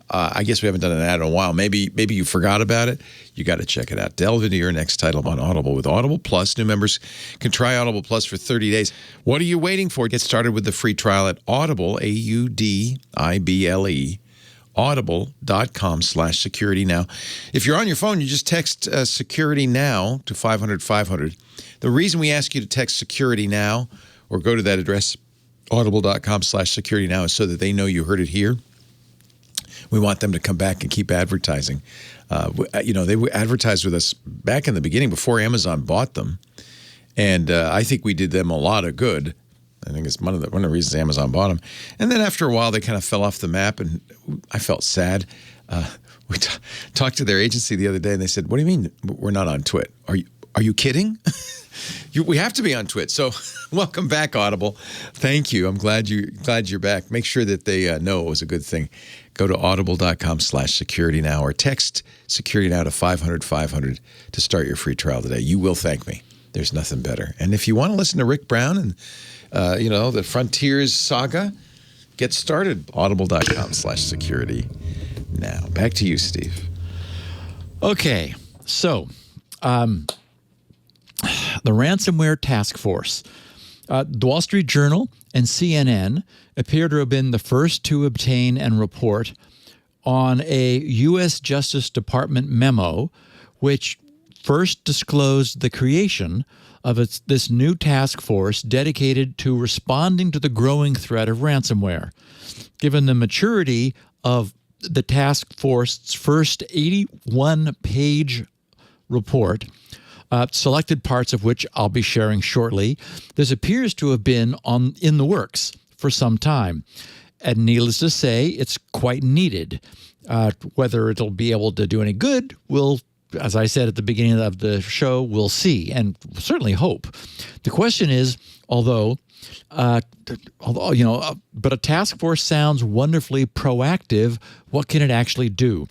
I guess we haven't done an ad in a while. Maybe you forgot about it. You got to check it out. Delve into your next title on Audible. With Audible Plus, new members can try Audible Plus for 30 days. What are you waiting for? Get started with the free trial at Audible, AUDIBLE, audible.com/security now. If you're on your phone, you just text security now to 500-500. The reason we ask you to text security now or go to that address, audible.com/security now, is so that they know you heard it here. We want them to come back and keep advertising. They advertised with us back in the beginning before Amazon bought them. And I think we did them a lot of good. I think it's one of the reasons Amazon bought them. And then after a while, they kind of fell off the map, and I felt sad. We talked to their agency the other day, and they said, "What do you mean we're not on TWiT? Are you kidding? We have to be on TWiT." So welcome back, Audible. Thank you. I'm glad you're back. Make sure that they know it was a good thing. Go to audible.com/security now or text security now to 500-500 to start your free trial today. You will thank me. There's nothing better. And if you want to listen to Rick Brown and the Frontiers saga, get started. Audible.com/security now. Back to you, Steve. Okay, so the ransomware task force. The Wall Street Journal and CNN appear to have been the first to obtain and report on a U.S. Justice Department memo which first disclosed the creation of this new task force dedicated to responding to the growing threat of ransomware. Given the maturity of the task force's first 81-page report, selected parts of which I'll be sharing shortly, this appears to have been in the works for some time. And needless to say, it's quite needed. Whether it'll be able to do any good, as I said at the beginning of the show, we'll see and certainly hope. The question is, although, Although, but a task force sounds wonderfully proactive. What can it actually do?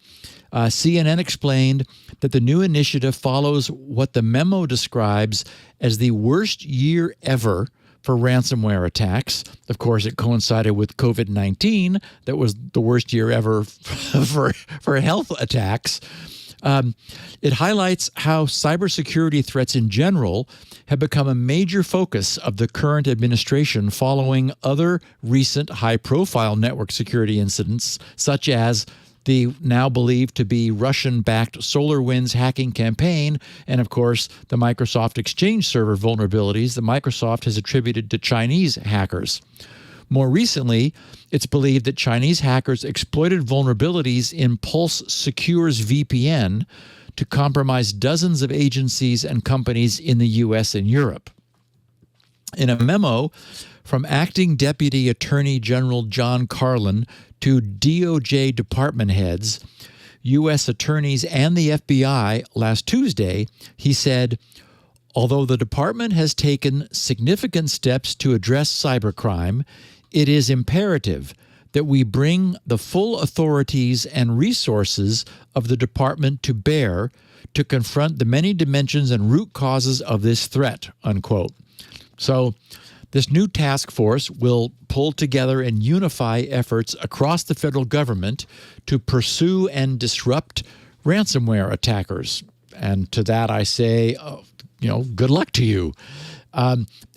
CNN explained that the new initiative follows what the memo describes as the worst year ever for ransomware attacks. Of course, it coincided with COVID-19. That was the worst year ever for health attacks. It highlights how cybersecurity threats in general have become a major focus of the current administration following other recent high-profile network security incidents, such as the now believed to be Russian-backed SolarWinds hacking campaign, and of course, the Microsoft Exchange server vulnerabilities that Microsoft has attributed to Chinese hackers. More recently, it's believed that Chinese hackers exploited vulnerabilities in Pulse Secure's VPN to compromise dozens of agencies and companies in the U.S. and Europe. In a memo from Acting Deputy Attorney General John Carlin to DOJ department heads, U.S. attorneys, and the FBI last Tuesday, he said, although the department has taken significant steps to address cybercrime, it is imperative that we bring the full authorities and resources of the department to bear to confront the many dimensions and root causes of this threat, unquote. So this new task force will pull together and unify efforts across the federal government to pursue and disrupt ransomware attackers. And to that I say, good luck to you.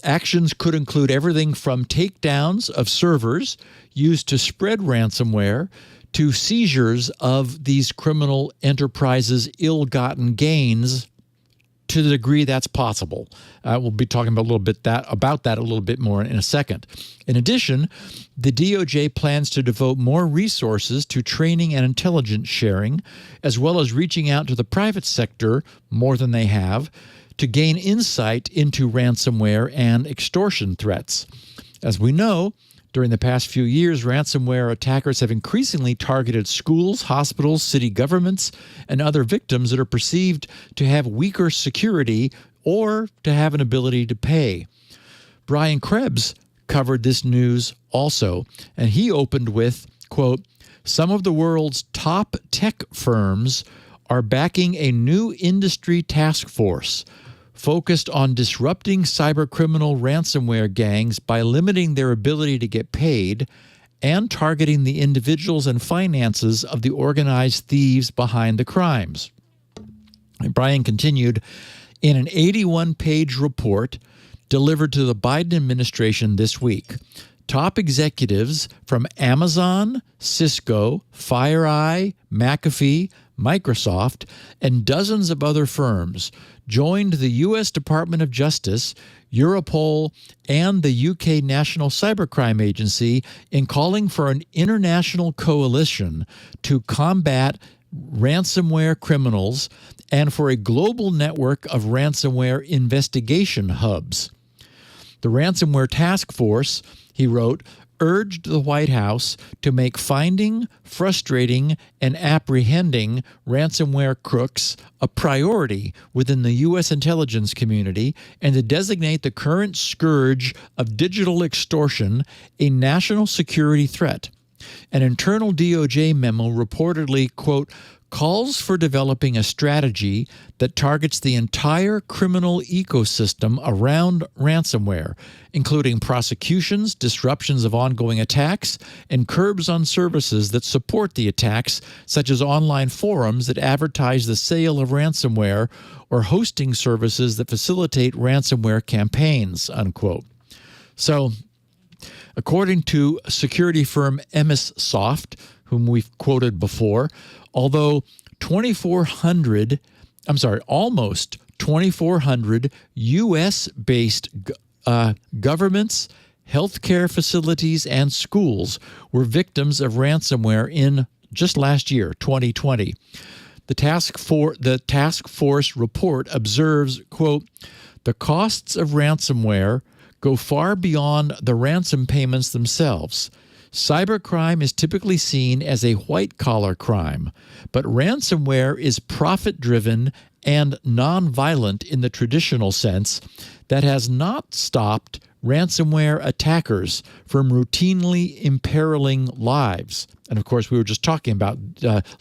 Actions could include everything from takedowns of servers used to spread ransomware to seizures of these criminal enterprises' ill-gotten gains to the degree that's possible. We'll be talking about that a little bit more in a second. In addition, the DOJ plans to devote more resources to training and intelligence sharing, as well as reaching out to the private sector more than they have, to gain insight into ransomware and extortion threats. As we know, during the past few years, ransomware attackers have increasingly targeted schools, hospitals, city governments, and other victims that are perceived to have weaker security or to have an ability to pay. Brian Krebs covered this news also, and he opened with, quote, some of the world's top tech firms are backing a new industry task force focused on disrupting cybercriminal ransomware gangs by limiting their ability to get paid and targeting the individuals and finances of the organized thieves behind the crimes. And Brian continued, in an 81-page report delivered to the Biden administration this week, top executives from Amazon, Cisco, FireEye, McAfee, Microsoft, and dozens of other firms joined the U.S. Department of Justice, Europol, and the UK National Cybercrime Agency in calling for an international coalition to combat ransomware criminals and for a global network of ransomware investigation hubs. The Ransomware Task Force, he wrote, urged the White House to make finding, frustrating, and apprehending ransomware crooks a priority within the U.S. intelligence community and to designate the current scourge of digital extortion a national security threat. An internal DOJ memo reportedly, quote, calls for developing a strategy that targets the entire criminal ecosystem around ransomware, including prosecutions, disruptions of ongoing attacks, and curbs on services that support the attacks, such as online forums that advertise the sale of ransomware or hosting services that facilitate ransomware campaigns, unquote. So, according to security firm Emissoft, whom we've quoted before, although almost 2,400 U.S.-based governments, healthcare facilities, and schools were victims of ransomware in just last year, 2020. The task force report observes, quote, the costs of ransomware go far beyond the ransom payments themselves. Cybercrime is typically seen as a white-collar crime, but ransomware is profit-driven and non-violent in the traditional sense that has not stopped ransomware attackers from routinely imperiling lives. And of course, we were just talking about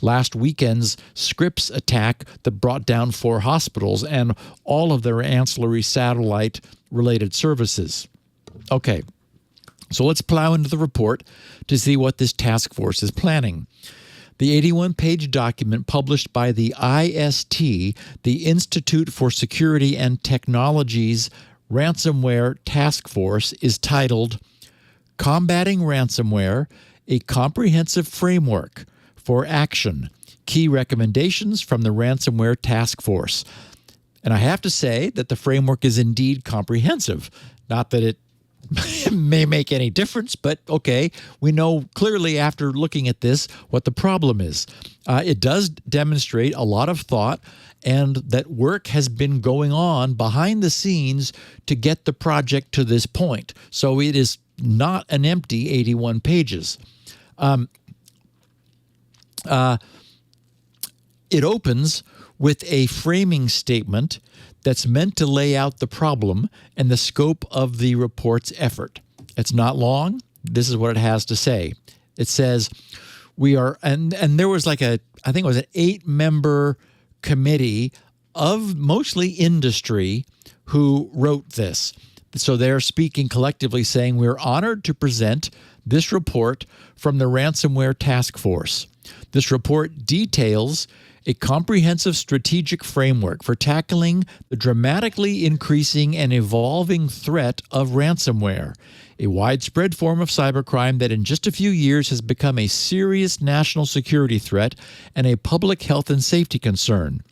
last weekend's Scripps attack that brought down 4 hospitals and all of their ancillary satellite-related services. Okay, so let's plow into the report to see what this task force is planning. The 81-page document published by the IST, the Institute for Security and Technology's Ransomware Task Force, is titled Combating Ransomware, a Comprehensive Framework for Action, Key Recommendations from the Ransomware Task Force. And I have to say that the framework is indeed comprehensive. Not that it may make any difference, but okay, we know clearly after looking at this what the problem is. It does demonstrate a lot of thought and that work has been going on behind the scenes to get the project to this point. So it is not an empty 81 pages. It opens with a framing statement that's meant to lay out the problem and the scope of the report's effort. It's not long. This is what it has to say. It says, we are, and there was like I think it was an 8-member committee of mostly industry who wrote this. So they're speaking collectively saying, we're honored to present this report from the Ransomware Task Force. This report details a comprehensive strategic framework for tackling the dramatically increasing and evolving threat of ransomware, a widespread form of cybercrime that in just a few years has become a serious national security threat and a public health and safety concern.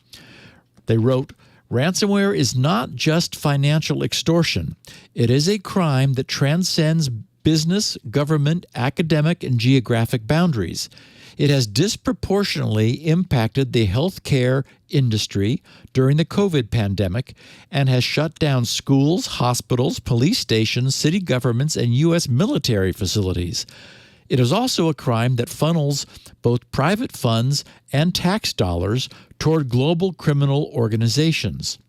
They wrote, ransomware is not just financial extortion. It is a crime that transcends business, government, academic, and geographic boundaries. It has disproportionately impacted the healthcare industry during the COVID pandemic and has shut down schools, hospitals, police stations, city governments, and U.S. military facilities. It is also a crime that funnels both private funds and tax dollars toward global criminal organizations.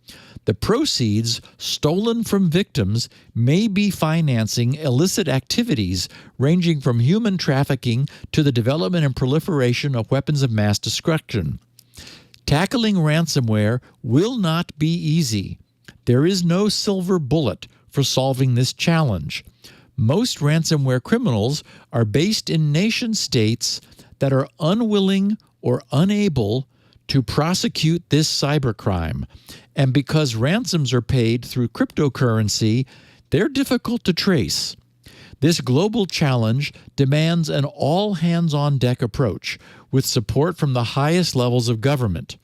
The proceeds stolen from victims may be financing illicit activities ranging from human trafficking to the development and proliferation of weapons of mass destruction. Tackling ransomware will not be easy. There is no silver bullet for solving this challenge. Most ransomware criminals are based in nation-states that are unwilling or unable to prosecute this cybercrime. And because ransoms are paid through cryptocurrency, they're difficult to trace. This global challenge demands an all-hands-on-deck approach with support from the highest levels of government.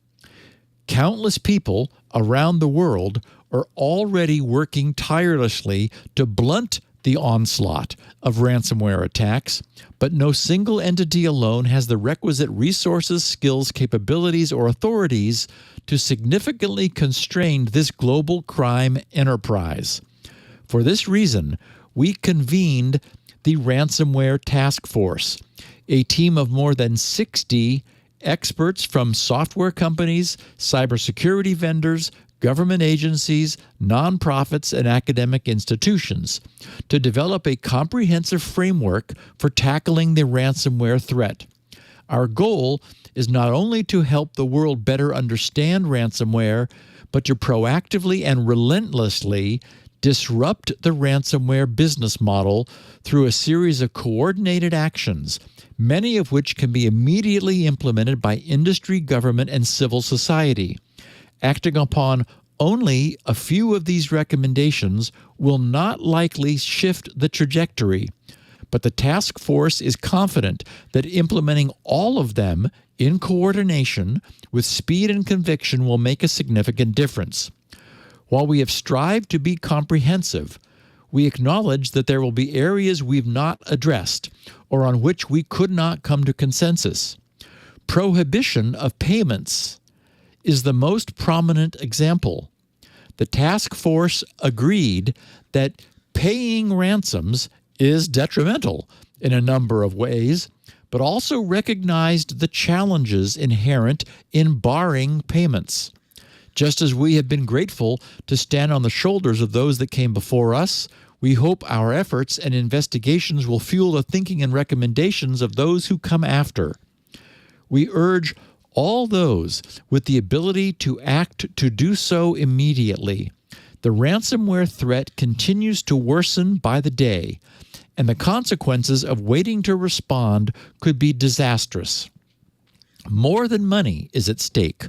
Countless people around the world are already working tirelessly to blunt the onslaught of ransomware attacks, but no single entity alone has the requisite resources, skills, capabilities, or authorities to significantly constrain this global crime enterprise. For this reason, we convened the Ransomware Task Force, a team of more than 60 experts from software companies, cybersecurity vendors, government agencies, nonprofits, and academic institutions to develop a comprehensive framework for tackling the ransomware threat. Our goal is not only to help the world better understand ransomware, but to proactively and relentlessly disrupt the ransomware business model through a series of coordinated actions, many of which can be immediately implemented by industry, government, and civil society. Acting upon only a few of these recommendations will not likely shift the trajectory, but the task force is confident that implementing all of them in coordination with speed and conviction will make a significant difference. While we have strived to be comprehensive, we acknowledge that there will be areas we've not addressed or on which we could not come to consensus. Prohibition of payments is the most prominent example. The task force agreed that paying ransoms is detrimental in a number of ways, but also recognized the challenges inherent in barring payments. Just as we have been grateful to stand on the shoulders of those that came before us, We hope our efforts and investigations will fuel the thinking and recommendations of those who come after. We urge all those with the ability to act to do so immediately. The ransomware threat continues to worsen by the day, and the consequences of waiting to respond could be disastrous. More than money is at stake.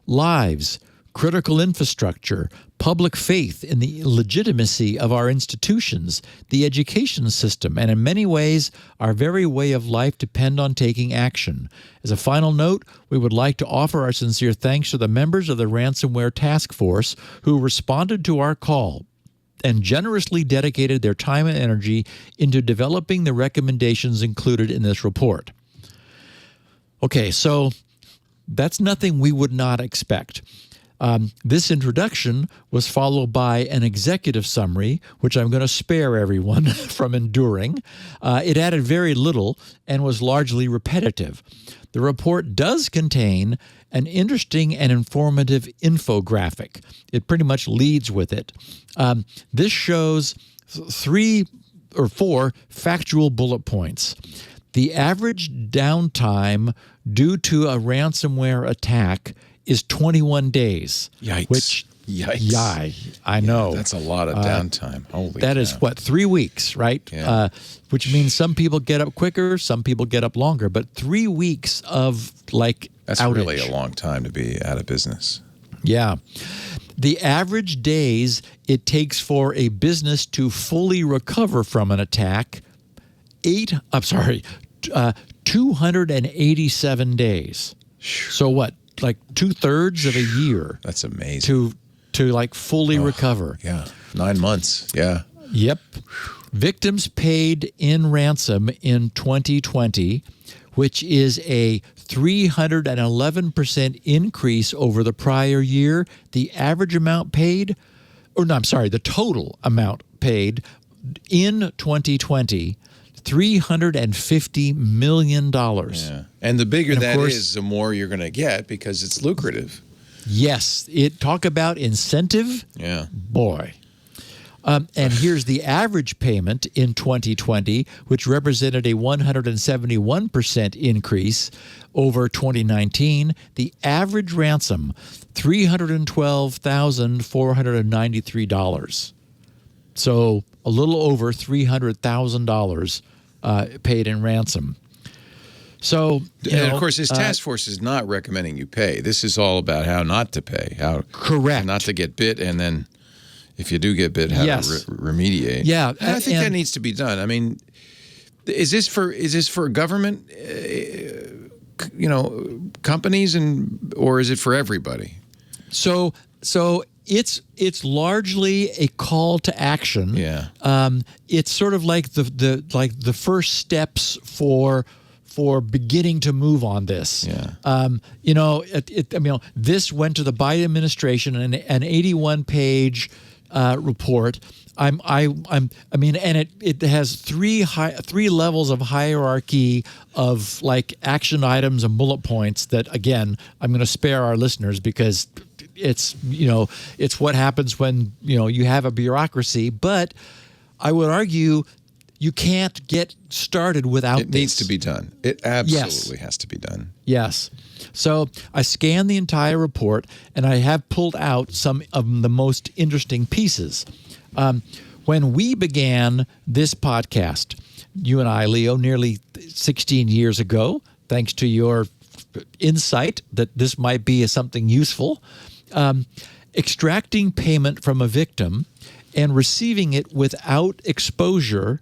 Lives, critical infrastructure, public faith in the legitimacy of our institutions, the education system, and in many ways, our very way of life depend on taking action. As a final note, we would like to offer our sincere thanks to the members of the Ransomware Task Force who responded to our call and generously dedicated their time and energy into developing the recommendations included in this report. Okay, so that's nothing we would not expect. This introduction was followed by an executive summary, which I'm going to spare everyone from enduring. It added very little and was largely repetitive. The report does contain an interesting and informative infographic. It pretty much leads with it. This shows 3 or 4 factual bullet points. The average downtime due to a ransomware attack is 21 days. Yikes. Which, I know. That's a lot of downtime. Holy That cow. is, 3 weeks, right? Yeah. Which means some people get up quicker, some people get up longer, but 3 weeks of That's outage. really a long time to be out of business. Yeah. The average days it takes for a business to fully recover from an attack, 287 days. So what? Like 2/3 of a year That's amazing. to fully recover. Yeah. 9 months. Yeah. Yep. Victims paid in ransom in 2020, which is a 311% increase over the prior year. The average amount paid, the total amount paid in 2020, $350 million. Yeah. And the bigger And of that course- is, the more you're going to get because it's lucrative. Yes. Talk about incentive. Yeah. Boy. And here's the average payment in 2020, which represented a 171% increase over 2019. The average ransom, $312,493. So a little over $300,000 paid in ransom. So, And of course, this task force is not recommending you pay. This is all about how not to pay, how Correct. not to get bit, and then if you do get bit, how Yes. to remediate. Yeah, And I think that and- needs to be done. I mean, is this for government, companies, or is it for everybody? So it's largely a call to action. Yeah. It's sort of like the first steps for beginning to move on this. Yeah. This went to the Biden administration in an 81-page report. And it has three levels of hierarchy of action items and bullet points that, again, I'm going to spare our listeners because it's what happens when you have a bureaucracy. But I would argue you can't get started without It needs to be done. It absolutely has to be done. Yes. So I scanned the entire report, and I have pulled out some of the most interesting pieces. When we began this podcast, you and I, Leo, nearly 16 years ago, thanks to your insight that this might be something useful, extracting payment from a victim and receiving it without exposure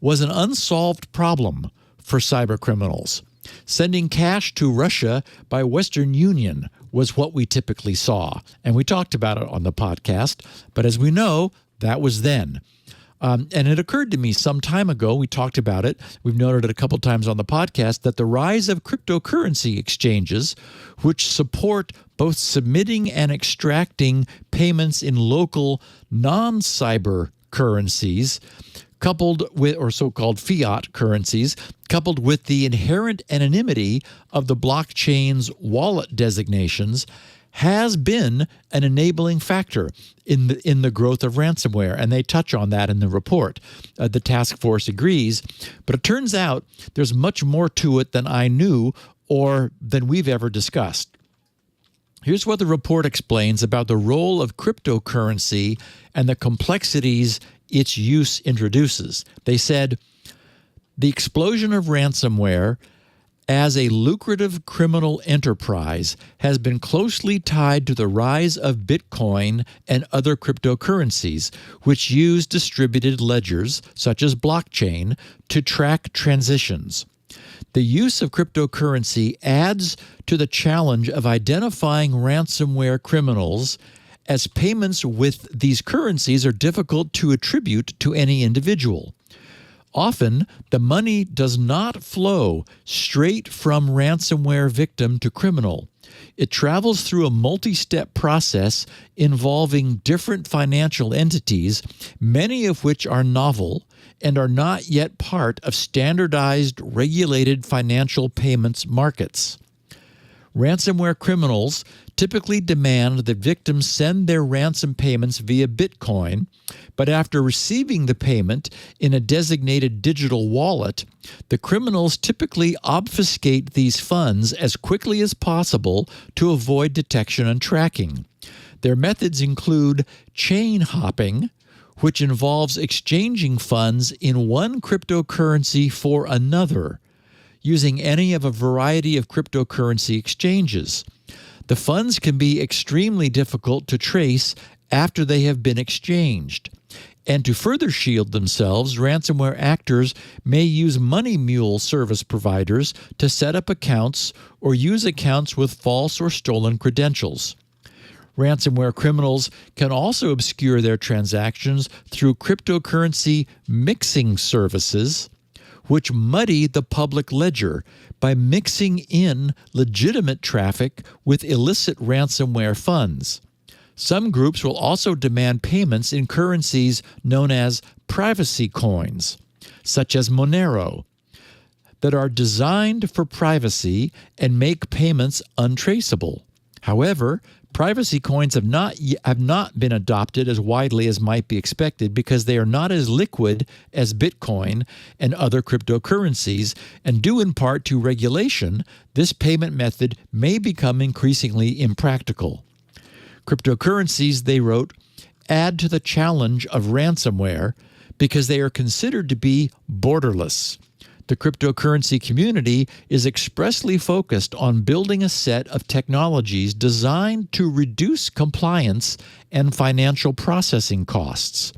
was an unsolved problem for cyber criminals. Sending cash to Russia by Western Union was what we typically saw, and we talked about it on the podcast, but as we know, that was then. And it occurred to me some time ago, we talked about it, we've noted it a couple times on the podcast, that the rise of cryptocurrency exchanges, which support both submitting and extracting payments in local non-cyber currencies, coupled with, or so-called fiat currencies, coupled with the inherent anonymity of the blockchain's wallet designations, has been an enabling factor in the growth of ransomware, and they touch on that in the report. The task force agrees, but it turns out there's much more to it than I knew or than we've ever discussed. Here's what the report explains about the role of cryptocurrency and the complexities its use introduces. They said, the explosion of ransomware as a lucrative criminal enterprise has been closely tied to the rise of Bitcoin and other cryptocurrencies, which use distributed ledgers, such as blockchain, to track transitions. The use of cryptocurrency adds to the challenge of identifying ransomware criminals, as payments with these currencies are difficult to attribute to any individual. Often, the money does not flow straight from ransomware victim to criminal. It travels through a multi-step process involving different financial entities, many of which are novel and are not yet part of standardized, regulated financial payments markets. Ransomware criminals typically demand that victims send their ransom payments via Bitcoin, but after receiving the payment in a designated digital wallet, the criminals typically obfuscate these funds as quickly as possible to avoid detection and tracking. Their methods include chain hopping, which involves exchanging funds in one cryptocurrency for another, using any of a variety of cryptocurrency exchanges. The funds can be extremely difficult to trace after they have been exchanged. And to further shield themselves, ransomware actors may use money mule service providers to set up accounts or use accounts with false or stolen credentials. Ransomware criminals can also obscure their transactions through cryptocurrency mixing services, which muddy the public ledger by mixing in legitimate traffic with illicit ransomware funds. Some groups will also demand payments in currencies known as privacy coins, such as Monero, that are designed for privacy and make payments untraceable. However, privacy coins have not been adopted as widely as might be expected because they are not as liquid as Bitcoin and other cryptocurrencies, and due in part to regulation, this payment method may become increasingly impractical. Cryptocurrencies, they wrote, add to the challenge of ransomware because they are considered to be borderless. The cryptocurrency community is expressly focused on building a set of technologies designed to reduce compliance and financial processing costs.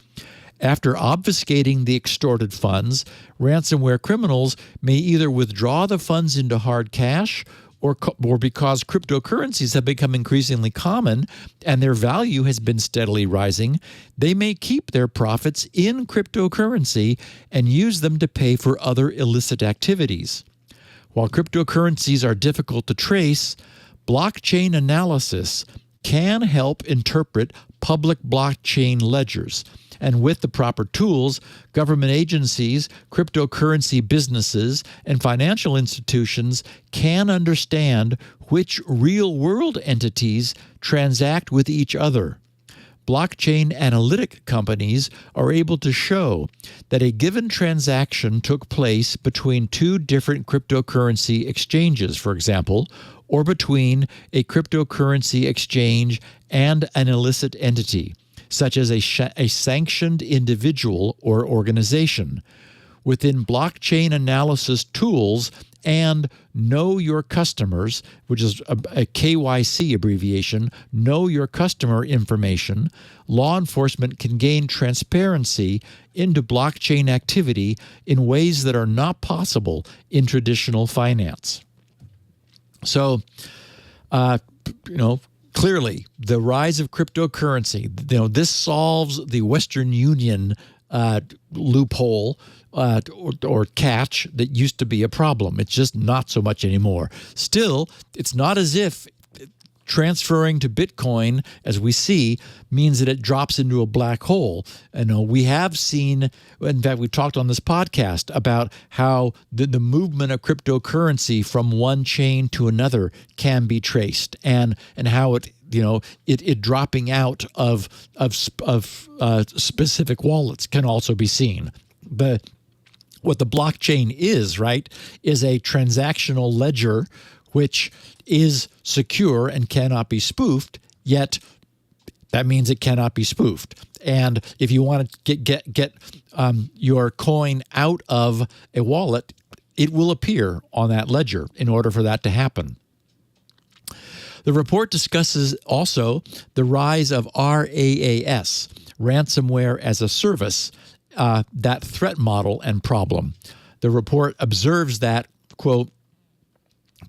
After obfuscating the extorted funds, ransomware criminals may either withdraw the funds into hard cash or because cryptocurrencies have become increasingly common and their value has been steadily rising, they may keep their profits in cryptocurrency and use them to pay for other illicit activities. While cryptocurrencies are difficult to trace, blockchain analysis can help interpret public blockchain ledgers. And with the proper tools, government agencies, cryptocurrency businesses, and financial institutions can understand which real-world entities transact with each other. Blockchain analytic companies are able to show that a given transaction took place between two different cryptocurrency exchanges, for example, or between a cryptocurrency exchange and an illicit entity, such as a sanctioned individual or organization. Within blockchain analysis tools and Know Your Customers, which is a KYC abbreviation, Know Your Customer information, law enforcement can gain transparency into blockchain activity in ways that are not possible in traditional finance. So, clearly, the rise of cryptocurrency, this solves the Western Union loophole or catch that used to be a problem. It's just not so much anymore. Still, it's not as if transferring to Bitcoin, as we see, means that it drops into a black hole. We have seen, in fact, we talked on this podcast about how the movement of cryptocurrency from one chain to another can be traced, and how it dropping out of specific wallets can also be seen. What the blockchain is, right, is a transactional ledger which is secure and cannot be spoofed, yet that means it cannot be spoofed. And if you want to get your coin out of a wallet, it will appear on that ledger in order for that to happen. The report discusses also the rise of RAAS, Ransomware as a Service, that threat model and problem. The report observes that, quote,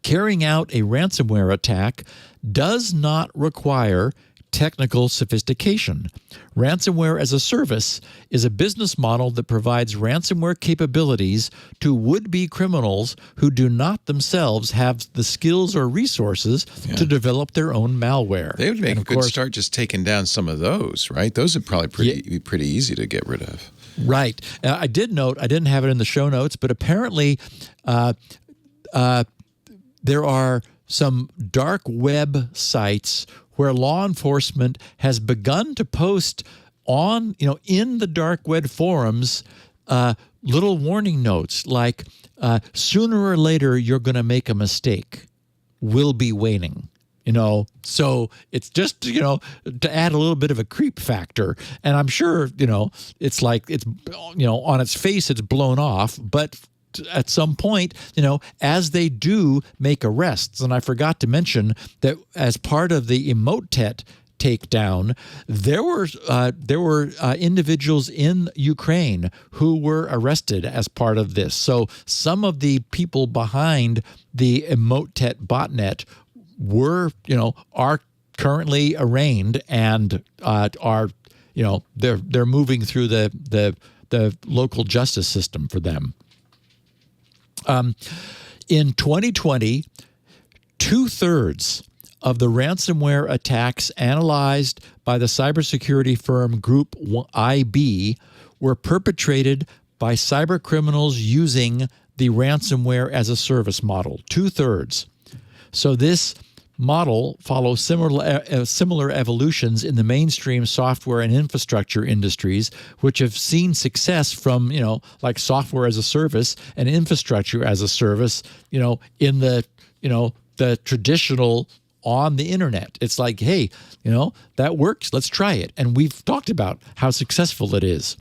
carrying out a ransomware attack does not require technical sophistication. Ransomware as a service is a business model that provides ransomware capabilities to would-be criminals who do not themselves have the skills or resources to develop their own malware. They would make a good start just taking down some of those, right? Those would probably be pretty easy to get rid of. Right. I did note, I didn't have it in the show notes, but apparently there are some dark web sites where law enforcement has begun to post on, in the dark web forums, little warning notes like, sooner or later you're going to make a mistake. Will be waning. So it's just, to add a little bit of a creep factor. And I'm sure, it's like it's, on its face, it's blown off. But at some point, as they do make arrests, and I forgot to mention that as part of the Emotet takedown, there were individuals in Ukraine who were arrested as part of this. So some of the people behind the Emotet Botnet are currently arraigned and are they're moving through the local justice system for them. In 2020, 2/3 of the ransomware attacks analyzed by the cybersecurity firm Group IB were perpetrated by cyber criminals using the ransomware as a service model. 2/3. So this model follows similar evolutions in the mainstream software and infrastructure industries, which have seen success from, like software as a service and infrastructure as a service, in the traditional on the internet. It's like, hey, that works. Let's try it. And we've talked about how successful it is.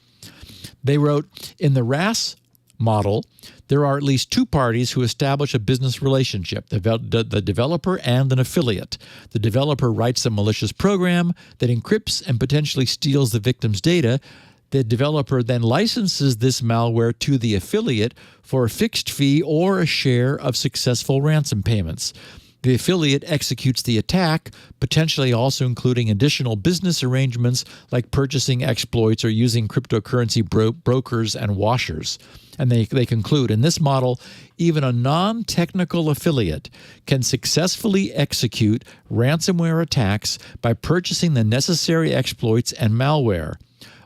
They wrote, in the RAS model, there are at least two parties who establish a business relationship, the developer and an affiliate. The developer writes a malicious program that encrypts and potentially steals the victim's data. The developer then licenses this malware to the affiliate for a fixed fee or a share of successful ransom payments. The affiliate executes the attack, potentially also including additional business arrangements like purchasing exploits or using cryptocurrency brokers and washers. And they conclude, in this model, even a non-technical affiliate can successfully execute ransomware attacks by purchasing the necessary exploits and malware.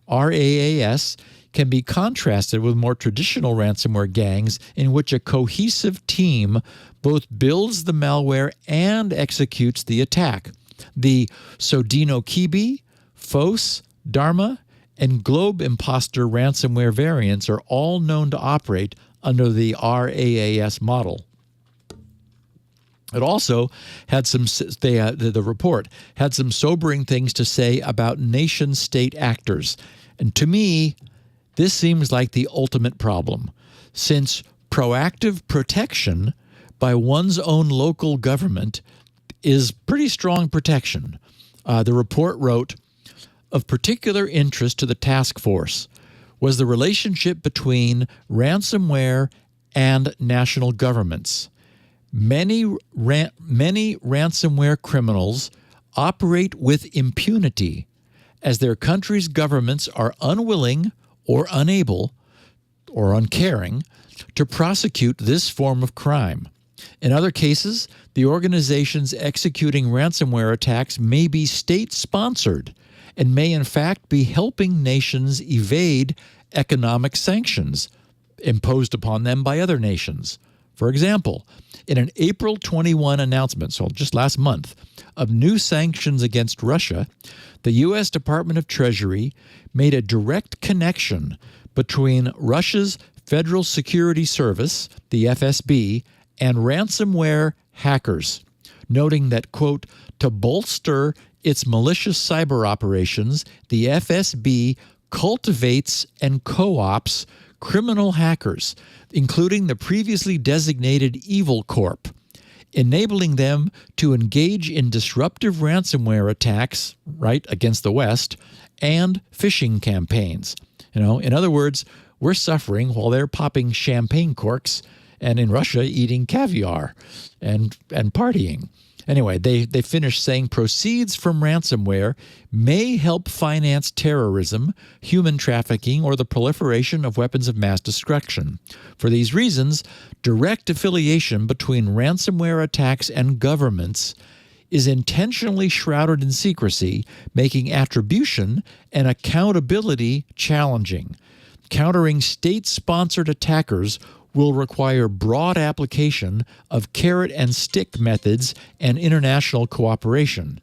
RAAS can be contrasted with more traditional ransomware gangs in which a cohesive team both builds the malware and executes the attack. The Sodino Kibi, FOS, Dharma, and Globe Imposter ransomware variants are all known to operate under the RAAS model. It also had the report had some sobering things to say about nation-state actors. And to me, this seems like the ultimate problem, since proactive protection by one's own local government is pretty strong protection. The report wrote, of particular interest to the task force was the relationship between ransomware and national governments. Many ransomware criminals operate with impunity as their country's governments are unwilling or unable or uncaring to prosecute this form of crime. In other cases, the organizations executing ransomware attacks may be state-sponsored and may in fact be helping nations evade economic sanctions imposed upon them by other nations. For example, in an April 21 announcement, so just last month, of new sanctions against Russia, the U.S. Department of Treasury made a direct connection between Russia's Federal Security Service, the FSB, and ransomware hackers, noting that, quote, to bolster its malicious cyber operations, the FSB cultivates and co-ops criminal hackers, including the previously designated REvil Corp, enabling them to engage in disruptive ransomware attacks, right, against the West, and phishing campaigns. In other words, we're suffering while they're popping champagne corks and in Russia eating caviar and partying. Anyway, they finished saying proceeds from ransomware may help finance terrorism, human trafficking, or the proliferation of weapons of mass destruction. For these reasons, direct affiliation between ransomware attacks and governments is intentionally shrouded in secrecy, making attribution and accountability challenging. Countering state-sponsored attackers will require broad application of carrot and stick methods and international cooperation.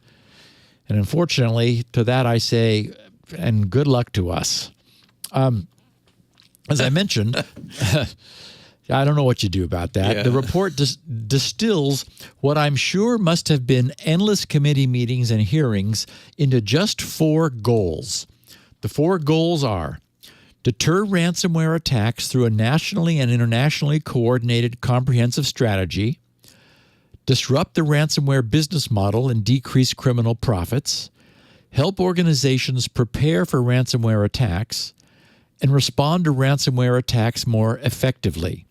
And unfortunately, to that I say, and good luck to us. As I mentioned, I don't know what you do about that. Yeah. The report distills what I'm sure must have been endless committee meetings and hearings into just 4 goals. The 4 goals are: deter ransomware attacks through a nationally and internationally coordinated comprehensive strategy, disrupt the ransomware business model and decrease criminal profits, help organizations prepare for ransomware attacks, and respond to ransomware attacks more effectively.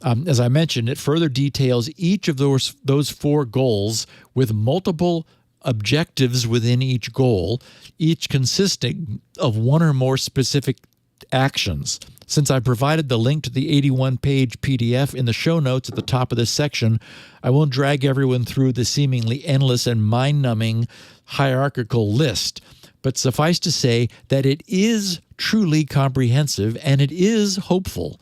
As I mentioned, it further details each of those 4 goals with multiple objectives within each goal, each consisting of one or more specific actions. Since I provided the link to the 81-page PDF in the show notes at the top of this section, I won't drag everyone through the seemingly endless and mind-numbing hierarchical list, but suffice to say that it is truly comprehensive and it is hopeful.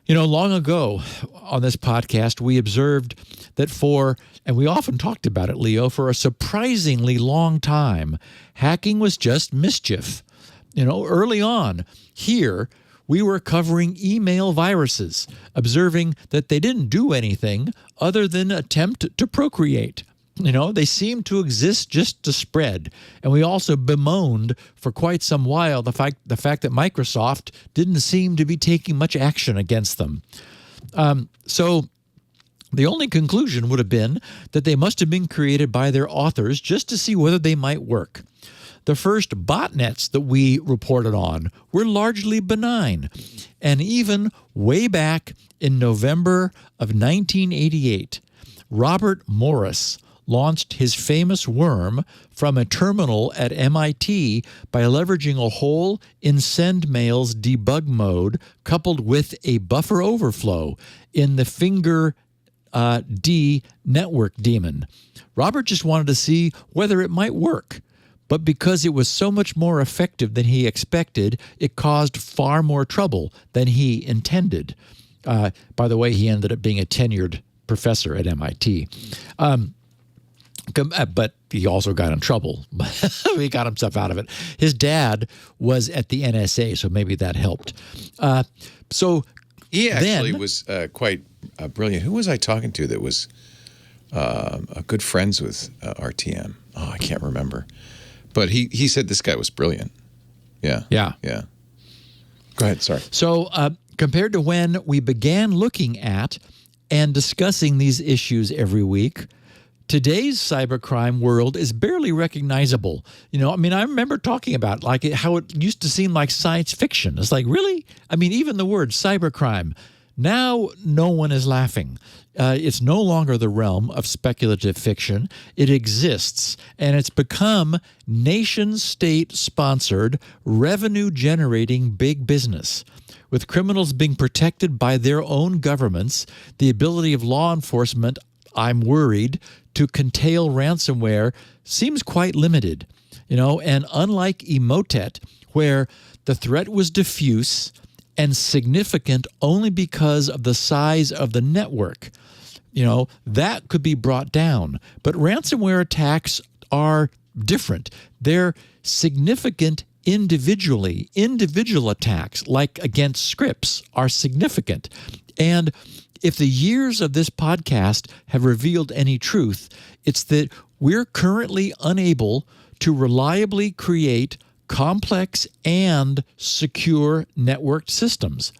Long ago on this podcast, we observed that and we often talked about it, Leo, for a surprisingly long time, hacking was just mischief. Early on here, we were covering email viruses, observing that they didn't do anything other than attempt to procreate. They seemed to exist just to spread. And we also bemoaned for quite some while the fact that Microsoft didn't seem to be taking much action against them. So the only conclusion would have been that they must have been created by their authors just to see whether they might work. The first botnets that we reported on were largely benign. And even way back in November of 1988, Robert Morris launched his famous worm from a terminal at MIT by leveraging a hole in SendMail's debug mode coupled with a buffer overflow in the finger D network daemon. Robert just wanted to see whether it might work. But because it was so much more effective than he expected, it caused far more trouble than he intended. By the way, he ended up being a tenured professor at MIT. But he also got in trouble. He got himself out of it. His dad was at the NSA, so maybe that helped. He actually was quite brilliant. Who was I talking to that was good friends with RTM? Oh, I can't remember. But he said this guy was brilliant. Yeah. Go ahead, sorry. So compared to when we began looking at and discussing these issues every week, today's cybercrime world is barely recognizable. I remember talking about how it used to seem like science fiction. It's like, really? Even the word cybercrime, now no one is laughing. It's no longer the realm of speculative fiction. It exists, and it's become nation-state-sponsored, revenue-generating big business. With criminals being protected by their own governments, the ability of law enforcement, I'm worried, to contain ransomware seems quite limited. And unlike Emotet, where the threat was diffuse and significant only because of the size of the network. That could be brought down. But ransomware attacks are different. They're significant individually. Individual attacks, like against Scripps, are significant. And if the years of this podcast have revealed any truth, it's that we're currently unable to reliably create complex and secure networked systems.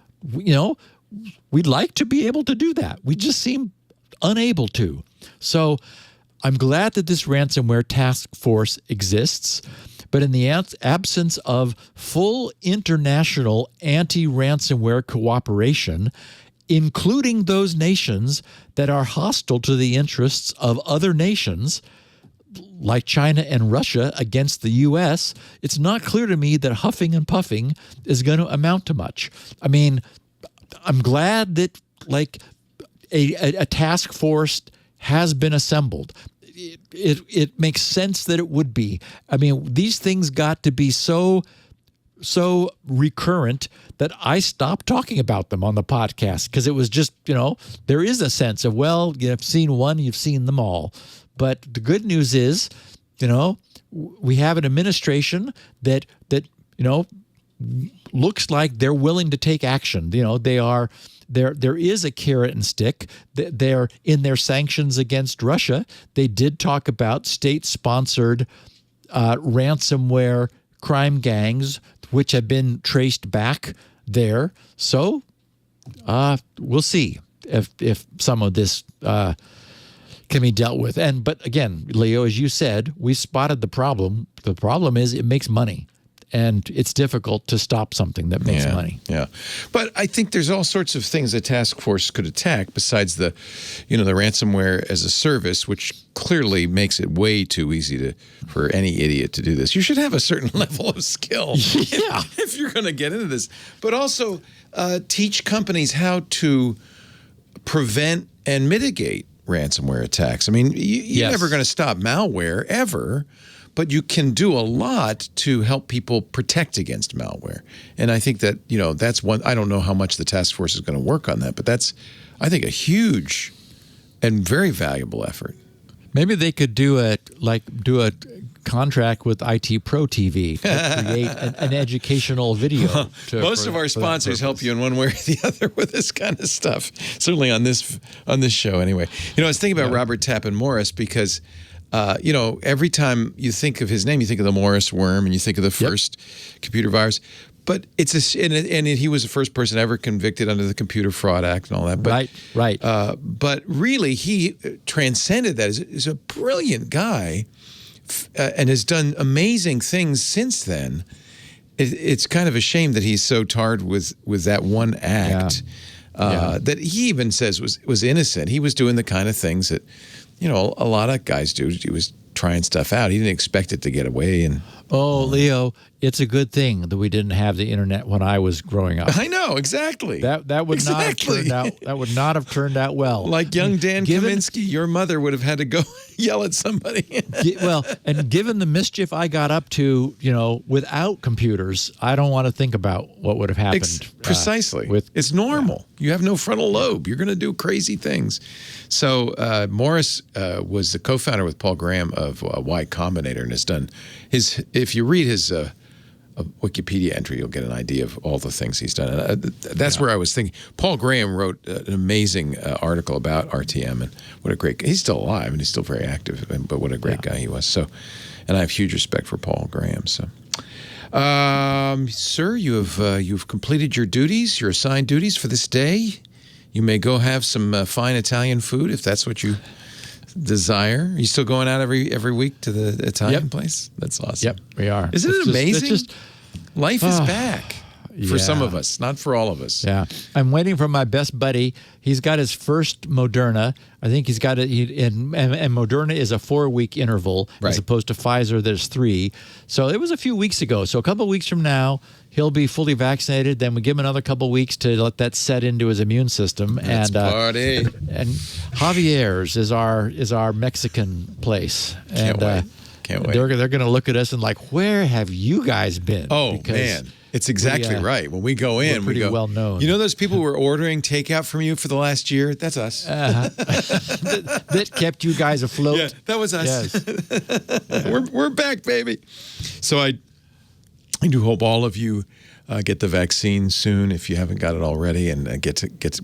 We'd like to be able to do that. We just seem unable to. So I'm glad that this ransomware task force exists, but in the absence of full international anti-ransomware cooperation, including those nations that are hostile to the interests of other nations, like China and Russia against the U.S., it's not clear to me that huffing and puffing is going to amount to much. I mean, I'm glad that a task force has been assembled. It makes sense that it would be. I mean, these things got to be so recurrent that I stopped talking about them on the podcast because it was just, there is a sense of, well, you've seen one, you've seen them all. But the good news is, we have an administration that looks like they're willing to take action. There is a carrot and stick. They're in their sanctions against Russia. They did talk about state-sponsored ransomware crime gangs, which have been traced back there. So we'll see if some of this can be dealt with. But again, Leo, as you said, we spotted the problem. The problem is it makes money. And it's difficult to stop something that makes money. Yeah. But I think there's all sorts of things a task force could attack besides the ransomware as a service, which clearly makes it way too easy for any idiot to do this. You should have a certain level of skill if you're going to get into this. But also teach companies how to prevent and mitigate ransomware attacks. I mean, you're never going to stop malware ever, but you can do a lot to help people protect against malware. And I think that, that's one. I don't know how much the task force is going to work on that, but that's, I think, a huge and very valuable effort. Maybe they could do a contract with IT Pro TV to create an educational video. Most of our sponsors help you in one way or the other with this kind of stuff. Certainly on this show, anyway. I was thinking about Robert Tappan Morris because, every time you think of his name, you think of the Morris worm and you think of the first computer virus. But and he was the first person ever convicted under the Computer Fraud Act and all that. But, right. But really, he transcended that. He's a brilliant guy and has done amazing things since then. It's kind of a shame that he's so tarred with that one act that he even says was innocent. He was doing the kind of things that, a lot of guys do. He was trying stuff out. He didn't expect it to get away. And Leo, it's a good thing that we didn't have the internet when I was growing up. I know, exactly. That would not have turned out. That would not have turned out well. Like young Dan Kaminsky, your mother would have had to go yell at somebody. And given the mischief I got up to, without computers, I don't want to think about what would have happened. Precisely. It's normal. You have no frontal lobe. You're going to do crazy things. So Morris was the co-founder with Paul Graham of Y Combinator and has done if you read his Wikipedia entry, you'll get an idea of all the things he's done. That's where I was thinking. Paul Graham wrote an amazing article about RTM, and what a great guy. He's still alive and he's still very active, but what a great guy he was. So, and I have huge respect for Paul Graham. So, sir, you've completed your duties, your assigned duties for this day. You may go have some fine Italian food if that's what you desire. Are you still going out every week to the Italian place? That's awesome. Yep, we are. Isn't it amazing? Life is back for some of us, not for all of us. Yeah. I'm waiting for my best buddy. He's got his first Moderna. I think he's got it, and Moderna is a 4-week interval as opposed to Pfizer, there's 3. So it was a few weeks ago. So a couple of weeks from now, he'll be fully vaccinated. Then we give him another couple of weeks to let that set into his immune system. Let's party. And Javier's is our Mexican place. Can't wait. They're going to look at us and like, where have you guys been? Oh, man. It's exactly right. When we go in, pretty we go, well known. You know those people who were ordering takeout from you for the last year? That's us. That kept you guys afloat. Yeah, that was us. Yes. We're back, baby. So I do hope all of you get the vaccine soon if you haven't got it already, and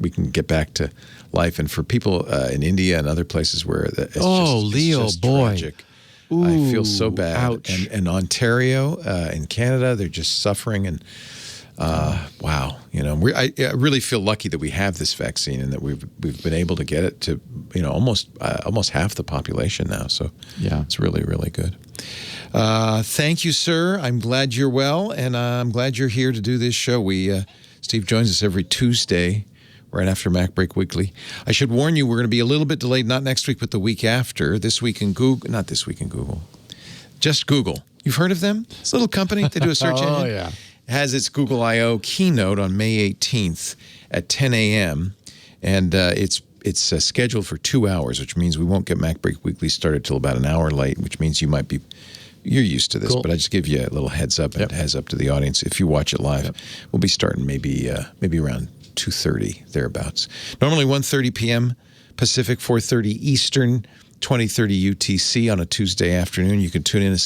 we can get back to life. And for people in India and other places where it's Leo, just boy. tragic. Ooh, I feel so bad. ouch. And Ontario, in Canada, they're just suffering. And wow, I really feel lucky that we have this vaccine and that we've been able to get it to almost half the population now. So yeah, it's really, really good. Thank you, sir. I'm glad you're well, and I'm glad you're here to do this show. Steve joins us every Tuesday, right after MacBreak Weekly. I should warn you, we're going to be a little bit delayed, not next week, but the week after. This Week in Google, not This Week in Google, just Google. You've heard of them? It's a little company. They do a search engine. Oh, yeah. It has its Google I.O. keynote on May 18th at 10 a.m., and it's scheduled for 2 hours, which means we won't get MacBreak Weekly started till about an hour late, which means you're used to this, cool. but I just give you a little heads up and heads up to the audience. If you watch it live, we'll be starting maybe around 2:30, thereabouts. Normally 1:30 p.m. Pacific, 4:30 Eastern, 20:30 UTC on a Tuesday afternoon. You can tune in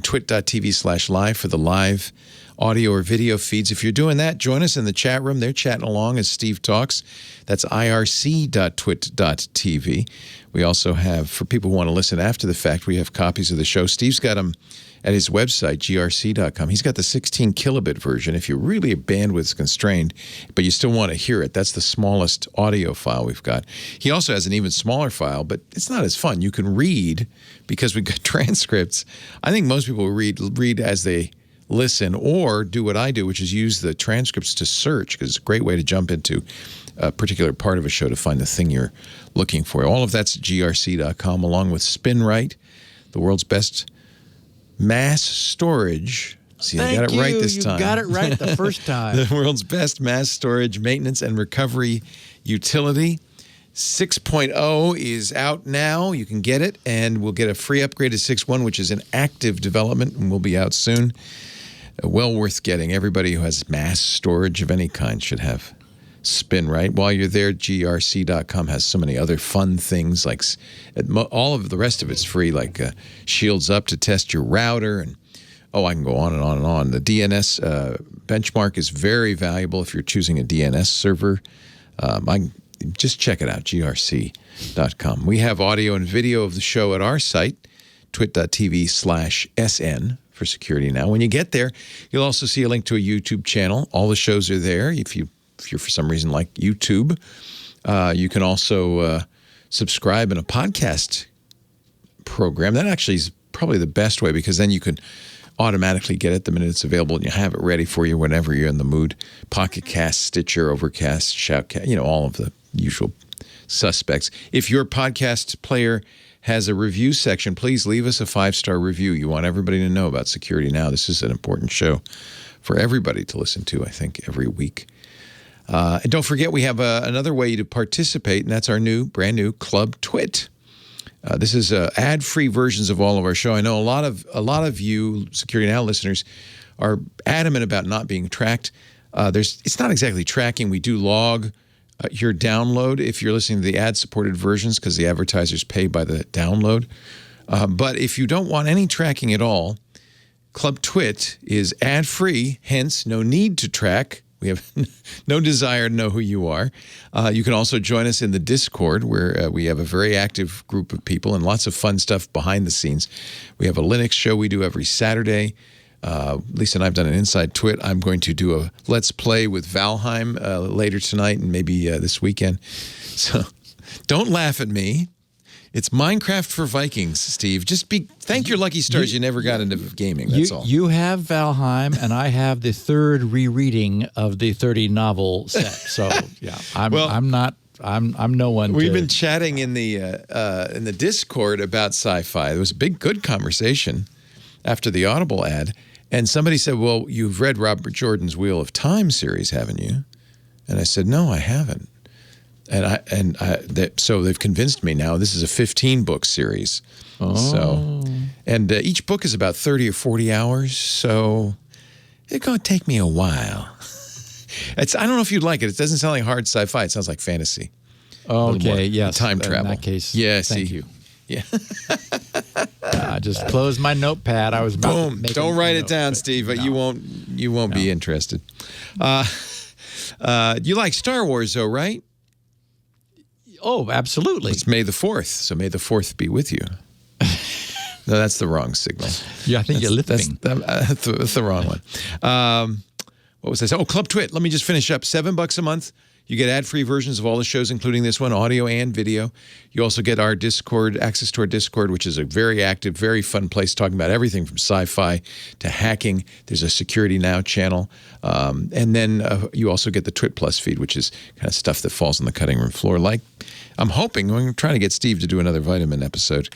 twit.tv/live for the live audio or video feeds. If you're doing that, join us in the chat room. They're chatting along as Steve talks. That's irc.twit.tv. We also have, for people who want to listen after the fact, we have copies of the show. Steve's got them at his website, grc.com. He's got the 16 kilobit version. If you're really bandwidth constrained, but you still want to hear it, that's the smallest audio file we've got. He also has an even smaller file, but it's not as fun. You can read because we've got transcripts. I think most people read as they listen or do what I do, which is use the transcripts to search, because it's a great way to jump into a particular part of a show to find the thing you're looking for. All of that's at grc.com, along with SpinRite, the world's best mass storage. See, I got it right this time. You got it right the first time. The world's best mass storage, maintenance, and recovery utility. 6.0 is out now. You can get it, and we'll get a free upgrade to 6.1, which is in active development and will be out soon. Well worth getting. Everybody who has mass storage of any kind should have SpinRite. While you're there, grc.com has so many other fun things, like all of the rest of it's free, like Shields Up to test your router, and I can go on and on and on. The DNS benchmark is very valuable if you're choosing a DNS server. Just check it out, grc.com. We have audio and video of the show at our site, twit.tv/SN for security now. When you get there, you'll also see a link to a YouTube channel. All the shows are there. If you're for some reason like YouTube, you can also subscribe in a podcast program. That actually is probably the best way, because then you can automatically get it the minute it's available, and you have it ready for you whenever you're in the mood. Pocket Cast, Stitcher, Overcast, Shoutcast, all of the usual suspects. If your podcast player has a review section, please leave us a 5-star review. You want everybody to know about Security Now. This is an important show for everybody to listen to, I think, every week. And don't forget, we have another way to participate, and that's our brand new Club TWiT. This is ad-free versions of all of our show. I know a lot of you Security Now listeners are adamant about not being tracked. It's not exactly tracking. We do log your download if you're listening to the ad-supported versions, because the advertisers pay by the download. But if you don't want any tracking at all, Club TWiT is ad-free, hence no need to track. We have no desire to know who you are. You can also join us in the Discord, where we have a very active group of people and lots of fun stuff behind the scenes. We have a Linux show we do every Saturday. Lisa and I have done an Inside TWiT. I'm going to do a Let's Play with Valheim later tonight and maybe this weekend. So don't laugh at me. It's Minecraft for Vikings, Steve. Just thank your lucky stars you never got into gaming, that's all. You have Valheim, and I have the third rereading of the 30 novel set. So, yeah, I'm no one. We've been chatting in the Discord about sci-fi. There was a good conversation after the Audible ad, and somebody said, well, you've read Robert Jordan's Wheel of Time series, haven't you? And I said, no, I haven't. So they've convinced me now. This is a 15-book series. Oh. So, and each book is about 30 or 40 hours. So it's going to take me a while. I don't know if you'd like it. It doesn't sound like hard sci-fi. It sounds like fantasy. Okay, yes. Time travel. In that case, yeah, thank you. Yeah. I just closed my notepad. I was about to Boom. make Don't write it down, Steve. But you won't be interested. You like Star Wars, though, right? Oh, absolutely. It's May the 4th, so may the 4th be with you. No, that's the wrong signal. Yeah, I think you're lifting. That's the wrong one. What was I saying? Oh, Club Twit. Let me just finish up. $7 a month. You get ad-free versions of all the shows, including this one, audio and video. You also get our Discord, access to our Discord, which is a very active, very fun place talking about everything from sci-fi to hacking. There's a Security Now channel. And then you also get the Twit Plus feed, which is kind of stuff that falls on the cutting room floor. Like, I'm trying to get Steve to do another vitamin episode.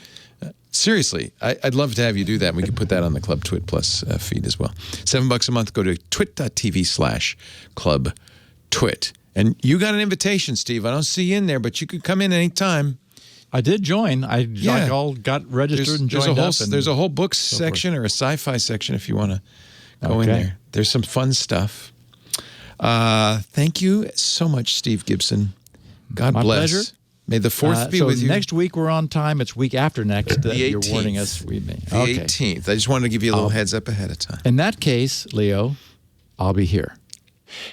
Seriously, I'd love to have you do that. We can put that on the Club Twit Plus feed as well. $7 a month. Go to twit.tv/clubtwit. And you got an invitation, Steve. I don't see you in there, but you could come in anytime. I did join. I all got registered and joined up. There's a whole books section or a sci-fi section if you want to go in there. There's some fun stuff. Thank you so much, Steve Gibson. God My bless. pleasure. May the 4th be with you. Next week we're on time. It's week after next that you're warning us. The 18th. I just wanted to give you a little heads up ahead of time. In that case, Leo, I'll be here.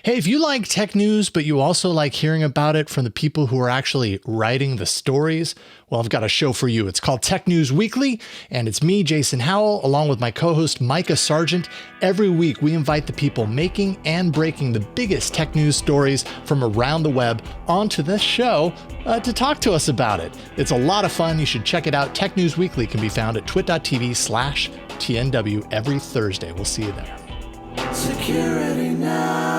Hey, if you like tech news, but you also like hearing about it from the people who are actually writing the stories, well, I've got a show for you. It's called Tech News Weekly, and it's me, Jason Howell, along with my co-host, Micah Sargent. Every week, we invite the people making and breaking the biggest tech news stories from around the web onto this show to talk to us about it. It's a lot of fun. You should check it out. Tech News Weekly can be found at twit.tv/TNW every Thursday. We'll see you there. Security Now.